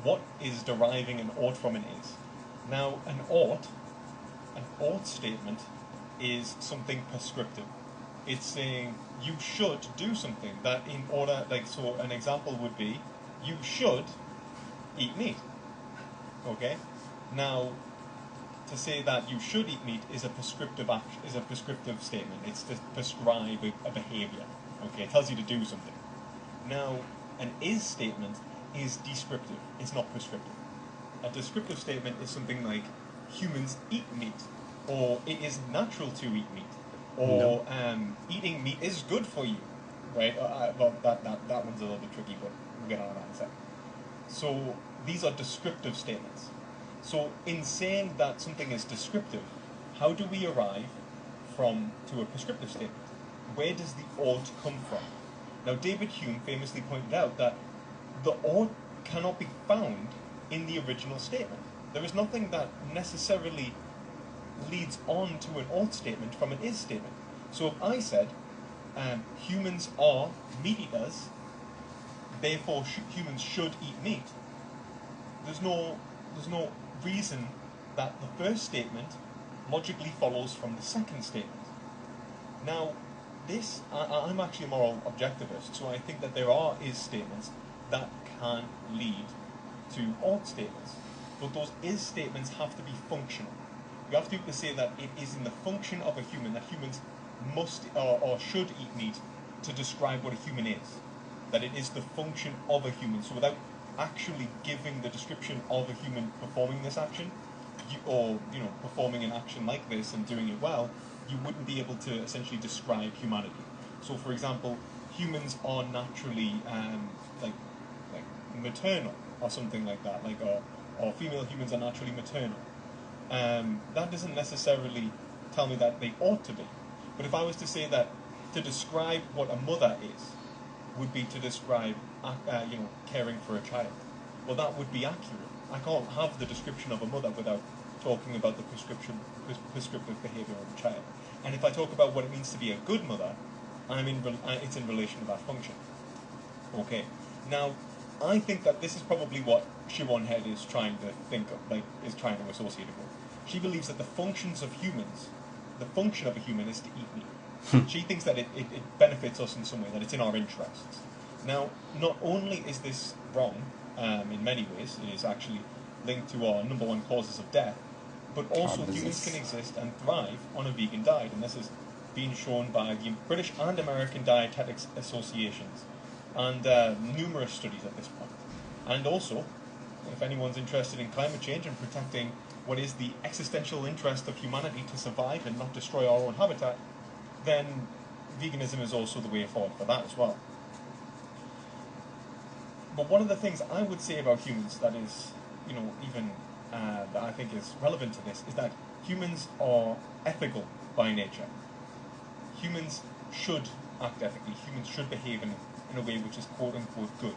what is deriving an ought from an is? Now, an ought statement is something prescriptive. It's saying you should do something that in order, like, so an example would be, you should eat meat. Okay? Now, to say that you should eat meat is a prescriptive statement. It's to prescribe a behavior. Okay, it tells you to do something. Now, an is statement is descriptive. It's not prescriptive. A descriptive statement is something like humans eat meat, or it is natural to eat meat, or eating meat is good for you, right? Well, that one's a little bit tricky, but we'll get on that in a second. So these are descriptive statements. So in saying that something is descriptive, how do we arrive to a prescriptive statement? Where does the ought come from? Now, David Hume famously pointed out that the ought cannot be found in the original statement. There is nothing that necessarily leads on to an ought statement from an is statement. So if I said, humans are meat eaters, therefore humans should eat meat, there's no reason that the first statement logically follows from the second statement. Now, I'm actually a moral objectivist, so I think that there are is statements that can lead to ought statements. But those is statements have to be functional. You have to be able to say that it is in the function of a human, that humans must or should eat meat to describe what a human is. That it is the function of a human. So without actually giving the description of a human performing this action, or performing an action like this and doing it well, you wouldn't be able to essentially describe humanity. So, for example, humans are naturally like maternal or something like that, or female humans are naturally maternal. That doesn't necessarily tell me that they ought to be. But if I was to say that to describe what a mother is would be to describe caring for a child, well, that would be accurate. I can't have the description of a mother without talking about the prescriptive behaviour of a child. And if I talk about what it means to be a good mother, it's in relation to that function. Okay. Now, I think that this is probably what Siobhan Head is trying to think of, is trying to associate it with. She believes that the function of a human is to eat meat. She thinks that it benefits us in some way, that it's in our interests. Now, not only is this wrong, in many ways, it is actually linked to our number one causes of death, but also humans can exist and thrive on a vegan diet, and this has been shown by the British and American dietetics associations, and numerous studies at this point. And also, if anyone's interested in climate change and protecting what is the existential interest of humanity to survive and not destroy our own habitat, then veganism is also the way forward for that as well. But one of the things I would say about humans that is, that I think is relevant to this is that humans are ethical by nature. Humans should act ethically. Humans should behave in a way which is quote-unquote good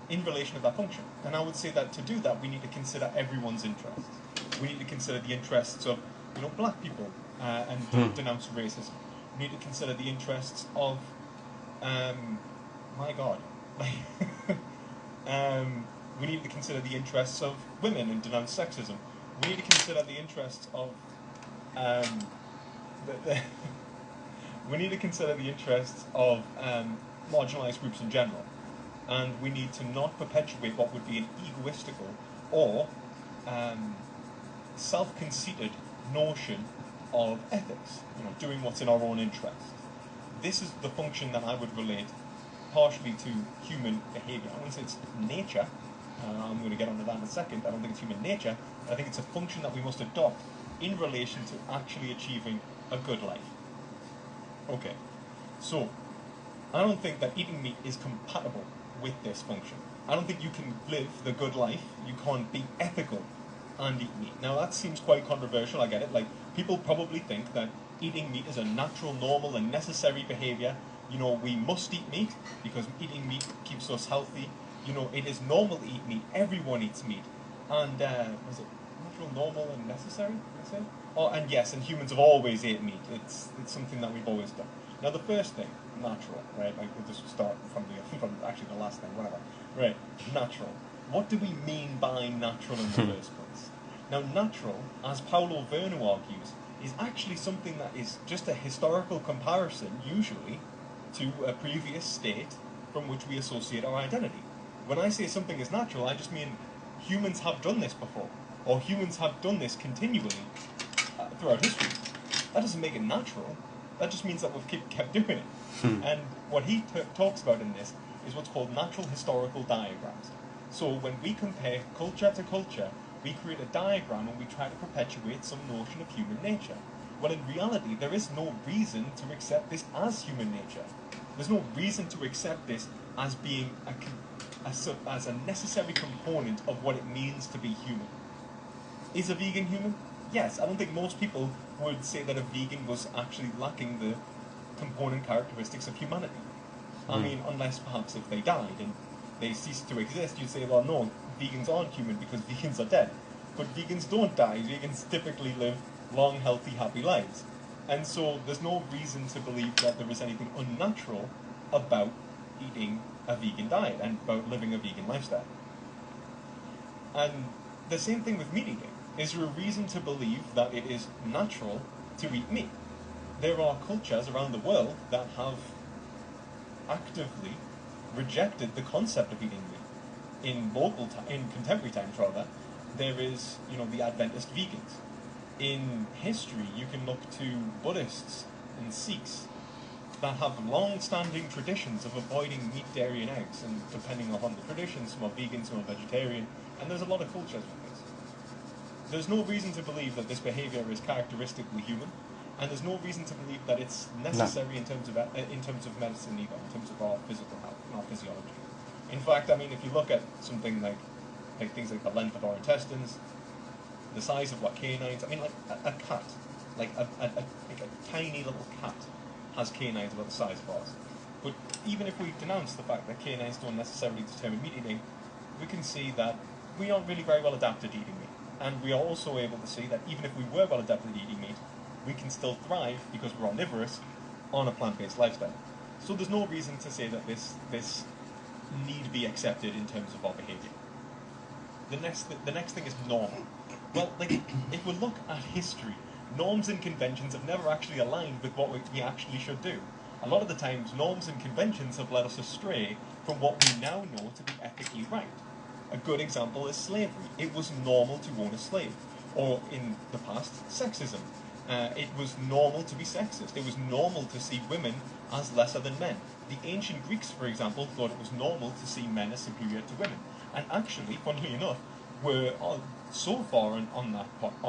in relation to that function. And I would say that to do that, we need to consider everyone's interests. We need to consider the interests of black people and denounce racism. We need to consider the interests of, my God, we need to consider the interests of women and denounce sexism. We need to consider the interests of we need to consider the interests of marginalised groups in general, and we need to not perpetuate what would be an egoistical or self-conceited notion of ethics, doing what's in our own interest. This is the function that I would relate partially to human behaviour. I wouldn't say it's nature. I'm going to get onto that in a second. I don't think it's human nature. I think it's a function that we must adopt in relation to actually achieving a good life. Okay, so I don't think that eating meat is compatible with this function. I don't think you can live the good life. You can't be ethical and eat meat. Now that seems quite controversial, I get it. People probably think that eating meat is a natural, normal and necessary behaviour. We must eat meat because eating meat keeps us healthy. It is normal to eat meat. Everyone eats meat. And, was it natural, normal and necessary, I say? Oh, and yes, and humans have always ate meat. It's something that we've always done. Now the first thing, natural, right? We'll just start from actually the last thing, whatever. Right, natural. What do we mean by natural in the first place? Now natural, as Paulo Verno argues, is actually something that is just a historical comparison, usually, to a previous state from which we associate our identity. When I say something is natural, I just mean humans have done this before, or humans have done this continually throughout history. That doesn't make it natural. That just means that we've kept doing it. And what he talks about in this is what's called natural historical diagrams. So when we compare culture to culture, we create a diagram and we try to perpetuate some notion of human nature. Well, in reality, there is no reason to accept this as human nature. There's no reason to accept this as being as a necessary component of what it means to be human. Is a vegan human? Yes. I don't think most people would say that a vegan was actually lacking the component characteristics of humanity. I mean, unless perhaps if they died and they ceased to exist, you'd say, well, no, vegans aren't human because vegans are dead. But vegans don't die. Vegans typically live long, healthy, happy lives. And so there's no reason to believe that there is anything unnatural about eating a vegan diet and about living a vegan lifestyle. And the same thing with meat eating. Is there a reason to believe that it is natural to eat meat? There are cultures around the world that have actively rejected the concept of eating meat. In contemporary times, rather, there is, the Adventist vegans. In history, you can look to Buddhists and Sikhs that have long-standing traditions of avoiding meat, dairy, and eggs, and depending upon the traditions, some are vegan, some are vegetarian, and there's a lot of cultures with this. There's no reason to believe that this behaviour is characteristically human, and there's no reason to believe that it's necessary in terms of medicine either, in terms of our physical health and our physiology. In fact, I mean, if you look at something like things like the length of our intestines, the size of what canines, I mean, like a cat, like a tiny little cat has canines about the size of ours. But even if we denounce the fact that canines don't necessarily determine meat eating, we can see that we aren't really very well adapted to eating meat. And we are also able to see that even if we were well adapted to eating meat, we can still thrive, because we're omnivorous, on a plant-based lifestyle. So there's no reason to say that this need be accepted in terms of our behaviour. The next thing is normal. Well, if we look at history, norms and conventions have never actually aligned with what we actually should do. A lot of the times, norms and conventions have led us astray from what we now know to be ethically right. A good example is slavery. It was normal to own a slave. Or in the past, sexism. It was normal to be sexist. It was normal to see women as lesser than men. The ancient Greeks, for example, thought it was normal to see men as superior to women. And actually, funnily enough, were so far on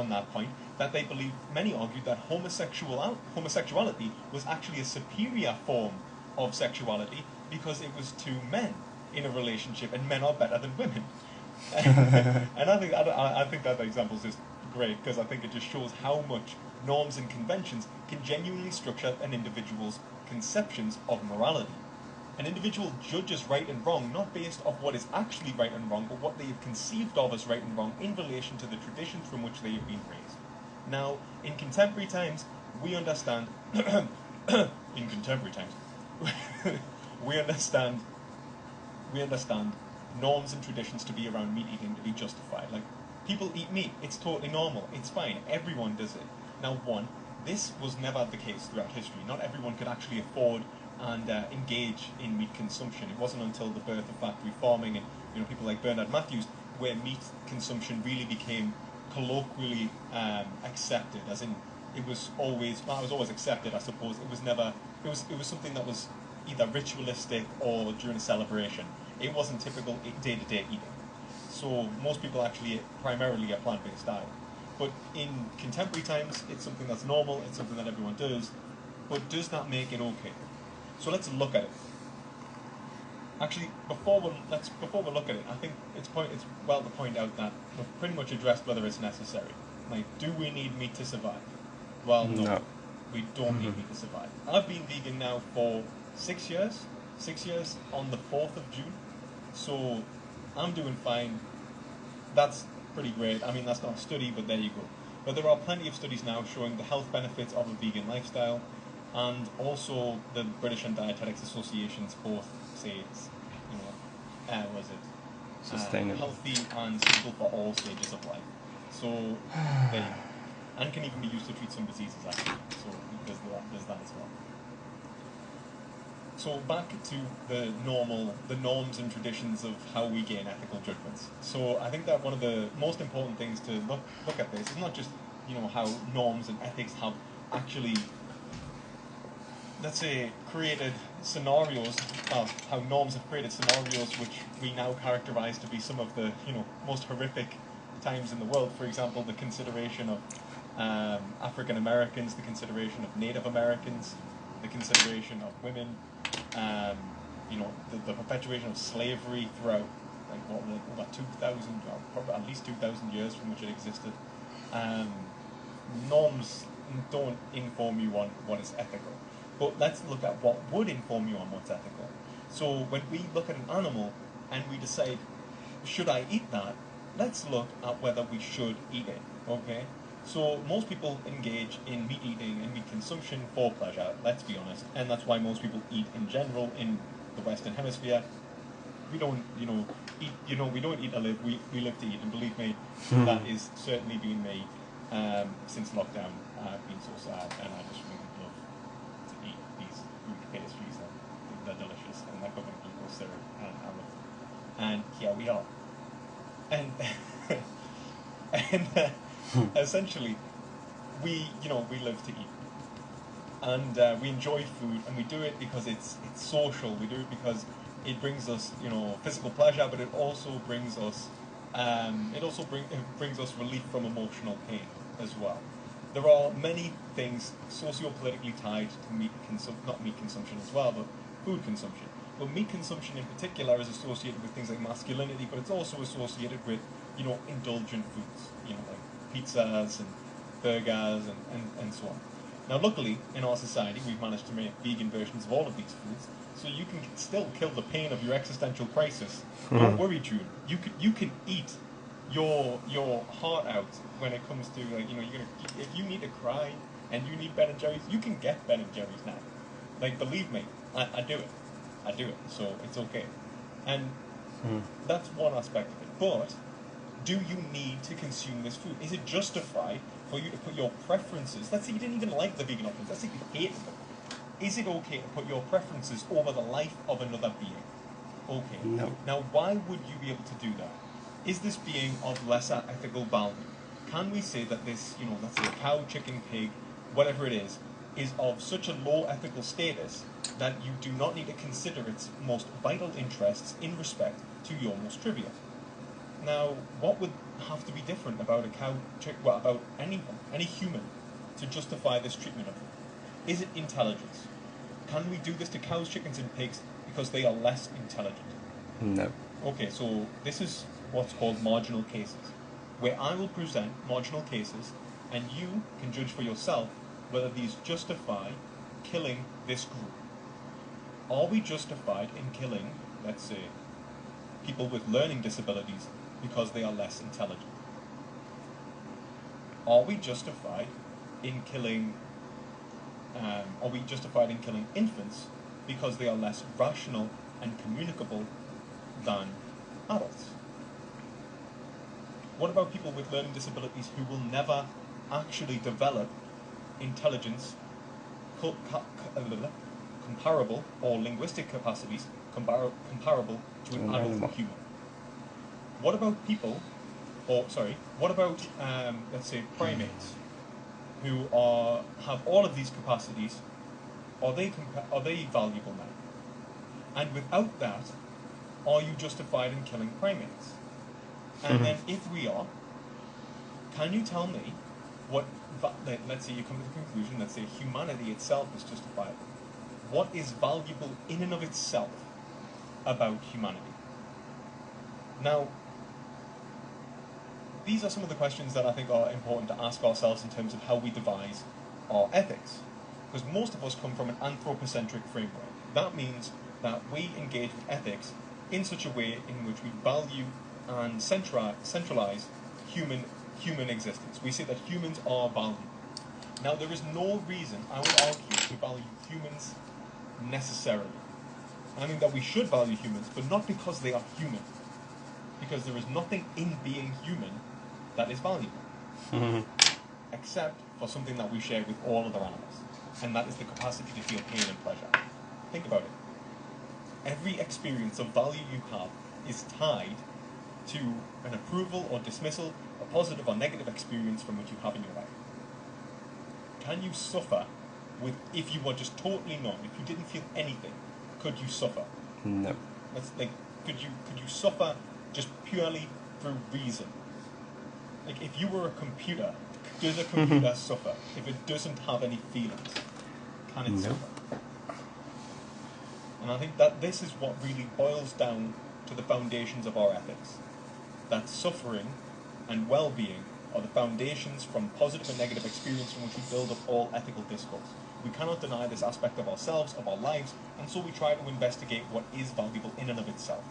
that point that they believed, many argued, that homosexuality was actually a superior form of sexuality because it was two men in a relationship, and men are better than women. And I think that example is just great, because I think it just shows how much norms and conventions can genuinely structure an individual's conceptions of morality. An individual judges right and wrong not based off what is actually right and wrong, but what they have conceived of as right and wrong in relation to the traditions from which they have been raised. Now, in contemporary times, we understand we understand norms and traditions to be around meat eating to be justified. Like, people eat meat, it's totally normal, it's fine, everyone does it. Now, this was never the case throughout history. Not everyone could actually afford and engage in meat consumption. It wasn't until the birth of factory farming and people like Bernard Matthews where meat consumption really became colloquially accepted, as in it was always accepted, I suppose. It was something that was either ritualistic or during a celebration. It wasn't typical day-to-day eating. So most people actually ate primarily a plant-based diet. But in contemporary times, it's something that's normal, it's something that everyone does, but does that make it okay? So let's look at it. Actually, before we look at it, I think it's well to point out that we've pretty much addressed whether it's necessary. Like, do we need meat to survive? Well, no. We don't need meat to survive. I've been vegan now for 6 years. 6 years on the 4th of June. So I'm doing fine. That's pretty great. I mean, that's not a study, but there you go. But there are plenty of studies now showing the health benefits of a vegan lifestyle, and also the British and Dietetics Associations both say it's, sustainable, healthy and suitable for all stages of life. So there you go. And can even be used to treat some diseases, actually. So there's that as well. So back to the norms and traditions of how we gain ethical judgments. So I think that one of the most important things to look at this is not just how norms and ethics have actually, let's say, created scenarios, how norms have created scenarios which we now characterize to be some of the most horrific times in the world. For example, the consideration of African Americans, the consideration of Native Americans, the consideration of women, the perpetuation of slavery throughout over 2,000, or probably at least 2,000 years from which it existed. Norms don't inform you on what is ethical, but let's look at what would inform you on what's ethical. So when we look at an animal and we decide, should I eat that? Let's look at whether we should eat it. Okay. So most people engage in meat eating and meat consumption for pleasure, let's be honest, and that's why most people eat in general in the Western Hemisphere. We don't, eat, we don't eat to live, we live to eat, and believe me, that is certainly been me since lockdown. I've been so sad, and I just really love to eat these Greek pastries, and they're delicious, and they're covered in maple syrup, and I love them. And here we are. And, essentially, we live to eat, and we enjoy food, and we do it because it's social. We do it because it brings us physical pleasure, but it also brings us brings us relief from emotional pain as well. There are many things socio-politically tied to not meat consumption as well, but food consumption. But meat consumption in particular is associated with things like masculinity, but it's also associated with indulgent foods, like pizzas and burgers and so on. Now, luckily, in our society, we've managed to make vegan versions of all of these foods, so you can still kill the pain of your existential crisis. Don't worry, June. You can eat your heart out when it comes to if you need to cry and you need Ben and Jerry's, you can get Ben and Jerry's now. Like, believe me, I do it. So it's okay, and that's one aspect of it. But do you need to consume this food? Is it justified for you to put your preferences? Let's say you didn't even like the vegan options. Let's say you hated them. Is it okay to put your preferences over the life of another being? Okay. No. Now, why would you be able to do that? Is this being of lesser ethical value? Can we say that this, let's say a cow, chicken, pig, whatever it is of such a low ethical status that you do not need to consider its most vital interests in respect to your most trivial? Now, what would have to be different about a cow, about anyone, any human, to justify this treatment of them? Is it intelligence? Can we do this to cows, chickens, and pigs because they are less intelligent? No. Okay, so this is what's called marginal cases, where I will present marginal cases, and you can judge for yourself whether these justify killing this group. Are we justified in killing, let's say, people with learning disabilities because they are less intelligent? Are we justified in killing infants because they are less rational and communicable than adults? What about people with learning disabilities who will never actually develop intelligence comparable, or linguistic capacities comparable to an adult human? What about let's say primates who have all of these capacities? Are they valuable now? And without that, are you justified in killing primates? And then if we are, can you tell me let's say you come to the conclusion that say humanity itself is justifiable. What is valuable in and of itself about humanity? Now, these are some of the questions that I think are important to ask ourselves in terms of how we devise our ethics. Because most of us come from an anthropocentric framework. That means that we engage with ethics in such a way in which we value and centralize human existence. We say that humans are valuable. Now, there is no reason, I would argue, to value humans necessarily. I mean that we should value humans, but not because they are human. Because there is nothing in being human that is valuable. Except for something that we share with all other animals. And that is the capacity to feel pain and pleasure. Think about it. every experience of value you have is tied to an approval or dismissal, a positive or negative experience from what you have in your life. Can you suffer if you were just totally numb, if you didn't feel anything, could you suffer? No. That's like, could you suffer just purely through reason? Like, if you were a computer, does a computer suffer if it doesn't have any feelings? Can it No. suffer? And I think that this is what really boils down to the foundations of our ethics. That suffering and well-being are the foundations from positive and negative experience from which we build up all ethical discourse. We cannot deny this aspect of ourselves, of our lives, and so we try to investigate what is valuable in and of itself.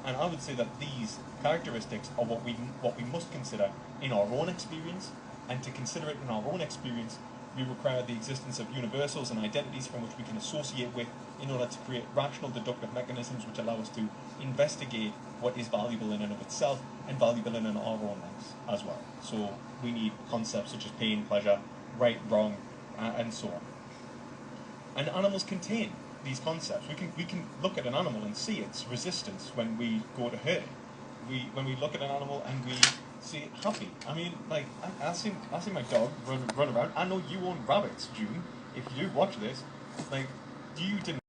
And I would say that these characteristics are what we must consider in our own experience, and to consider it in our own experience, we require the existence of universals and identities from which we can associate with in order to create rational deductive mechanisms which allow us to investigate what is valuable in and of itself and valuable in our own lives as well. So we need concepts such as pain, pleasure, right, wrong, and so on. And animals contain these concepts. We can look at an animal and see its resistance when we go to hurt it. When we look at an animal and we see it happy. I mean, like, I see my dog run around. I know you own rabbits, June. If you do watch this, like, you didn't